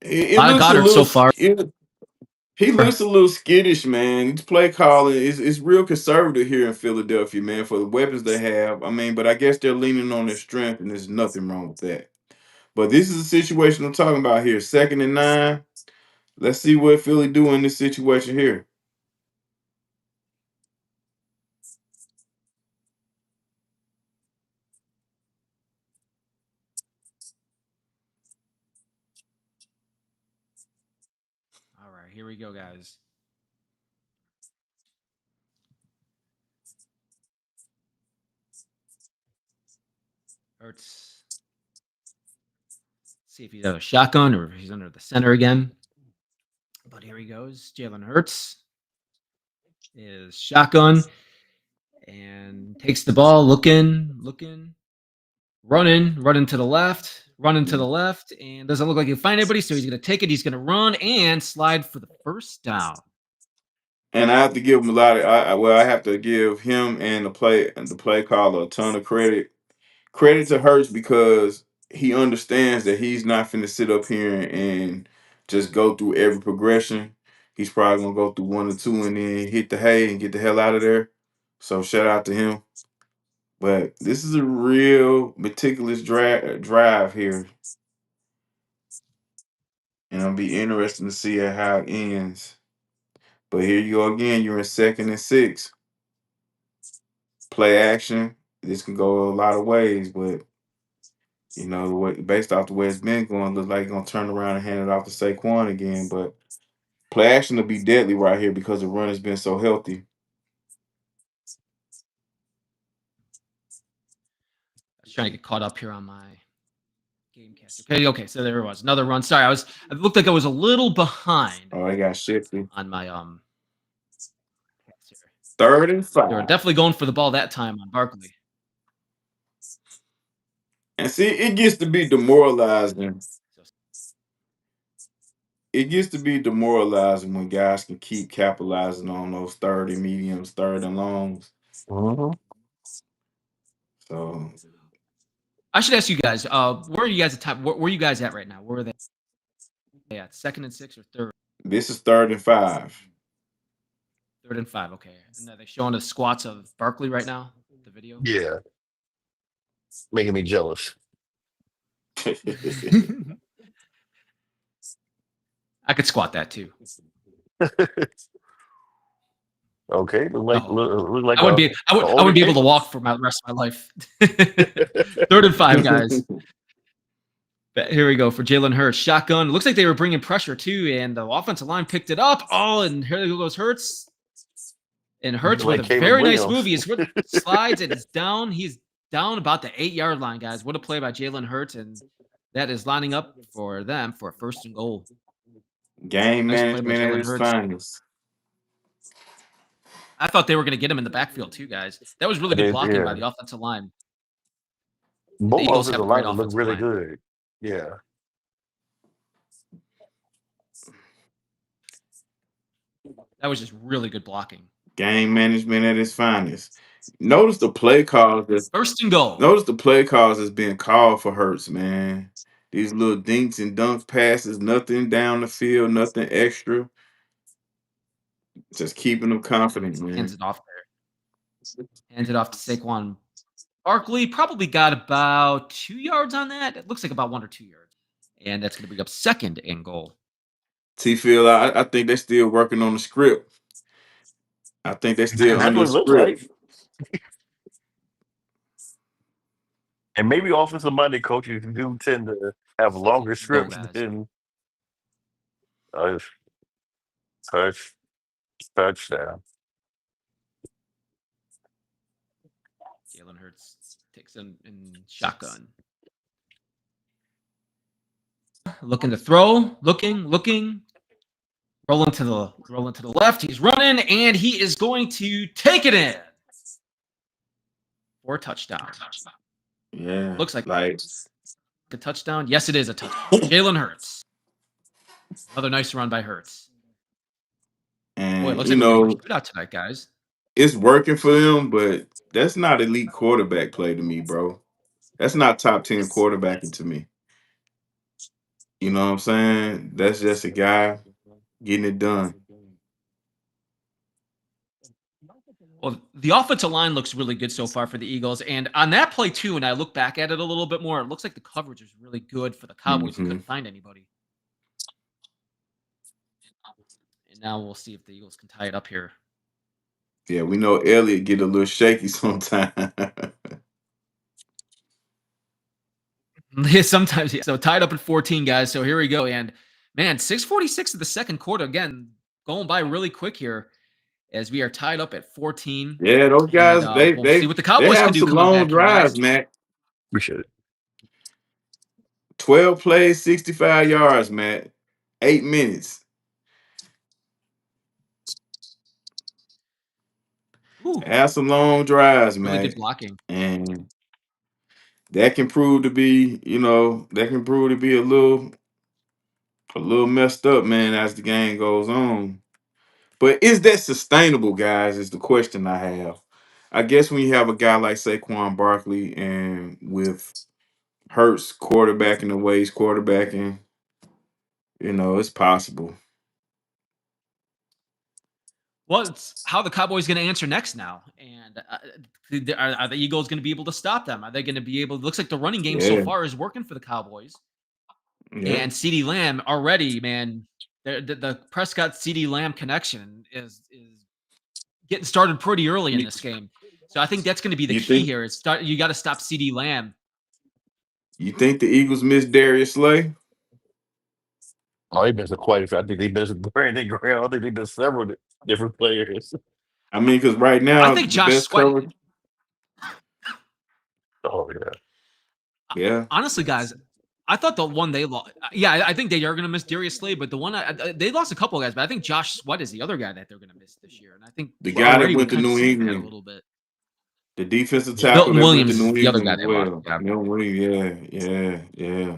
It looks a Goddard little. so far. He looks a little skittish, man. His play calling is real conservative here in Philadelphia, man, for the weapons they have. I mean, but I guess they're leaning on their strength, and there's nothing wrong with that. But this is a situation I'm talking about here. 2nd and 9. Let's see what Philly do in this situation here. All right, here we go, guys. Hurts. See if he's out of shotgun or if he's under the center again. But here he goes. Jalen Hurts is shotgun and takes the ball, looking, running to the left, and doesn't look like he'll find anybody. So he's going to take it. He's going to run and slide for the first down. And I have to give him a lot of. I have to give him and the play caller a ton of credit. Credit to Hurts because he understands that he's not finna sit up here and just go through every progression. He's probably gonna go through 1 or 2 and then hit the hay and get the hell out of there. So shout out to him. But this is a real meticulous drive here, and it'll be interesting to see how it ends. But here you go again. You're in 2nd and 6. Play action. This can go a lot of ways, but the way based off the way it's been going, looks like it's gonna turn around and hand it off to Saquon again. But play action will be deadly right here because the run has been so healthy. I was trying to get caught up here on my game catcher. Okay, so there it was. Another run. Sorry, it looked like I was a little behind. Oh, I got shifty. On my 3rd and 5. They were definitely going for the ball that time on Barkley. And see, it gets to be demoralizing. It gets to be demoralizing when guys can keep capitalizing on those 3rd and mediums, 3rd and longs. Mm-hmm. So I should ask you guys, where are you guys at time? Where are you guys at right now? Where are they at? 2nd and 6 or 3rd? this is 3rd and 5. 3rd and 5. Okay. And are they showing the squats of Barkley right now? The video? Yeah. Making me jealous. I could squat that too. Okay. Look like I wouldn't be able to walk for the rest of my life. 3rd and 5, guys. But here we go for Jalen Hurts. Shotgun. Looks like they were bringing pressure too, and the offensive line picked it up. Oh, and here goes Hurts. And Hurts with a very nice move. He slides and it's down. He's down about the 8-yard line, guys. What a play by Jalen Hurts, and that is lining up for them for a 1st and goal. Game management at its finest. I thought they were going to get him in the backfield too, guys. That was really good blocking by the offensive line. Both The Eagles offensive have a great linemen look offensive really line. good. Yeah. That was just really good blocking. Game management at its finest. Notice the play calls. First and goal. Notice the play calls that's being called for Hurts, man. These little dinks and dunks passes, nothing down the field, nothing extra. Just keeping them confident, man. Hands it off there. Hands it off to Saquon Barkley. Probably got about 2 yards on that. It looks like about 1 or 2 yards. And that's going to bring up second and goal. T-Field, I think they're still working on the script. I think they're still That's under what the it looks script. like. And maybe offensive minded coaches do tend to have longer scripts than touchdown. Jalen Hurts takes him in shotgun. Looking to throw, looking, rolling to the left. He's running, and he is going to take it in for a touchdown. Yeah, looks like a touchdown. Yes, it is a touchdown. Jalen Hurts. Another nice run by Hurts. And boy, it looks like we're getting a shootout tonight, guys. It's working for them, but that's not elite quarterback play to me, bro. That's not top 10 quarterbacking to me. You know what I'm saying? That's just a guy getting it done. Well, the offensive line looks really good so far for the Eagles. And on that play, too, when I look back at it a little bit more, it looks like the coverage is really good for the Cowboys. They couldn't find anybody. And now we'll see if the Eagles can tie it up here. Yeah, we know Elliott get a little shaky sometimes. Yeah, sometimes. Yeah. So tied up at 14, guys. So here we go. And, man, 6:46 of the second quarter. Again, going by really quick here as we are tied up at 14. Yeah, those guys, and, we'll see what the Cowboys have can do some coming long back. drives, Matt. Appreciate it. 12 plays, 65 yards, Matt. 8 minutes. Ooh, have some long drives, really Matt. good blocking. And that can prove to be, a little messed up, man, as the game goes on. But is that sustainable, guys, is the question I have. I guess when you have a guy like Saquon Barkley and with Hurts quarterbacking the way he's quarterbacking, it's possible. Well, it's how the Cowboys going to answer next now. And are the Eagles going to be able to stop them? Are they going to be able? It looks like the running game so far is working for the Cowboys. Yeah. And CeeDee Lamb already, man, the Prescott CeeDee Lamb connection is getting started pretty early in this game. So I think that's going to be the key here. You got to stop CeeDee Lamb. You think the Eagles miss Darius Slay? Oh, they missed quite a few. I think they missed Brandon Graham. I think they missed several different players. I mean, because right now I think Josh Sweat. Oh yeah. Yeah. Honestly, guys, I thought the one they lost. Yeah, I think they are going to miss Darius Slay, but the one they lost a couple of guys. But I think Josh Sweat is the other guy that they're going to miss this year. And I think the guy that went to New England a little bit. The defensive tackle Milton Williams is the other guy they lost. Milton Williams, yeah.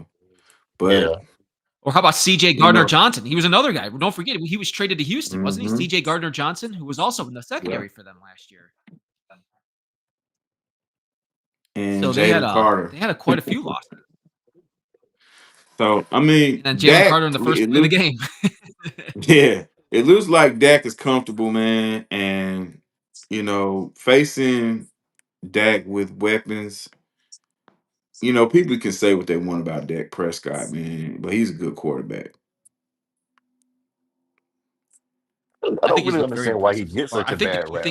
But or how about C.J. Gardner-Johnson? He was another guy. Don't forget, he was traded to Houston, wasn't he? C.J. Gardner-Johnson, who was also in the secondary for them last year. And so they had quite a few losses. So I mean, and then Jalen Carter in the first play of the game. Yeah, it looks like Dak is comfortable, man, and facing Dak with weapons. People can say what they want about Dak Prescott, man, but he's a good quarterback. I don't really understand why he gets such a bad rap.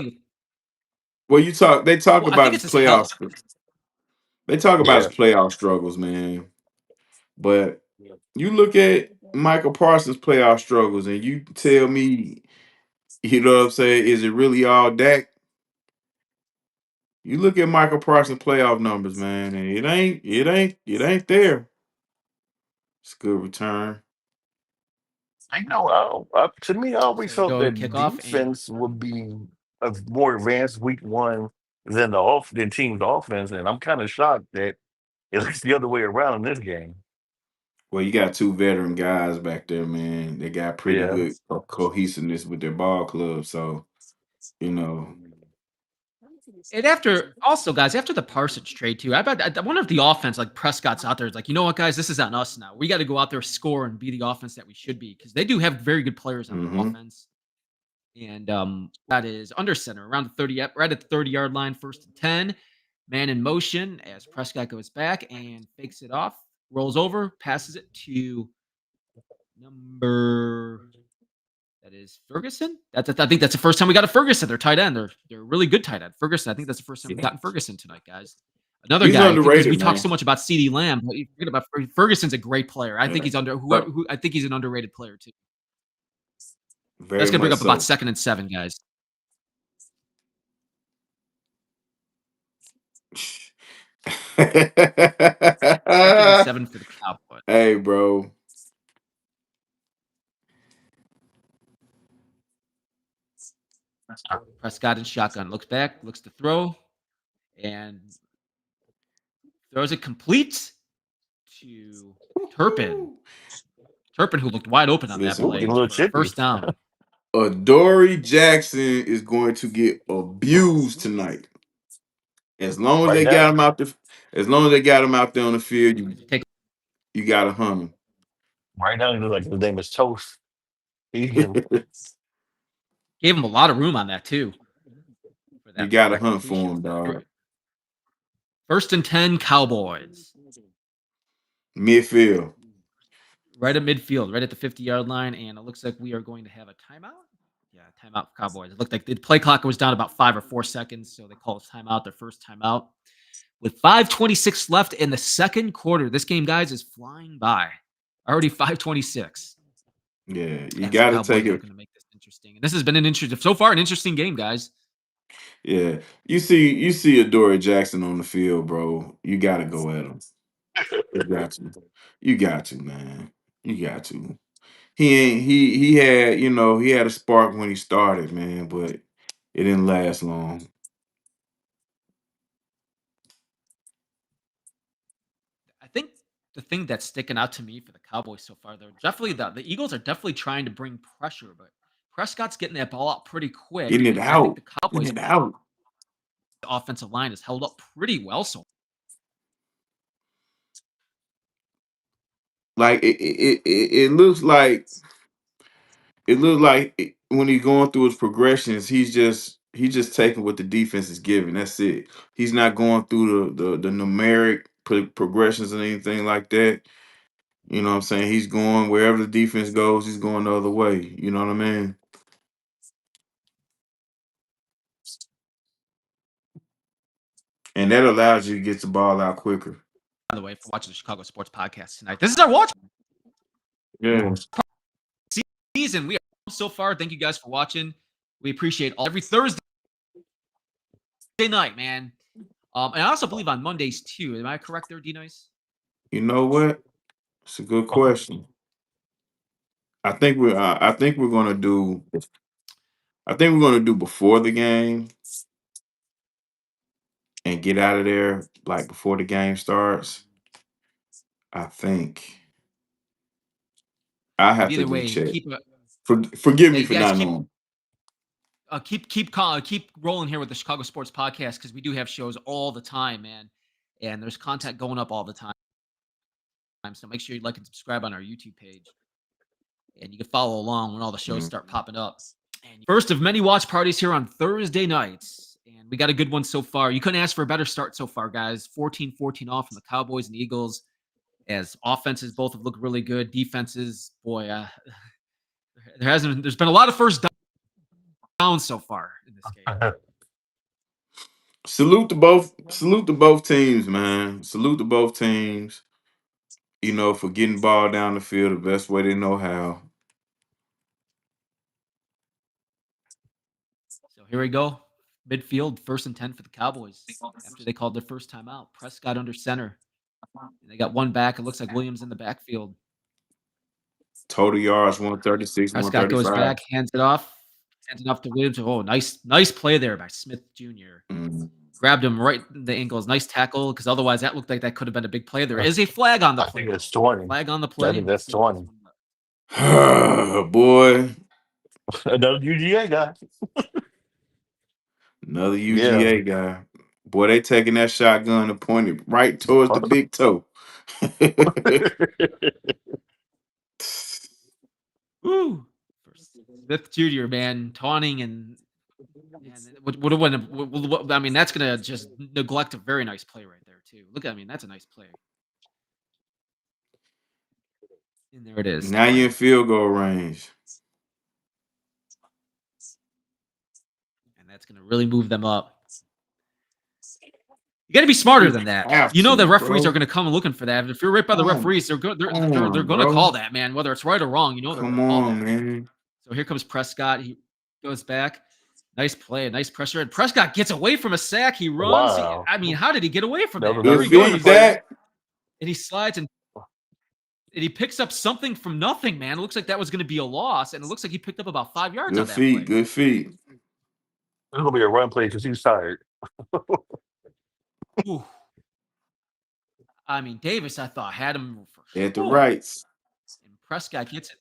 Well, they talk about his playoffs. They talk about his playoff struggles, man. But you look at Micah Parsons' playoff struggles, and you tell me, you know what I'm saying, is it really all Dak? You look at Micah Parsons' playoff numbers, man, and it ain't there. It's a good return. I know. To me, I always felt that defense would be a more advanced week one than than team's offense, and I'm kind of shocked that it's the other way around in this game. Well, you got two veteran guys back there, man. They got pretty Yeah. good cohesiveness with their ball club. So, you know, And after also, guys, after the Parsons trade too, I wonder if the offense, like Prescott's out there, is like, you know what, guys, this is on us now. We got to go out there, score, and be the offense that we should be because they do have very good players on their offense. And that is under center around the 30, right at the 30-yard line, 1st and 10. Man in motion as Prescott goes back and fakes it off, rolls over, passes it to number. That is Ferguson. I think that's the first time we got a Ferguson. They're tight end. They're a really good tight end. Ferguson. I think that's the first time we've gotten Ferguson tonight, guys. Another he's guy because underrated, we talk man. so much about CeeDee Lamb, but you forget about Ferguson's a great player. I think he's I think he's an underrated player too. That's gonna bring up about 2nd and 7, guys. 2nd and 7 for the Cowboys. Hey, bro. Prescott in shotgun. Looks back, looks to throw, and throws it complete to Turpin. Turpin, who looked wide open on that Listen, play. Looking a little For chippy. first down. Adoree Jackson is going to get abused tonight. As long as they got him out there on the field, you got to hunt him. Right now, he looks like his name is Toast. Gave him a lot of room on that too. You got to hunt for him, dog. 1st and 10, Cowboys. Midfield. Right at midfield, right at the 50-yard line, and it looks like we are going to have a timeout. Yeah, timeout for Cowboys. It looked like the play clock was down about 5 or 4 seconds, so they call it timeout, their first timeout. With 5:26 left in the second quarter, this game, guys, is flying by. Already 5:26. Yeah, you got to take it. Going to make this interesting. And this has been an interesting game, guys. Yeah, you see Adoree Jackson on the field, bro. You got to go at him. You got to, man. You got to. He had a spark when he started, man, but it didn't last long. I think the thing that's sticking out to me for the Cowboys so far, they're definitely the Eagles are definitely trying to bring pressure, but Prescott's getting that ball out pretty quick. Getting it I think out. the Cowboys Getting it out. offensive line has held up pretty well so. Like it looks like when he's going through his progressions, he's just taking what the defense is giving. That's it. He's not going through the numeric progressions and anything like that. You know what I'm saying? He's going wherever the defense goes, he's going the other way. You know what I mean? And that allows you to get the ball out quicker. By the way, for watching the Chicago Sports Podcast tonight, this is our watch season. We are so far. Thank you guys for watching. We appreciate every Thursday night, man. And I also believe on Mondays too. Am I correct there, D-Nice? You know what? It's a good question. I think we're gonna do before the game and get out of there like before the game starts. I think I have Either to way, check. keep Forgive me for not knowing. Keep rolling here with the Chicago Sports Podcast because we do have shows all the time, man, and there's content going up all the time. So make sure you like and subscribe on our YouTube page, and you can follow along when all the shows start popping up. And first of many watch parties here on Thursday nights, and we got a good one so far. You couldn't ask for a better start so far, guys. 14-14 off from the Cowboys and Eagles, as offenses both have looked really good. Defenses, boy, there's been a lot of first downs so far in this game. Salute to both teams, man. Salute to both teams. You know, for getting ball down the field the best way they know how. So here we go. Midfield, 1st and 10 for the Cowboys after they called their first time out. Prescott under center. And they got one back. It looks like Williams in the backfield. Total yards 136, Prescott 135. goes back, hands it off. hands it off to Williams. Oh, nice play there by Smith Jr. Grabbed him right in the ankles. Nice tackle, because otherwise that looked like that could have been a big play. There is a flag on the play. I think it's 20. Flag on the play. I think that's 20. Boy. Another UGA guy. Another UGA guy. Boy, they taking that shotgun and pointing right towards the big toe. Woo! Smith Jr., man, taunting and would have won. I mean, that's gonna just neglect a very nice play right there too. Look, I mean, that's a nice play. And there it is. Now you're in field goal range. And that's gonna really move them up. You got to be smarter than that. You know the referees are going to come looking for that. If you're right by the referees, they're going to call that, man. Whether it's right or wrong, you know they're going to call that. Man. So here comes Prescott. He goes back. Nice play, nice pressure. And Prescott gets away from a sack. He runs. Wow. I mean, how did he get away from that? Good feed, Dak. And he slides and he picks up something from nothing, man. It looks like that was going to be a loss, and it looks like he picked up about 5 yards on that play. Good feed. It's going to be a run play because he's tired. Ooh. I mean, Davis, I thought, had him for at the rights. And Prescott gets it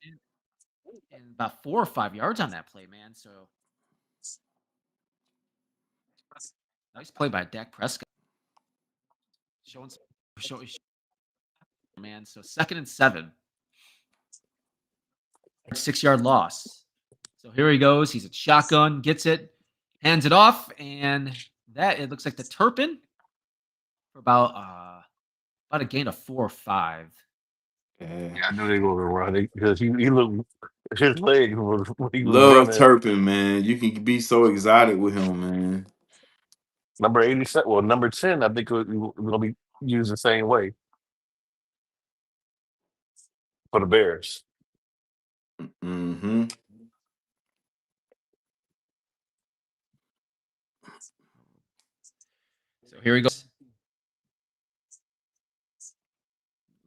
in about 4 or 5 yards on that play, man. So nice play by Dak Prescott. Showing man. So 2nd and 7. 6-yard loss. So here he goes. He's at shotgun, gets it, hands it off, and that it looks like the Turpin for about a gain of 4 or 5. Yeah, I knew they were going to run it because he looked his leg was. Love Turpin, man. You can be so exotic with him, man. Number 87, well, number 10, I think we're going to be used the same way for the Bears. Mm-hmm. So here he goes.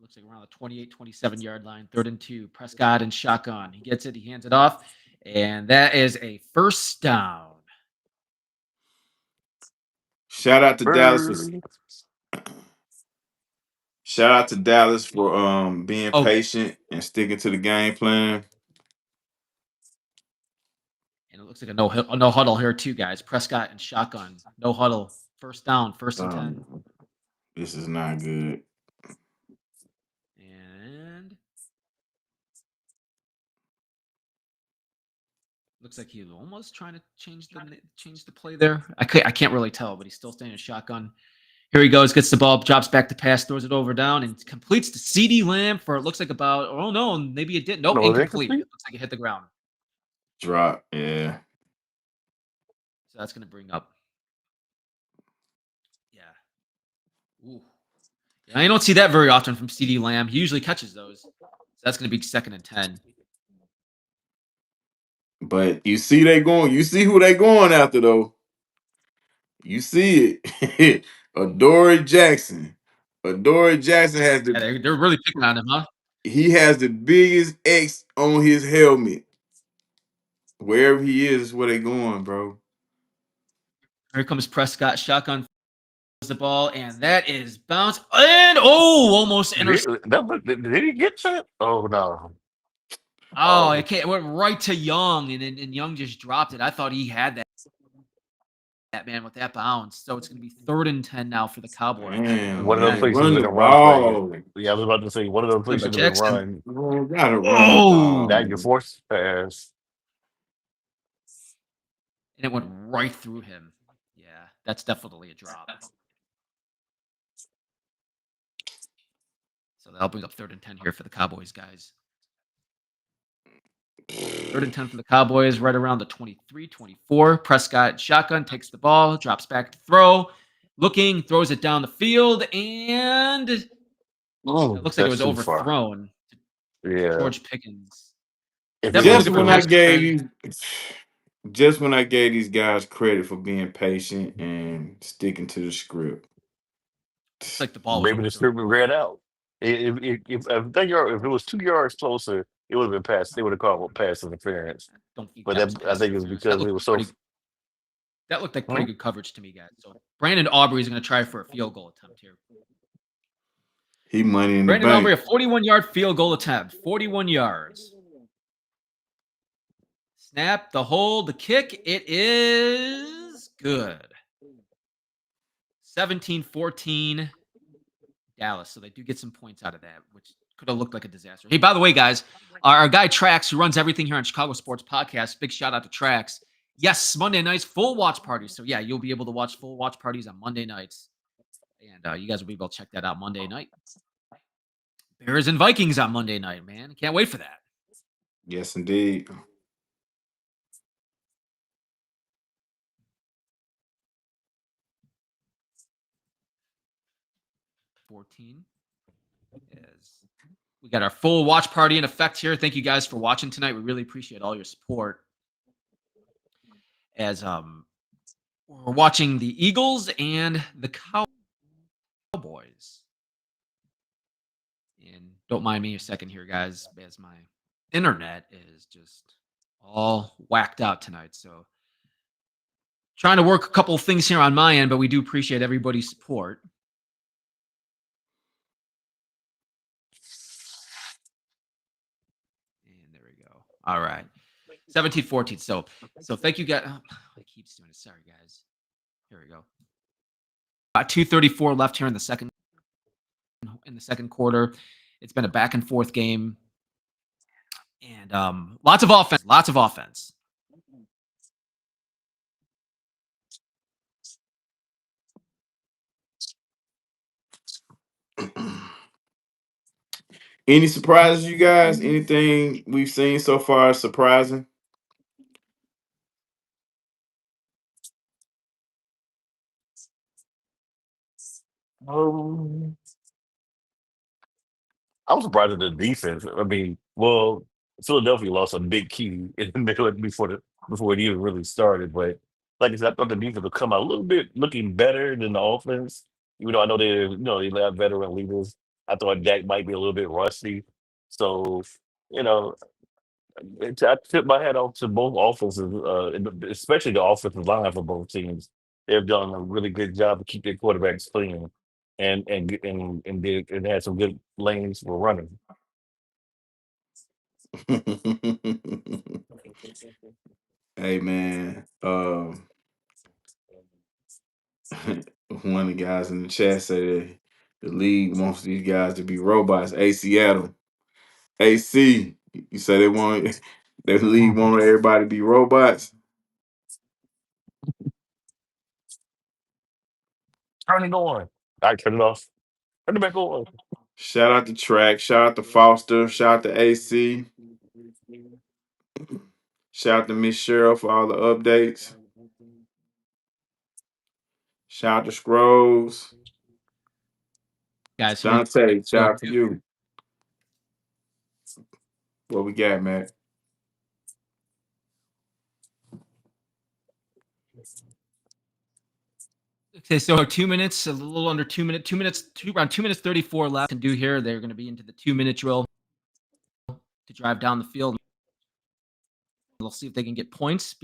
Looks like around the 28, 27-yard line, 3rd and 2. Prescott and shotgun. He gets it. He hands it off. And that is a first down. Shout out to Dallas. Shout out to Dallas for being patient and sticking to the game plan. And it looks like a no huddle here too, guys. Prescott and shotgun. No huddle. First down. 1st and 10. This is not good. And looks like he's almost trying to change the play there. I can't really tell, but he's still staying in shotgun. Here he goes, gets the ball, drops back to pass, throws it over down, and completes to CeeDee Lamb for it looks like about, oh no, maybe it didn't. Nope, incomplete. It looks like it hit the ground. Drop, yeah. So that's going to bring up. Yeah. Ooh. Yeah, I don't see that very often from CeeDee Lamb. He usually catches those. So that's going to be 2nd and 10. But you see who they going after, though. You see it. Adoree Jackson. Adoree Jackson has the. Yeah, they're really picking on him, huh? He has the biggest X on his helmet. Wherever he is where they going, bro. Here comes Prescott, shotgun the ball, and that is bounce and almost intercepted. Did he get that? Oh no! Oh, it went right to Young, and Young just dropped it. I thought he had that man with that bounce. So it's going to be 3rd and 10 now for the Cowboys. Man, one of those places in the run. Yeah, I was about to say one of those places in the run. Gotta run. Now you force pass. And it went right through him. Yeah, that's definitely a drop. So that'll bring up 3rd and 10 here for the Cowboys, guys. 3rd and 10 for the Cowboys, right around the 23, 24. Prescott shotgun takes the ball, drops back to throw. Looking, throws it down the field, and it looks like it was overthrown. Yeah. George Pickens. Just when I gave these guys credit for being patient and sticking to the script. It's like the ball. Maybe the script ran out. If it was 2 yards closer, it would have been pass. They would have called pass interference. Don't think But that was that, I pass think it was interference. That because it looked was so. that looked like pretty good coverage to me, guys. So Brandon Aubrey is going to try for a field goal attempt here. He money in Brandon the Aubrey, a bank. 41-yard field goal attempt. 41 yards. Snap, the hold, the kick. It is good. 17-14 Dallas. So they do get some points out of that, which could have looked like a disaster. Hey, by the way, guys, our guy Trax, who runs everything here on Chicago Sports Podcast, big shout out to Trax. Yes, Monday nights, full watch parties. So yeah, you'll be able to watch full watch parties on Monday nights. And you guys will be able to check that out Monday night. Bears and Vikings on Monday night, man. Can't wait for that. Yes, indeed. We got our full watch party in effect here. Thank you guys for watching tonight. We really appreciate all your support. As we're watching the Eagles and the Cowboys. And don't mind me a second here, guys, as my internet is just all whacked out tonight. So trying to work a couple of things here on my end, but we do appreciate everybody's support. And there we go. All right. 17-14. So thank you guys. Oh, it keeps doing it. Sorry, guys. Here we go. 2:34 left here in the second quarter. It's been a back and forth game. And lots of offense. Any surprises, you guys? Anything we've seen so far surprising? I'm surprised at the defense. I mean, well, Philadelphia lost a big key in the middle before it even really started. But like I said, I thought the defense would come out a little bit looking better than the offense. Even though I know they have veteran leaders. I thought Dak might be a little bit rusty. So, you know, I tip my hat off to both offenses, especially the offensive line for both teams. They've done a really good job to keep their quarterbacks clean and had some good lanes for running. Hey man, one of the guys in the chat said the league wants these guys to be robots. Hey Seattle, AC, you say they want the league want everybody to be robots. Turn it on. I turn it off. Turn it back on. Shout out to Track, shout out to Foster, shout out to AC, shout out to Miss Cheryl for all the updates. Shout out to Scrolls. Guys, Dante, shout out to you. What we got, Matt? Okay, so 2 minutes, a little under 2 minutes, around 2 minutes 34 left to do here. They're going to be into the 2-minute drill to drive down the field. We'll see if they can get points.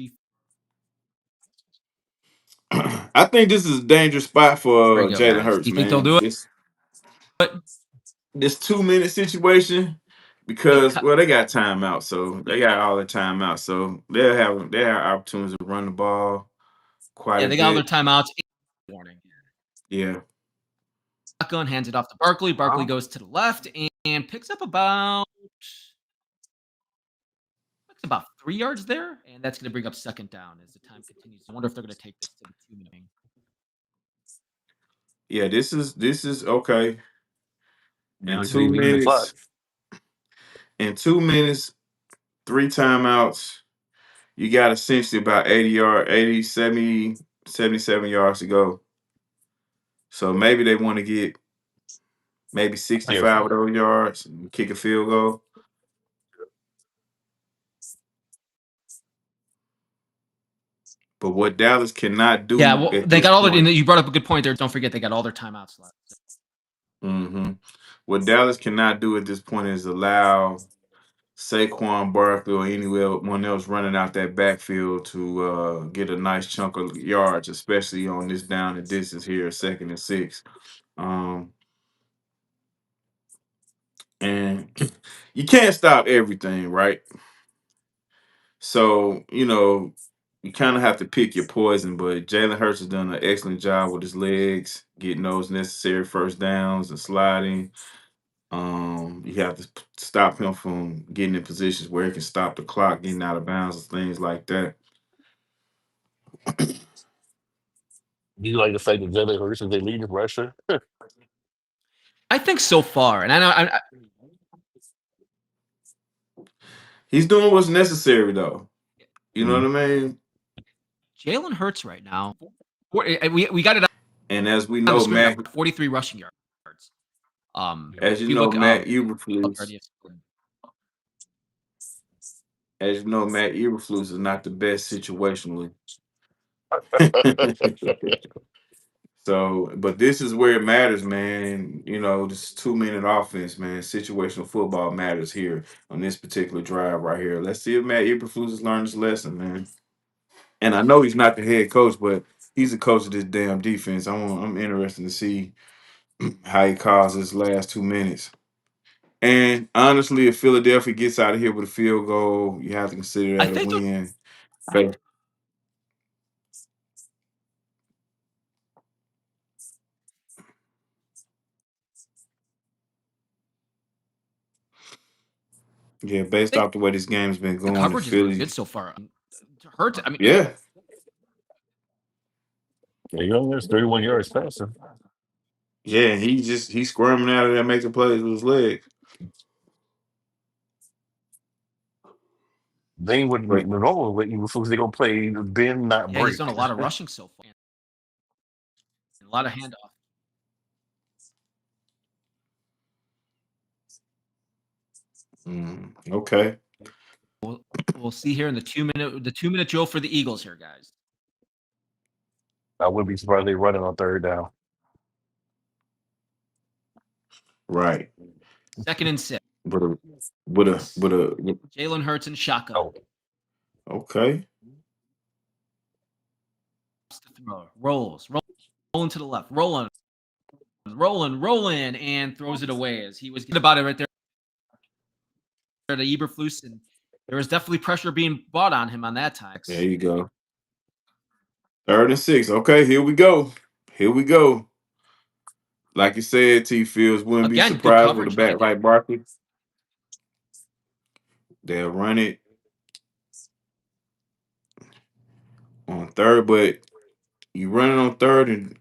I think this is a dangerous spot for Jalen Hurts, do you man. think they'll do it? This 2-minute situation, because they got timeout, so they got all the timeout, so they'll have opportunities to run the ball quite a bit. They got all their timeouts. Warning. Yeah. Shotgun, hands it off to Barkley. Barkley goes to the left and picks up about 3 yards there, and that's going to bring up second down as the time continues. I wonder if they're going to take this to the 2-minute. Yeah, this is okay. Yeah, in 2 minutes, 3 timeouts, you got essentially about 77 yards to go. So maybe they want to get maybe 65 of those yards and kick a field goal. But what Dallas cannot do. Yeah, well, they got all the. You brought up a good point there. Don't forget they got all their timeouts left. Mm-hmm. What Dallas cannot do at this point is allow Saquon Barkley or anyone else running out that backfield to get a nice chunk of yards, especially on this down and distance here, 2nd and 6. And you can't stop everything, right? So, you kind of have to pick your poison, but Jalen Hurts has done an excellent job with his legs, getting those necessary first downs and sliding. You have to stop him from getting in positions where he can stop the clock, getting out of bounds, and things like that. Do you like the fact that Jalen Hurts is their leading rusher? I think so far, and I know He's doing what's necessary, though. You know what I mean? Jalen Hurts right now. We got it. And as we On the know, screen, Matt, 43 rushing yards. as if you know, look, Matt Eberflus. As you know, Matt Eberflus is not the best situationally. So, but this is where it matters, man. This 2-minute offense, man. Situational football matters here on this particular drive right here. Let's see if Matt Eberflus has learned his lesson, man. And I know he's not the head coach, but he's the coach of this damn defense. I'm interested to see how he calls his last 2 minutes. And honestly, if Philadelphia gets out of here with a field goal, you have to consider that a win. Yeah, based off the way this game's been going, the coverage Philly, is good so far. Hurts. I mean, yeah. He only has 31 yards passing. Yeah, he's squirming out of there, making plays with his legs. They would normal with Eberflus, they're gonna play bend, not break. He's done a lot of rushing so far. A lot of handoff. Okay. We'll see here in the 2-minute drill for the Eagles here, guys. I wouldn't be surprised they run it on 3rd down. Right. 2nd and 6. With a Jalen Hurts and shotgun. Oh. Okay. Rolling to the left, rolling, and throws it away as he was good about it right there. To Eberflus, and there was definitely pressure being brought on him on that time. There you go. 3rd and 6. Okay, here we go. Like you said, T Fields wouldn't be surprised with a back like Barkley. They'll run it on 3rd, but you run it on 3rd and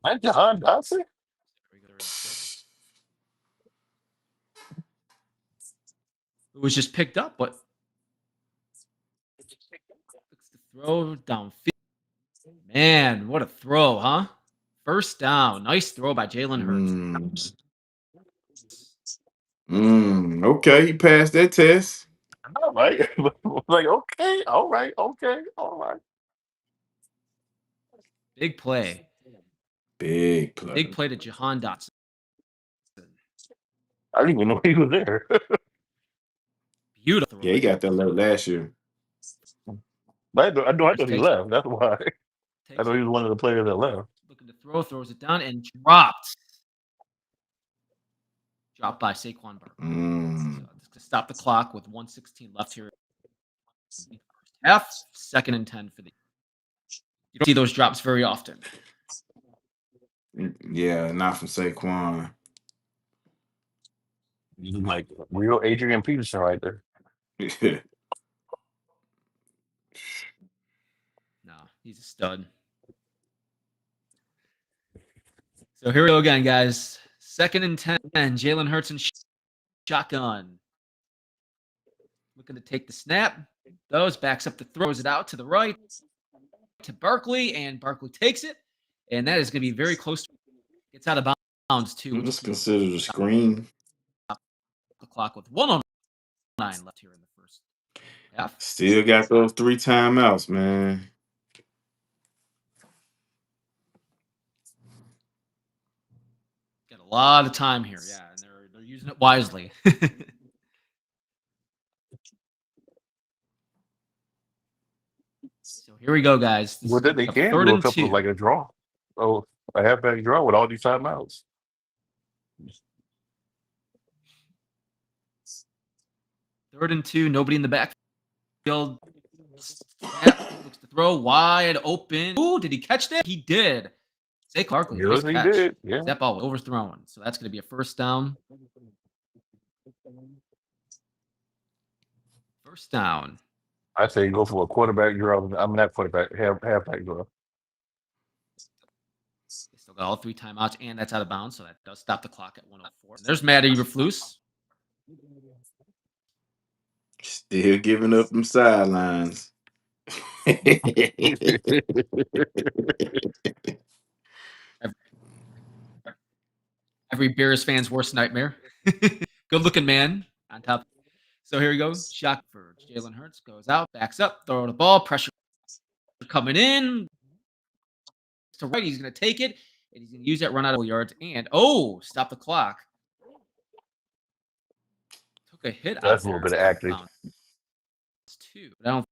Like Jahan Dotson? It was just picked up, but throw downfield. Man, what a throw, huh? 1st down. Nice throw by Jalen Hurts. Okay, he passed that test. All right. Like, okay, all right. Big play. Big play. Big play to Jahan Dotson. I didn't even know he was there. Beautiful. Yeah, he got that last year. I thought he left. That's why. I thought he was one of the players that left. Looking to throw, throws it down, and dropped. Dropped by Saquon Barkley. So to stop the clock with 1:16 left here. Half, 2nd and 10 for the. You don't see those drops very often. Yeah, not from Saquon. Like real Adrian Peterson right there. No, he's a stud. So here we go again, guys. 2nd and 10. Jalen Hurts and shotgun. Looking to take the snap. Backs up the throws it out to the right to Barkley, and Barkley takes it. And that is going to be very close. Gets out of bounds, too. It's considered a screen. The clock with 1:09 left here in the 1st half. Still got those 3 timeouts, man. lot of time here. Yeah, and they're using it wisely. So here we go, guys. This Well, is then going to they be a can third do a and couple of 2. like a draw. Oh, a halfback draw with all these timeouts. Third and 2. Nobody in the backfield. Snap, looks to throw wide open. Ooh, did he catch that? He did. Saquon Barkley, nice Yes, he catch. did. Yeah. That ball was overthrown. So that's going to be a first down. First down. I say go for a quarterback draw. I'm not quarterback, halfback draw. They still got all 3 timeouts, and that's out of bounds. So that does stop the clock at 104. There's Matt Eberflus. Still giving up them sidelines. Every Bears fan's worst nightmare. Good looking man on top. So here we go. Shot for Jalen Hurts. Goes out, backs up, throw the ball. Pressure coming in. To right, he's going to take it, and he's going to use that run out of yards. And, stop the clock. Took a hit out That's a there. little bit of acting. Too, but I don't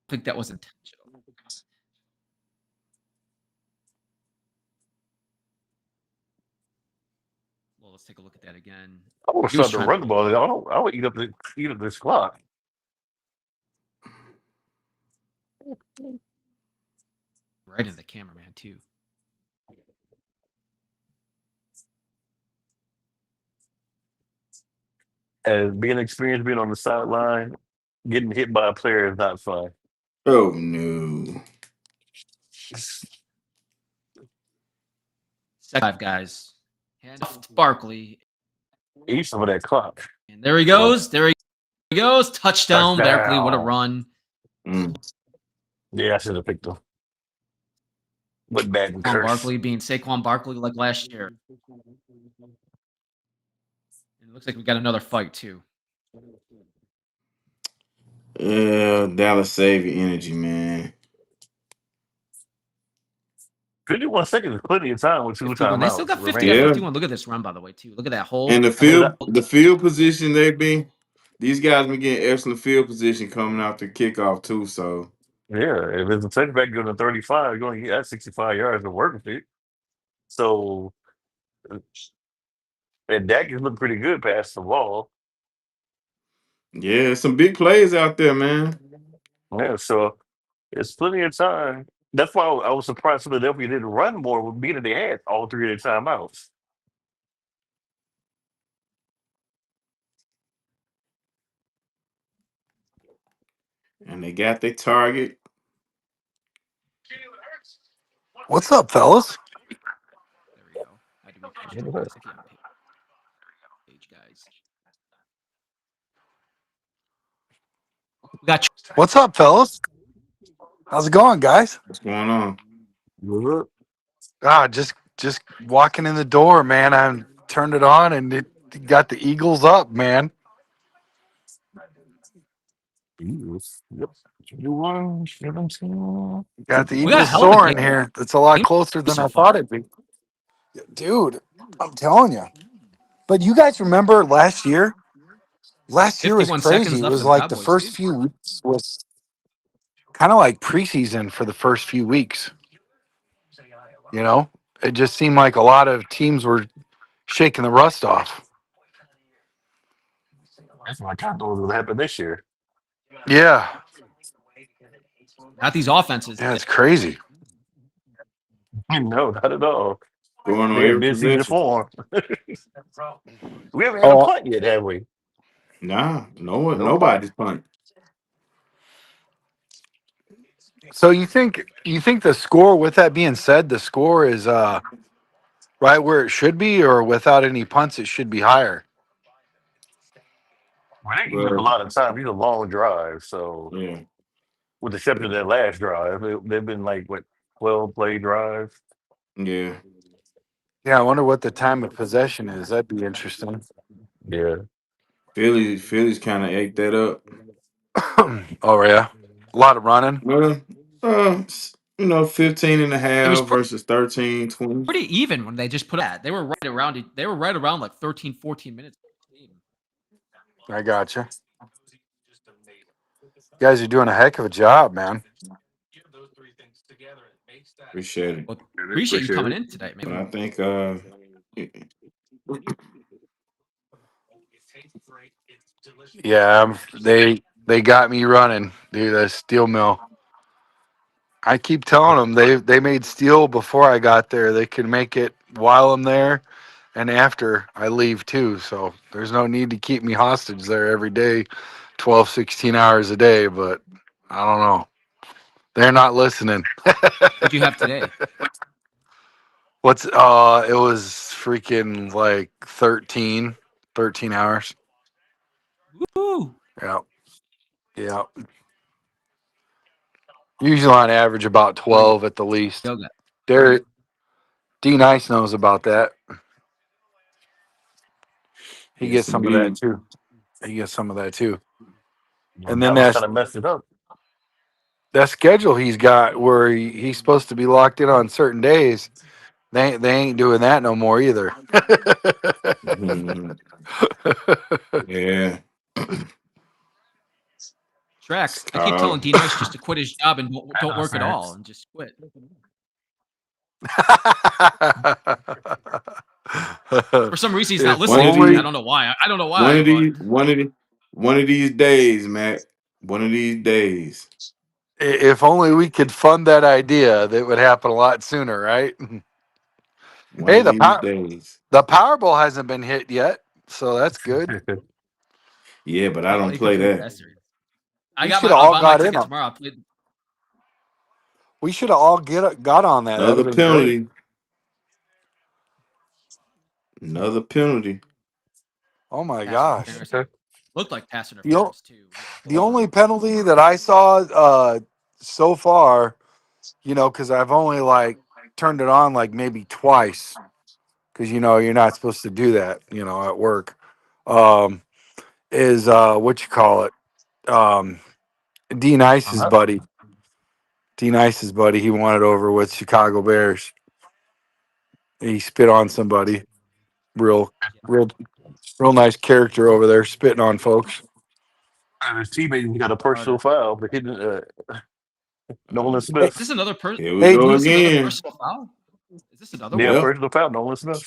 think that was intentional. Well, let's take a look at that again. I would He was start to trying run the ball. I would eat up this clock. right in the cameraman, too. And being experienced, being on the sideline, getting hit by a player is not fun. Oh no. Second 5 guys. Hand off to Barkley. Eat some of that clock. And there he goes. There he goes. Touchdown. Barkley, what a run. Yeah, I should have picked him. But bad and curse. Barkley being Saquon Barkley like last year. And it looks like we got another fight, too. Dallas save your energy, man. 51 seconds is plenty of time with 2 51. They still timeouts. got 50 Yeah. 51. Look at this run, by the way, too. Look at that hole. And the field position they be, these guys been getting excellent field position coming out the kickoff too. So yeah, if it's a touchback going to 35, you're going to get that 65 yards to work with it. So, and Dak is looking pretty good past the ball. yeah, some big plays out there, man. Yeah, so it's plenty of time. That's why I was surprised Philadelphia didn't run more, being that they had all 3 of their timeouts. And they got their target. What's up, fellas? There we go. I had to refresh the last page, guys. We got What's up, fellas? How's it going, guys? What's going on? Good. Just walking in the door, man. I turned it on and it got the Eagles up, man. Yep. Got the We got a Eagles hell of a soaring game. here. That's a lot closer than So I far. thought it'd be. Dude, I'm telling you. But you guys remember last year? Last year was 51 seconds crazy. It left was for the like the Cowboys, first too. few weeks was kind of like preseason for the first few weeks. You know, it just seemed like a lot of teams were shaking the rust off. That's what I kind of thought was going to happen this year. Yeah. Not these offenses. Yeah, it's crazy. No, not at all. Going on They're every mid-season possession. form. We haven't had a punt yet, have we? Nah, nobody's punting. So you think the score, with that being said, the score is right where it should be, or without any punts it should be higher? Well, they eat up a lot of time. These are long drives, so Yeah. with the exception of that last drive, they've been like 12 play drives. Yeah. Yeah, I wonder what the time of possession is. That'd be interesting. Yeah. Philly's kind of ate that up. Oh yeah, a lot of running. Well, 15 and a It was half versus 13, 20. pretty even when they just put that. They were right around it. They were right around like 13, 14 minutes. I gotcha. You guys are doing a heck of a job, man. Appreciate it. Well, appreciate you coming in today, But man. I think Yeah, they got me running, dude. That steel mill. I keep telling them they made steel before I got there. They can make it while I'm there and after I leave too. So there's no need to keep me hostage there every day, 12, 16 hours a day. But I don't know. They're not listening. What'd you have today? What's it was freaking like 13 hours. Woo! Yeah. Yeah. Usually on average about What are you 12 at the least. yoga? Derek D Nice knows about that. He yes, gets some of that indeed. too. He gets some of that too. Well, And then Dallas kind of messed it up. that schedule he's got where he's supposed to be locked in on certain days. They ain't doing that no more either. Mhm. Yeah. Track. I keep telling D Nice just to quit his job and don't work at all and just quit. For some reason, he's not If listening to me. only I don't know why. I don't know One why, of but these, one of these days, Matt. One of these days. if only we could fund that idea, that would happen a lot sooner, right? One Hey, of these days. the Powerball hasn't been hit yet, so that's good. Yeah, but I oh, don't you could play play that. bastards. I We got should my. have I'm all buying my got in ticket on. tomorrow. I'll play. We should have all got on that. That'd Another have been great. penalty. Another penalty. Oh my Pass gosh. interference. Looked like pass The, o- interference too. the only penalty that I saw so far, because I've only like turned it on like maybe twice, because you're not supposed to do that, at work. Um, is what you call it? Um, D Nice's buddy. D Nice's buddy. He won it over with Chicago Bears. He spit on somebody. Real, real, real nice character over there, spitting on folks. And his teammate got a personal foul for hitting Nolan Hey, Is this Smith. another person? Here we hey, go Is this another again. personal foul? Is this another Yeah, one? Yep. personal foul, Nolan Smith.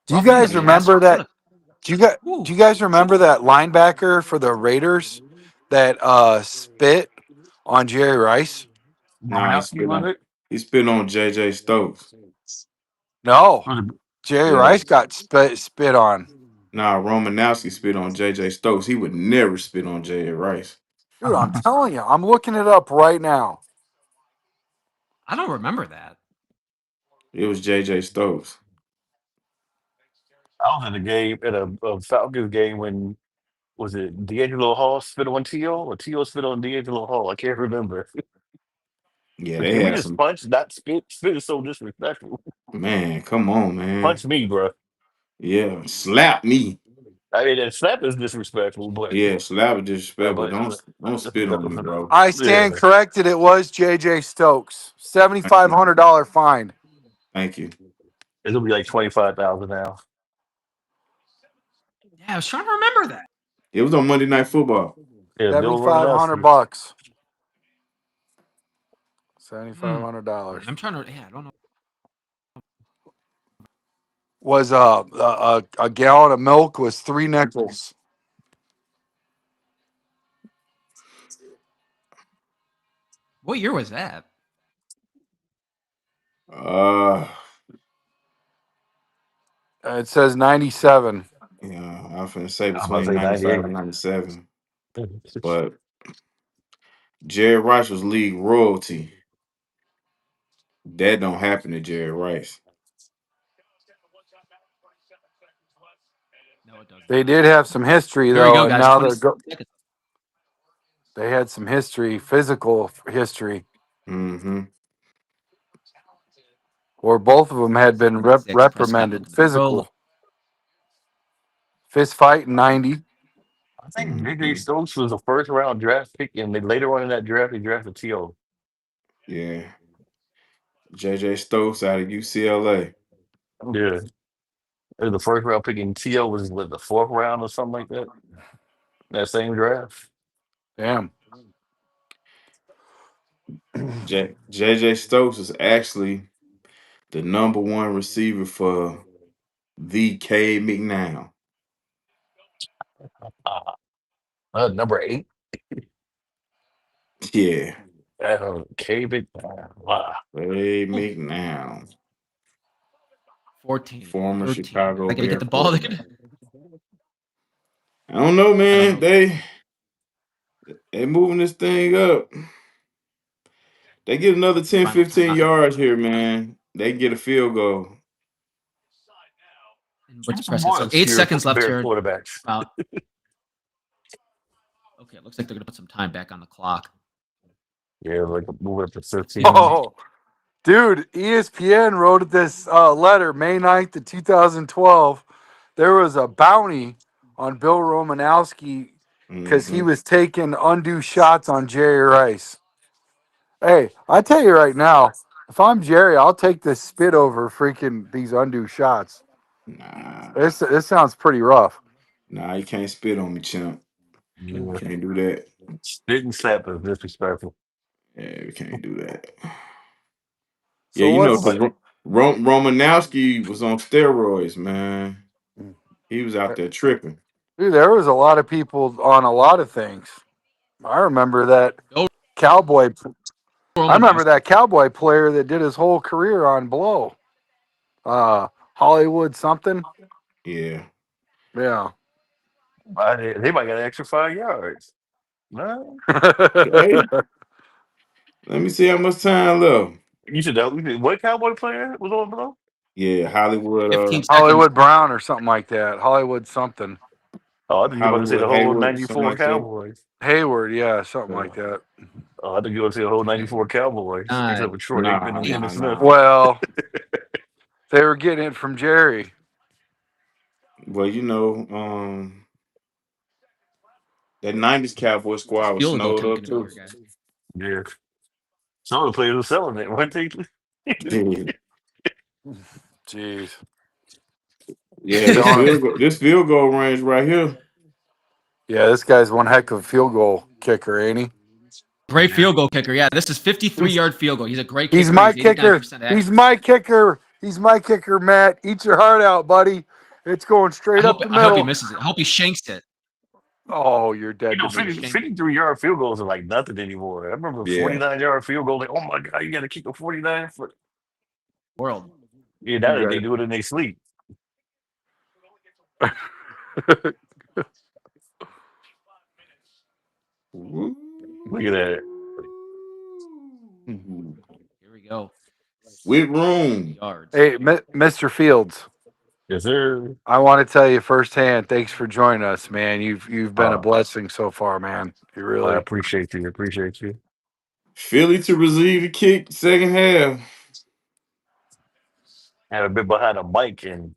do you Roughing the guys Yeah. remember passer. What that? a. Do Woo. you guys remember that linebacker for the Raiders that spit on Jerry Rice? Nah, Romanowski, was it? he spit on JJ Stokes. No, Was Jerry Yeah. Rice got spit on. Nah, Romanowski spit on JJ Stokes. He would never spit on J.J. Rice. Dude, I'm telling you, I'm looking it up right now. I don't remember that. It was JJ Stokes. I was in a game at a Falcons game when was it D'Angelo Hall spit on T.O. or T.O. spit on D'Angelo Hall? I can't remember. Yeah, But they can we had just some. punch, not spit? Spit is so disrespectful. Man, come on, man. Punch me, bro. Yeah, slap me. I mean, that slap is disrespectful, but Yeah, slap is disrespectful. but Don't spit on me, bro. I yeah, stand corrected. It was J.J. Stokes. Thank you. $7,500 fine. Thank you. it's gonna be like 25,000 now. Yeah, I was trying to remember that. It was on Monday Night Football. Yeah, Bill 7,500 Romanowski. bucks. Hmm. $7,500 I'm trying to. Yeah, I don't know. was a gallon of milk was 3 nickels. What year was that? Uh, It says 97. yeah, I was finna say I'm about to between say 95 98. and 97. But Jerry Rice was league royalty. That don't happen to Jerry Rice. No, it does They not. did have some history Here we though, go, and guys. now 20 they're seconds. they had some history, physical history, Mm-hmm. where both of them had been 6. Prescott reprimanded. looking to throw. Physical fist fight in 90. I think J.J. Mm-hmm. Stokes was a first round draft pick, and then later on in that draft, they drafted T.O. Yeah. J.J. Stokes out of UCLA. Yeah. The first round picking T.O. was what, the fourth round or something like that? That same draft. Damn. J.J. Stokes is actually the number one receiver for the Cade McNown. Number 8. Yeah. K-Big. Wow. Cade McNown. 14, Former 13. Chicago I got to Bear get the ball. quarterback. I don't know, I don't man. know. They moving this thing up. They get another 10, Final 15 time. yards here, man. They get a field goal. What's Some Prescott? more So 8 obscure seconds left Bear here. quarterbacks. About. Okay, it looks like they're going to put some time back on the clock. Yeah, like move up to 15. Oh, dude, ESPN wrote this letter May 9th of 2012. There was a bounty on Bill Romanowski because he was taking undue shots on Jerry Rice. Hey, I tell you right now, if I'm Jerry, I'll take this spit over freaking these undue shots. Nah. This sounds pretty rough. Nah, you can't spit on me, chimp. Yeah. Can't do that. Spit and slap is disrespectful. Yeah, we can't do that. Yeah, So you know, what's because Romanowski was on steroids, man. He was out there tripping. dude? There was a lot of people on a lot of things. I remember that Bill cowboy. I remember Romanowski. that cowboy player that did his whole career on blow. Hollywood something. Yeah. Yeah. They might get an extra 5 yards. No. Hey, let me see how much time left. You said that what cowboy player was on below? Yeah, Hollywood, 15 seconds. Hollywood Brown or something like that. Hollywood something. Oh, I think you were about to say the Hollywood whole Hayward, something 94 like that. Cowboys. Hayward, yeah, something like that. Oh, I think you were going to say the whole 94 Cowboys, except 9. for Troy Aikman and Emmitt Smith. Well, they were getting it from Jerry. Well, you know, that 90s Cowboy squad was Field goal snowed kicker up going to be too. here, guys. Yeah. Some of the players were selling it, weren't they? Jeez. Yeah, this field goal range right here. Yeah, this guy's one heck of a field goal kicker, ain't he? Great field goal kicker. Yeah, this is 53-yard field goal. He's a great kicker. He's my kicker. 89% accuracy. He's my kicker. He's my kicker, Matt. Eat your heart out, buddy. It's going straight up the I hope he middle. misses it. I hope he shanks it. Oh, you're dead to me. 53-yard field goals are like nothing anymore. I remember a 49-yard field goal. Like, oh my God, you got to kick a 49 foot. World. Yeah, now they do it in their sleep. Look at that. Here we go. With room. Yards. Hey, Mr. Fields. Yes, sir. I want to tell you firsthand, thanks for joining us, man. You've been a blessing so far, man. You really. I appreciate you. Appreciate you. Philly to receive the kick, second half. Haven't been behind a mic in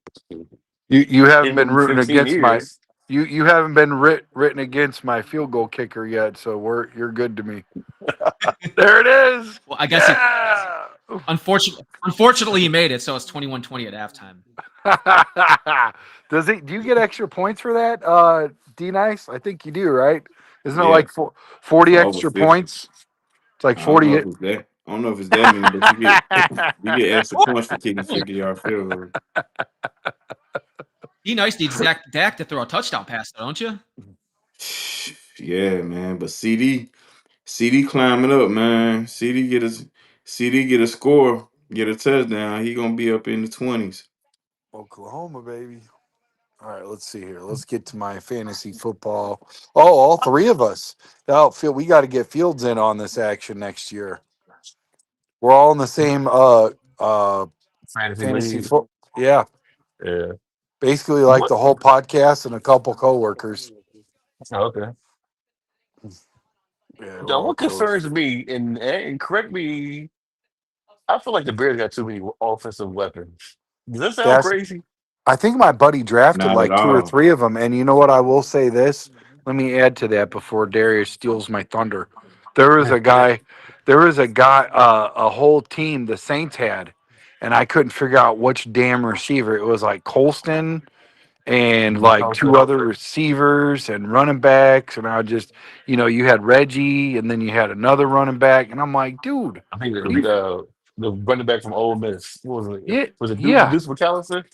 You haven't been rooting 15 against my years. you haven't been written against my field goal kicker yet, so you're good to me. There it is. Well, I guess unfortunately he made it, so it's 21-20 at halftime. Do you get extra points for that, D-Nice? I think you do, right? Isn't it like 40 extra points? It's like 40. I don't know if it's that many, but you get extra points for kicking 50-yard field goal. D-Nice needs Dak to throw a touchdown pass, don't you? Yeah, man. But CD climbing up, man. CD get a score, get a touchdown. He gonna be up in the 20s. Oklahoma, baby. All right, let's see here. Let's get to my fantasy football. Oh, all three of us. We got to get Fields in on this action next year. We're all in the same fantasy football. Yeah. Yeah. Basically like the whole podcast and a couple coworkers. Okay. Yeah, Now, what concerns me, and correct me, I feel like the Bears got too many offensive weapons. Does that sound crazy? I think my buddy drafted Not like at 2 or all. 3 of them. And you know what? I will say this. Let me add to that before Darius steals my thunder. There was a guy there was a guy, a whole team the Saints had, and I couldn't figure out which damn receiver. It was like Colston and like two other receivers and running backs, and I just, you had Reggie, and then you had another running back, and I'm like, dude, I think you, the running back from Ole Miss. What was it? yeah, Was it yeah, Deuce McAllister?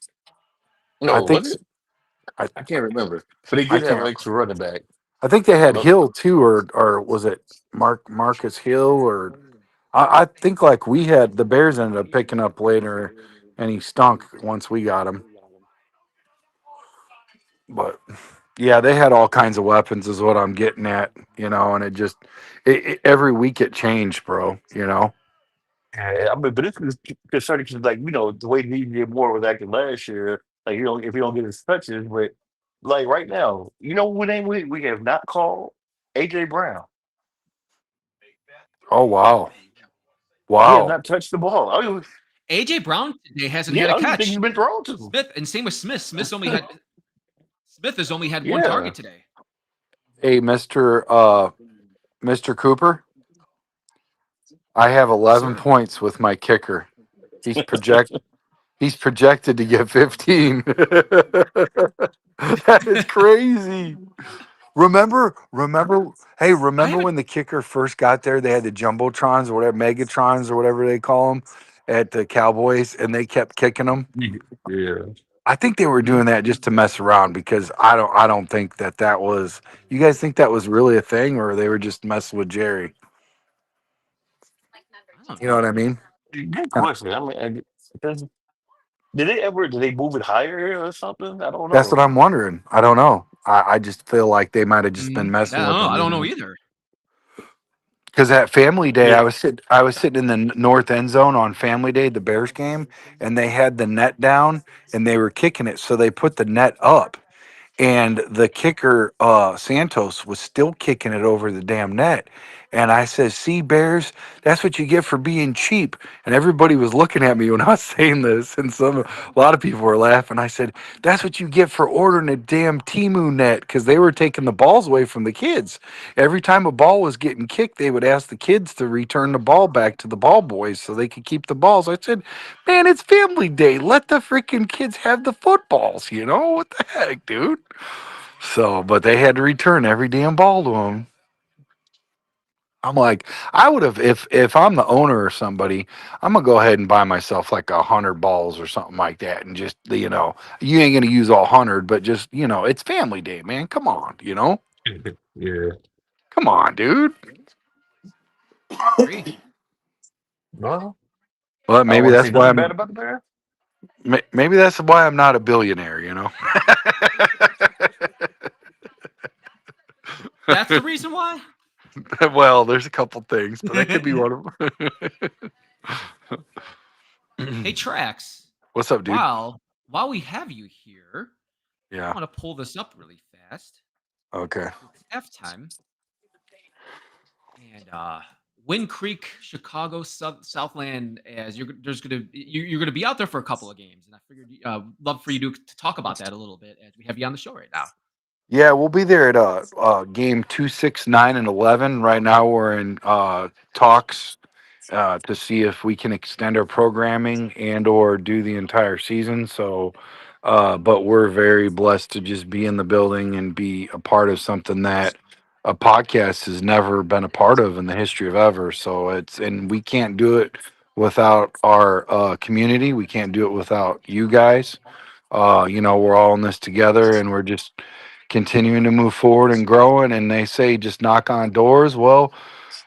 I No, think was s- it? I I can't remember. But they I did have an can't. extra running back. I think they had But Hill too, or was it Marcus Hill, or I think like we had the Bears ended up picking up later, and he stunk once we got him. But yeah, they had all kinds of weapons, is what I'm getting at, and it just every week it changed, bro. yeah, I mean, but it's concerning because, like, the way DJ Moore was acting last year, like, if he don't get his touches, but like right now, what name we have not called AJ Brown. Oh wow, He has wow. not touched the ball. AJ Brown today hasn't Yeah, had I a don't even think catch. he's been thrown to. Smith, and same with Smith. Smith has only had one Yeah. target today. Hey, Mr. Cooper, I have Yes, 11 sir. points with my kicker. He's project he's projected to get 15. That is crazy. I Remember haven't. when the kicker first got there? They had the jumbotrons or whatever, Megatrons or whatever they call them at the Cowboys, and they kept kicking them. Yeah. I think they were doing that just to mess around because I don't think that was. You guys think that was really a thing, or they were just messing with Jerry? I don't You know what know. I mean? Good Kinda- question. I mean, because did they move it higher or something? I don't That's what know. I'm wondering. I don't know. I just feel like they might have just been Yeah, messing with I don't know them. either. Because at Family Day, Yeah. I was sitting in the north end zone on Family Day, the Bears game, and they had the net down and they were kicking it, so they put the net up, and the kicker Santos was still kicking it over the damn net. And I said, "See, Bears, that's what you get for being cheap." And everybody was looking at me when I was saying this, and a lot of people were laughing. I said, "That's what you get for ordering a damn Timu net," because they were taking the balls away from the kids. Every time a ball was getting kicked, they would ask the kids to return the ball back to the ball boys so they could keep the balls. I said, "Man, it's Family Day. Let the freaking kids have the footballs. What the heck, dude?" So, but they had to return every damn ball to them. I'm like, I would have if I'm the owner or somebody, I'm gonna go ahead and buy myself like 100 balls or something like that, and just you ain't gonna use all 100, but just it's Family Day, man. Come on, Yeah. come on, dude. Agree. Well, Well, I don't maybe want to say that's why nothing bad I'm about the Bears. maybe that's why I'm not a billionaire. That's the reason why. Well, there's a couple things, but that could be one of Hey, them. Trax. What's up, dude? While we have you here, I Yeah. want to pull this up really fast. Okay. It's halftime, and Wind Creek, Chicago, Southland. As you're gonna be out there for a couple of games, and I figured love for you to talk about that a little bit as we have you on the show right now. Yeah, we'll be there at game 2, 6, 9, and 11. Right now, we're in talks to see if we can extend our programming and or do the entire season. So, but we're very blessed to just be in the building and be a part of something that a podcast has never been a part of in the history of ever. So and we can't do it without our community. We can't do it without you guys. We're all in this together, and we're just continuing to move forward and growing. And they say just knock on doors. Well,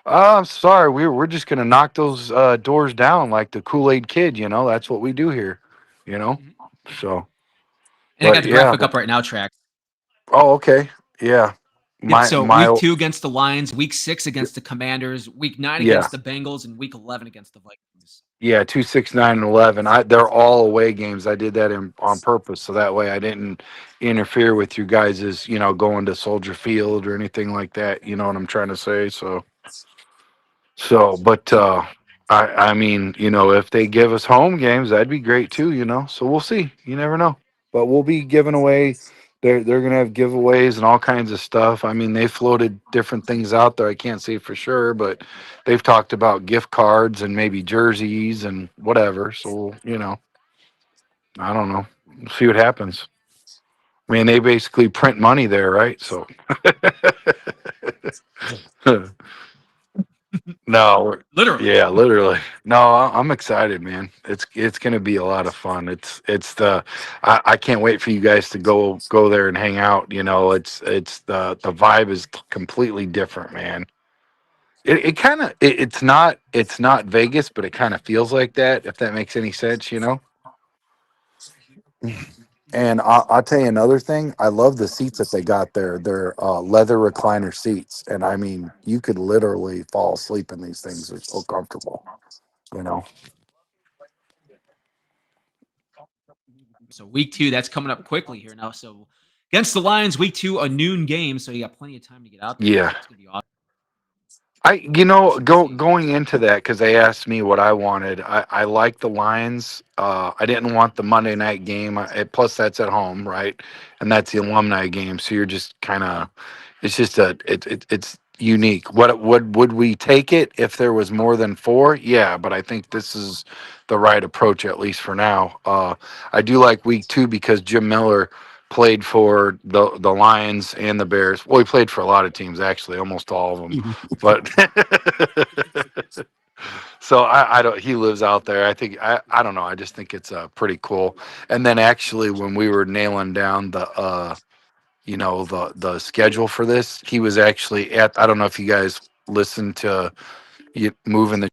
I'm sorry, we're just gonna knock those doors down like the Kool-Aid Kid. That's what we do here. You know. Mhm. So, And I got but the yeah. graphic up right now, Trax. Oh, okay. Yeah. Yep. My So my. week 2 against the Lions, week 6 against the Commanders, week 9 Yeah. against the Bengals, and week 11 against the Vikings. Yeah, 2, 6, 9, and 11. They're all away games. I did that on purpose, so that way I didn't interfere with you guys' going to Soldier Field or anything like that. You know what I'm trying to say? But I mean, if they give us home games, that'd be great too. So we'll see. You never know. But we'll be giving away they're gonna have giveaways and all kinds of stuff. I mean, they floated different things out there. I can't say for sure, but they've talked about gift cards and maybe jerseys and whatever. So I don't know. We'll see what happens. I mean, they basically print money there, right? So no, Literally. yeah, literally. No, I'm excited, man. It's gonna be a lot of fun. I can't wait for you guys to go there and hang out. It's the vibe is completely different, man. It kind of it's not Vegas, but it kind of feels like that. If that makes any sense. And I'll tell you another thing. I love the seats that they got there. They're leather recliner seats, and I mean, you could literally fall asleep in these things. They're so comfortable. You know. So week 2, that's coming up quickly here now. So against the Lions, week 2, a noon game. So you got plenty of time to get out there. Yeah. It's gonna be awesome. Going into that, because they asked me what I wanted. I like the Lions. I didn't want the Monday night game. Plus, that's at home, right? And that's the alumni game. So you're just kind of, it's just it's unique. Would we take it if there was more than 4? Yeah, but I think this is the right approach, at least for now. I do like week 2 because Jim Miller played for the Lions and the Bears. Well, he played for a lot of teams, actually, almost all of them. But so I don't. He lives out there. I think I don't know. I just think it's pretty cool. And then actually, when we were nailing down the schedule for this, he was actually at. I don't know if you guys listened to you moving the.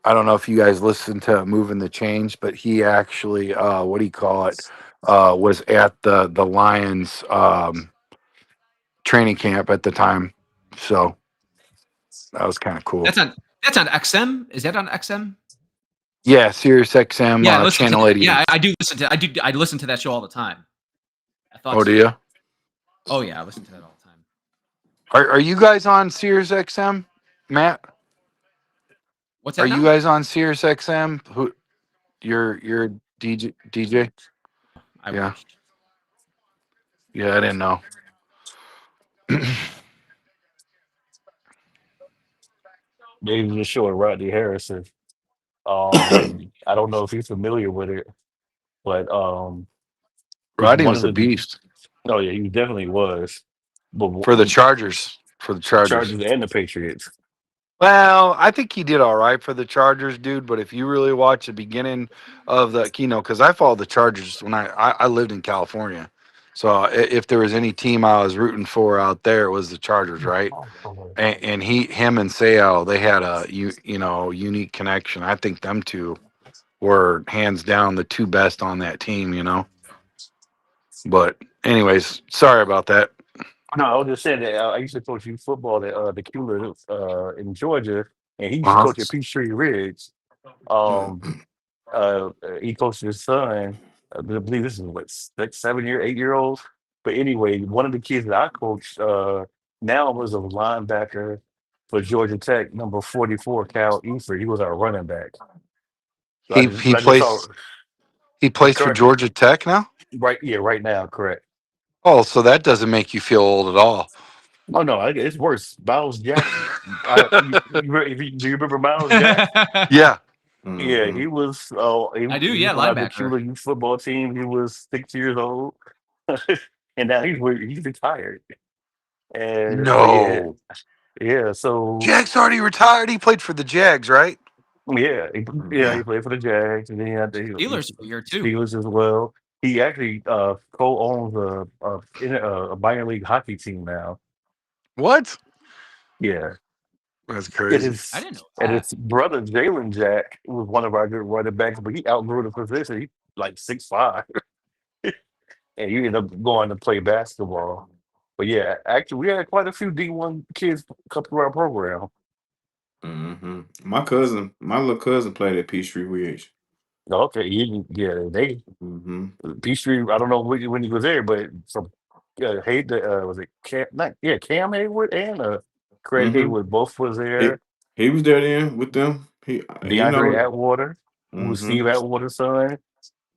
I don't know if you guys listened to moving the change, but he actually, what do you call it, was at the Lions training camp at the time. So that was kind of cool. That's on XM. Is that on XM? Yeah, Sirius XM channel 88. Yeah, I do listen to. I listen to that show all the time. I thought. Oh, do you? Oh yeah, I listen to that all the time. Are you guys on Sirius XM, Matt? What's that? Are you guys on Sirius XM? Who? You're DJ? I Yeah. wished. Yeah, I didn't know. They was just showing Rodney Harrison. I don't know if he's familiar with it, but he's one Rodney's of a the. beast Oh yeah, he definitely was. But for the Chargers. For the Chargers. Chargers and the Patriots. Well, I think he did all right for the Chargers, dude. But if you really watch the beginning of the because I followed the Chargers when I lived in California, so if there was any team I was rooting for out there, it was the Chargers, right? And him and Seau, they had a unique connection. I think them two were hands down the 2 best on that team. But anyways, sorry about that. No, I was just saying that I used to coach youth football at the Cula in Georgia, and he used to Uh-huh. coach at Peachtree Ridge. Um, he coached his son. I believe this is what 8-year-olds. But anyway, one of the kids that I coached now was a linebacker for Georgia Tech, number 44, Cal Easter. He was our running back. So He I just plays saw he plays for correct. Georgia Tech now. Right now, correct. Oh, so that doesn't make you feel old at all. Oh no, it's worse. Miles Jack. Do you remember Miles Jack? Yeah. Yeah, he was. Oh, I do. he Yeah, was on the linebacker. Cuba youth football team. He was 6 years old, and now he's retired. And No. yeah. So Jags already retired. He played for the Jags, right? yeah, he played for the Jags, and then he had the Steelers for a year too. Steelers as well. He actually co-owns a minor league hockey team now. What? Yeah. That's And crazy. I didn't know and that. his brother Jalen Jack was one of our good running backs, but he outgrew the position. He like 6'5", and he ended up going to play basketball. But yeah, actually, we had quite a few D1 kids come through our program. Mm-hmm. My little cousin played at Peachtree Ridge. Okay, they Mm-hmm. Peachtree. I don't know when he was there, but from was it Cam? Not, yeah, Cam Haywood and Craig Mm-hmm. Haywood both was there. He was there then with them. DeAndre Atwater, who was Mm-hmm. Steve Atwater's son.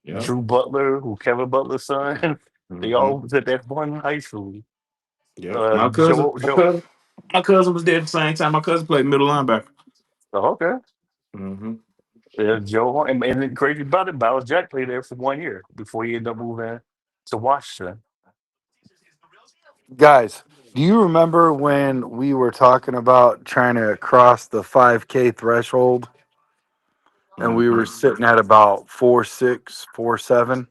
Yeah. Drew Butler, who Kevin Butler's son. They all was at that one high school. Yeah. My cousin, Joe, Joe. my cousin was there at the same time. My cousin played middle linebacker. Oh, okay. Mm-hmm. Yeah, Joe, and the crazy about it, Miles Jack played there for 1 year before he ended up moving to Washington. Guys, do you remember when we were talking about trying to cross the 5K threshold and we were sitting at about 4.6, 4.7?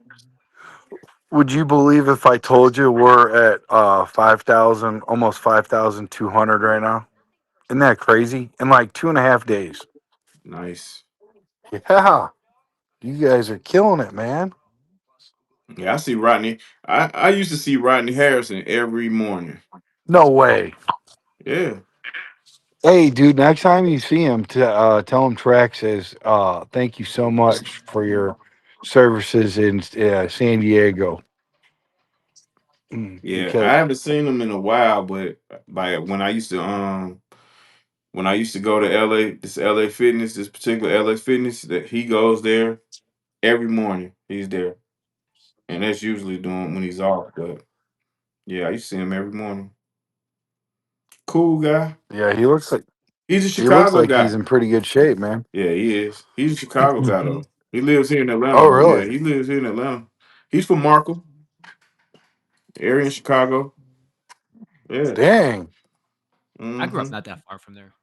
Would you believe if I told you we're at 5,000, almost 5,200 right now? Isn't that crazy? In like 2.5 days. Nice. Yeah, you guys are killing it, man. Yeah, I see Rodney. I used to see Rodney Harrison every morning. No way. Yeah. Hey, dude, next time you see him, tell him Track says, thank you so much for your services in San Diego. Yeah. Because, I haven't seen him in a while, but like when I used to go to LA, this LA Fitness, this particular LA Fitness, that he goes there every morning. He's there. And that's usually doing when he's off. But yeah, I used to see him every morning. Cool guy. yeah, he looks He's a Chicago he's guy. in pretty good shape, man. Yeah, he is. He's a Chicago guy though. He lives here in Atlanta Oh, though. Yeah, really? he lives here in Atlanta. He's from Markham, area in Chicago. Yeah. Dang. I grew up Mm-hmm. not that far from there.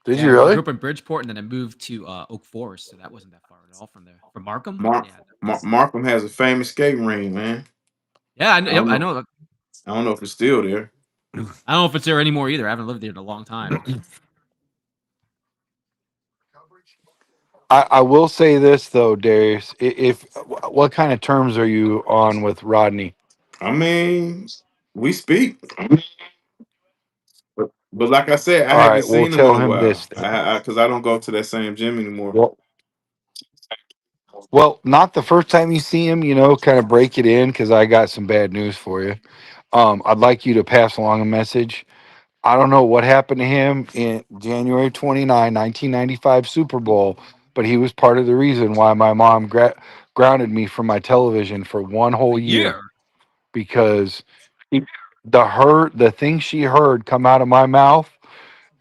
Did Yeah, you I grew really? up in Bridgeport, and then I moved to Oak Forest, so that wasn't that far at all from there. From Markham, yeah, Markham has a famous skating ring, man. yeah, I know, I yep, don't I know. know. I don't know if it's still there. I don't know if it's there anymore either. I haven't lived there in a long time. I will say this though, Darius. If what kind of terms are you on with Rodney? I mean, we speak, but like I said, I All haven't right, we'll seen him in tell a him while. this. I because I don't go to that same gym anymore. Well, not the first time you see him, kind of break it in because I got some bad news for you. I'd like you to pass along a message. I don't know what happened to him in January 29, 1995 Super Bowl, but he was part of the reason why my mom grounded me from my television for one whole A year year. because the thing she heard come out of my mouth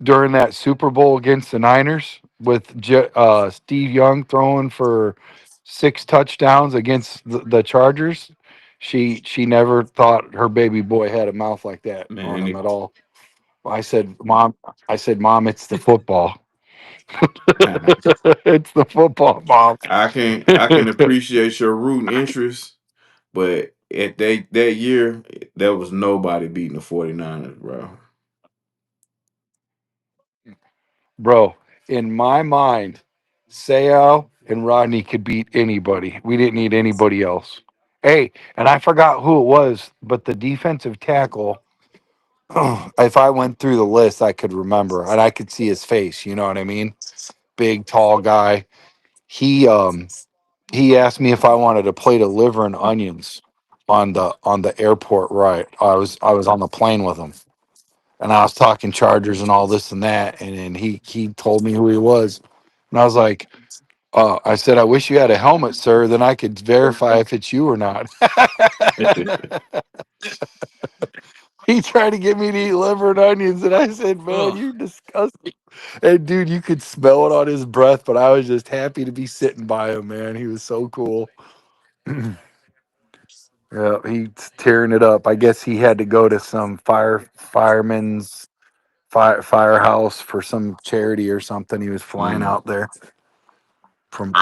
during that Super Bowl against the Niners with Steve Young throwing for 6 touchdowns against the Chargers. She never thought her baby boy had a mouth like that on Man, him at all. I said, Mom, it's the football. It's the football, Mom. I can appreciate your rooting interest, but at that year, there was nobody beating the 49ers, bro. Bro, in my mind, Sayal and Rodney could beat anybody. We didn't need anybody else. Hey, and I forgot who it was, but the defensive tackle, if I went through the list, I could remember and I could see his face. You know what I mean? Big, tall guy. He asked me if I wanted a plate of liver and onions on the airport ride. I was on the plane with him and I was talking Chargers and all this and that, and then he told me who he was, and I was like, I said, I wish you had a helmet, sir, then I could verify if it's you or not. He tried to get me to eat liver and onions, and I said, man, Ugh. you're disgusting. And dude, you could smell it on his breath, but I was just happy to be sitting by him, man. He was so cool. Yeah, he's tearing it up. I guess he had to go to some firehouse for some charity or something. He was flying Mm. out there from.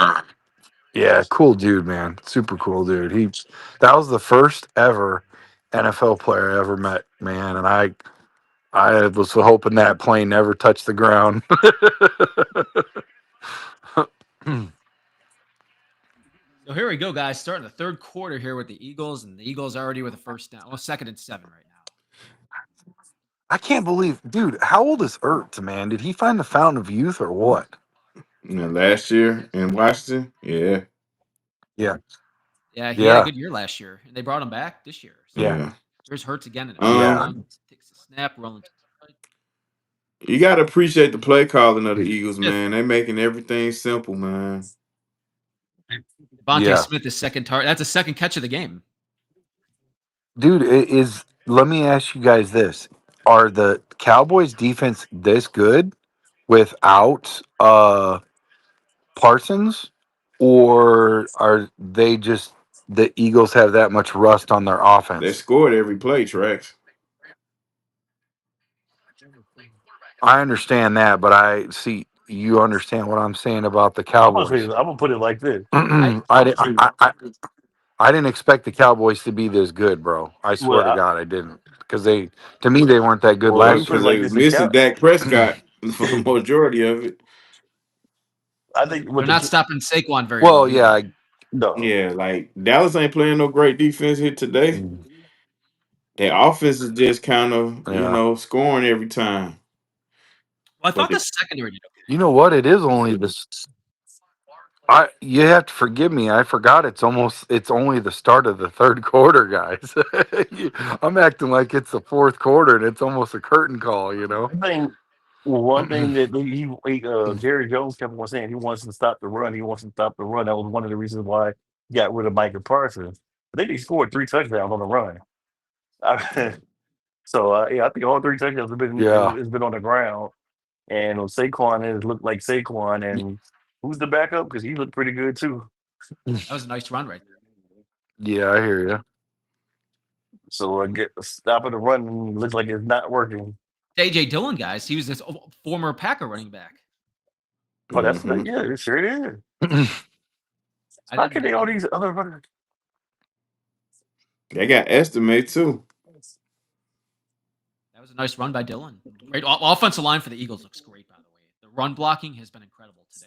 Yeah, cool dude, man. Super cool dude. That was the first ever NFL player I ever met, man. And I was hoping that plane never touched the ground. So here we go, guys. Starting the third quarter here with the Eagles, and the Eagles are already with a first down. Well, 2nd and 7 right now. I can't believe, dude. How old is Ertz, man? Did he find the fountain of youth or what? Last year in Washington, yeah, Yeah, Yeah, he had a yeah, good year last year, and they brought him back this year. So yeah, yeah. here's Hurts again in the yeah. shotgun. Um, Takes the snap, rolling to the right. You got to appreciate the play calling of the Eagles, man. They're making everything simple, man. Devontae Smith is second target. That's a second catch of the game. Dude, let me ask you guys this. Are the Cowboys defense this good without Parsons? Or are they just the Eagles have that much rust on their They offense? scored every play, Trax. I understand that, but I see you understand what I'm saying about the I'm Cowboys. gonna put it like this. I didn't expect the Cowboys to be this good, bro. I swear to God, I didn't. Because to me, they weren't that good Well, let me last put it Because year. like they was this: missing Dak Prescott for the majority of it. I think They're not stopping Saquon very Well, well either. yeah, no. Yeah, like Dallas ain't playing no great defense here today. Their offense is just kind of, scoring every time. Well, I But thought the secondary did okay. you know what? It is only this. You have to forgive me. I forgot it's only the start of the third quarter, guys. I'm acting like it's the fourth quarter and it's almost a curtain call, you know. I think one thing that Jerry Jones kept on saying, he wants to stop the run. He wants to stop the run. That was one of the reasons why he got rid of Micah Parsons. I think he scored 3 touchdowns on the run. Yeah, I think all 3 touchdowns have been Yeah. has been on the ground. And Saquon has looked like Saquon. And who's the backup? Because he looked pretty good too. That was a nice run right there. Yeah, I hear you. So stopping the run looks like it's not working. A.J. Dillon, guys, he was this former Packer running back. Oh, that's yeah, it sure it is. How can they all these other runners? they got estimate too. That was a nice run by Dillon. Great offensive line for the Eagles looks great, by the way. The run blocking has been incredible today.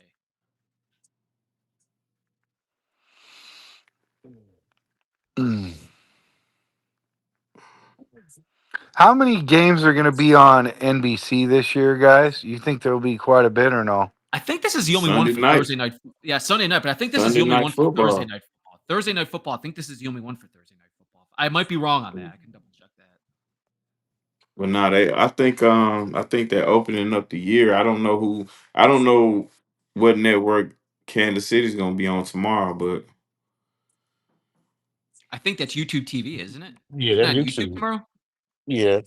How many games are going to be on NBC this year, guys? You think there will be quite a bit or no? I think this is the only Sunday one for night. Thursday night. Yeah, Sunday night, but I think this is Sunday the only night one football. for Thursday night football. Thursday night football, I think this is the only one for Thursday night football. I might be wrong on that. I can double check that. But no, I think they're opening up the year. I don't know what network Kansas City's gonna be on tomorrow, but I think that's YouTube TV, isn't it? Yeah, Isn't that's that YouTube. YouTube tomorrow? Yeah.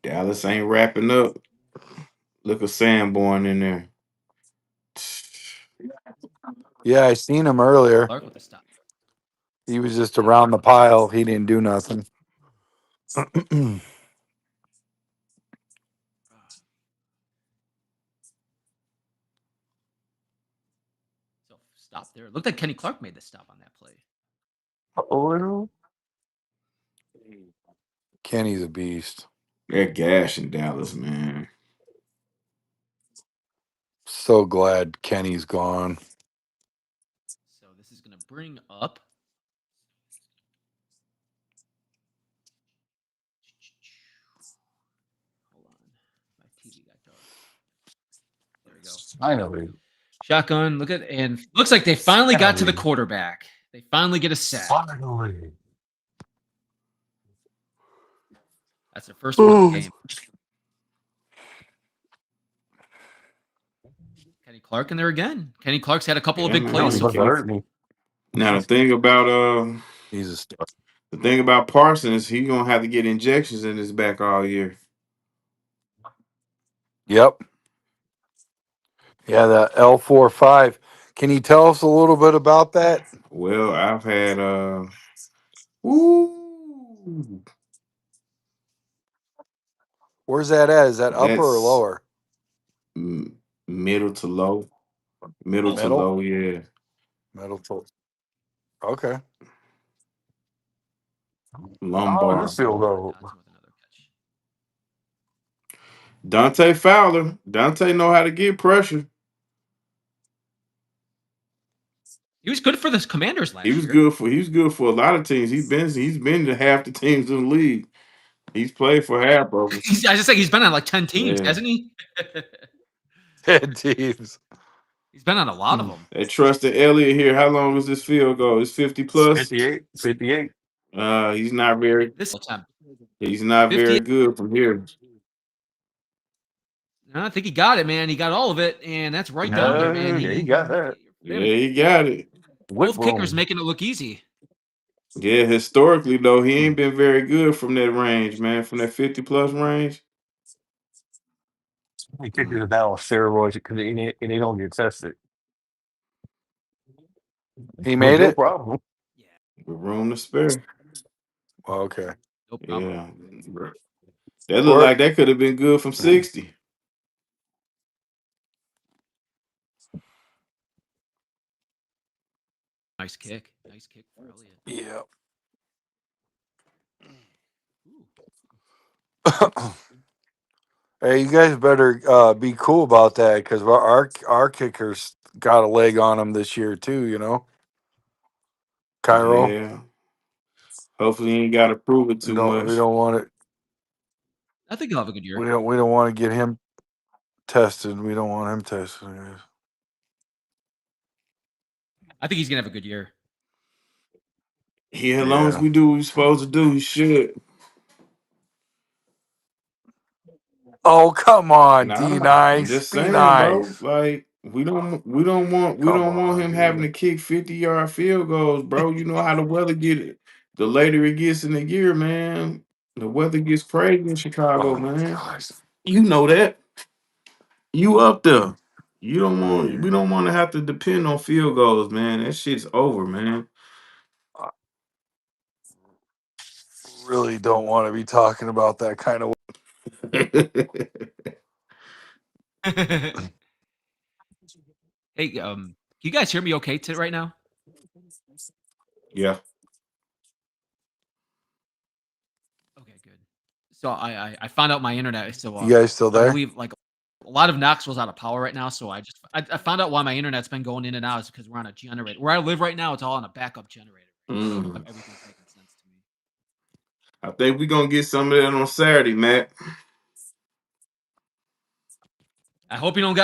Dallas ain't wrapping up. Look at Sanborn in there. Yeah, I seen him earlier. Clark with the stop. He was just around the pile. He didn't do nothing. So stop there. It looked like Kenny Clark made the stop on that play. Oh, Kenny's a beast. They're gashing Dallas, man. So glad Kenny's gone. So this is going to bring up. Hold on. My TV got dark. There we go. finally. Shotgun. Look at and looks like they finally got to the quarterback. They finally get a sack. Finally. That's their first one of the game. Kenny Clark in there again. Kenny Clark's had a couple of big plays so far. Hurt me. Now the thing about He's a star. the thing about Parsons, he's gonna have to get injections in his back all year. Yep. Yeah, the L45. Can you tell us a little bit about that? Well, I've had Where's that at? Is that upper or that's lower? middle to low. Middle to low, yeah. Middle to. Okay. Lumbar. Oh, this field goal. Dante Fowler. Dante know how to get pressure. He was good for the Commanders last He was year. good for a lot of teams. He's been to half the teams in the league. He's played for half of them. I just say he's been on like 10 teams, hasn't he? 10 teams. He's been on a lot of them. They trusted Elliott here. How long was this field goal? It's 50 plus. 58. He's not very. This attempt. He's not 50. very good from here. I think he got it, man. He got all of it, and that's right down there, man. Yeah, he got that. Yeah, he got it. Both kickers making it look easy. Yeah, historically though, he ain't been very good from that range, man. From that 50+ range. He kickers are down with steroids because they don't get tested. He made No it? problem. With room to spare. Well, okay. No problem. Yeah. That looked like that could have been good from 60. Nice kick. Nice kick for Elliott. Yeah. Hey, you guys better be cool about that because our kickers got a leg on them this year too. You know, Cairo. Yeah. Hopefully he ain't got to prove it too much. We don't want it. I think he'll have a good year. We don't want to get him tested. We don't want him tested. I think he's gonna have a good year. Yeah, as long as we do what we're supposed to do, we should. Oh, come on, Nah, D I'm nice. just Be saying, nice. bro. Like we don't want him having to kick 50-yard field goals, bro. You know how the weather get it. The later it gets in the year, man, the weather gets crazy in Chicago, man. You know that. You up there. We don't want to have to depend on field goals, man. That shit's over, man. Really don't want to be talking about that kind of. Hey, can you guys hear me okay right now? Yeah. Okay, good. So I found out my internet. So You guys still there? I believe like a lot of Knoxville's out of power right now. So I found out why my internet's been going in and out is because we're on a generator. Where I live right now, it's all on a backup generator. Everything's making sense to me. I think we're gonna get some of that on Saturday, Matt. I hope you don't got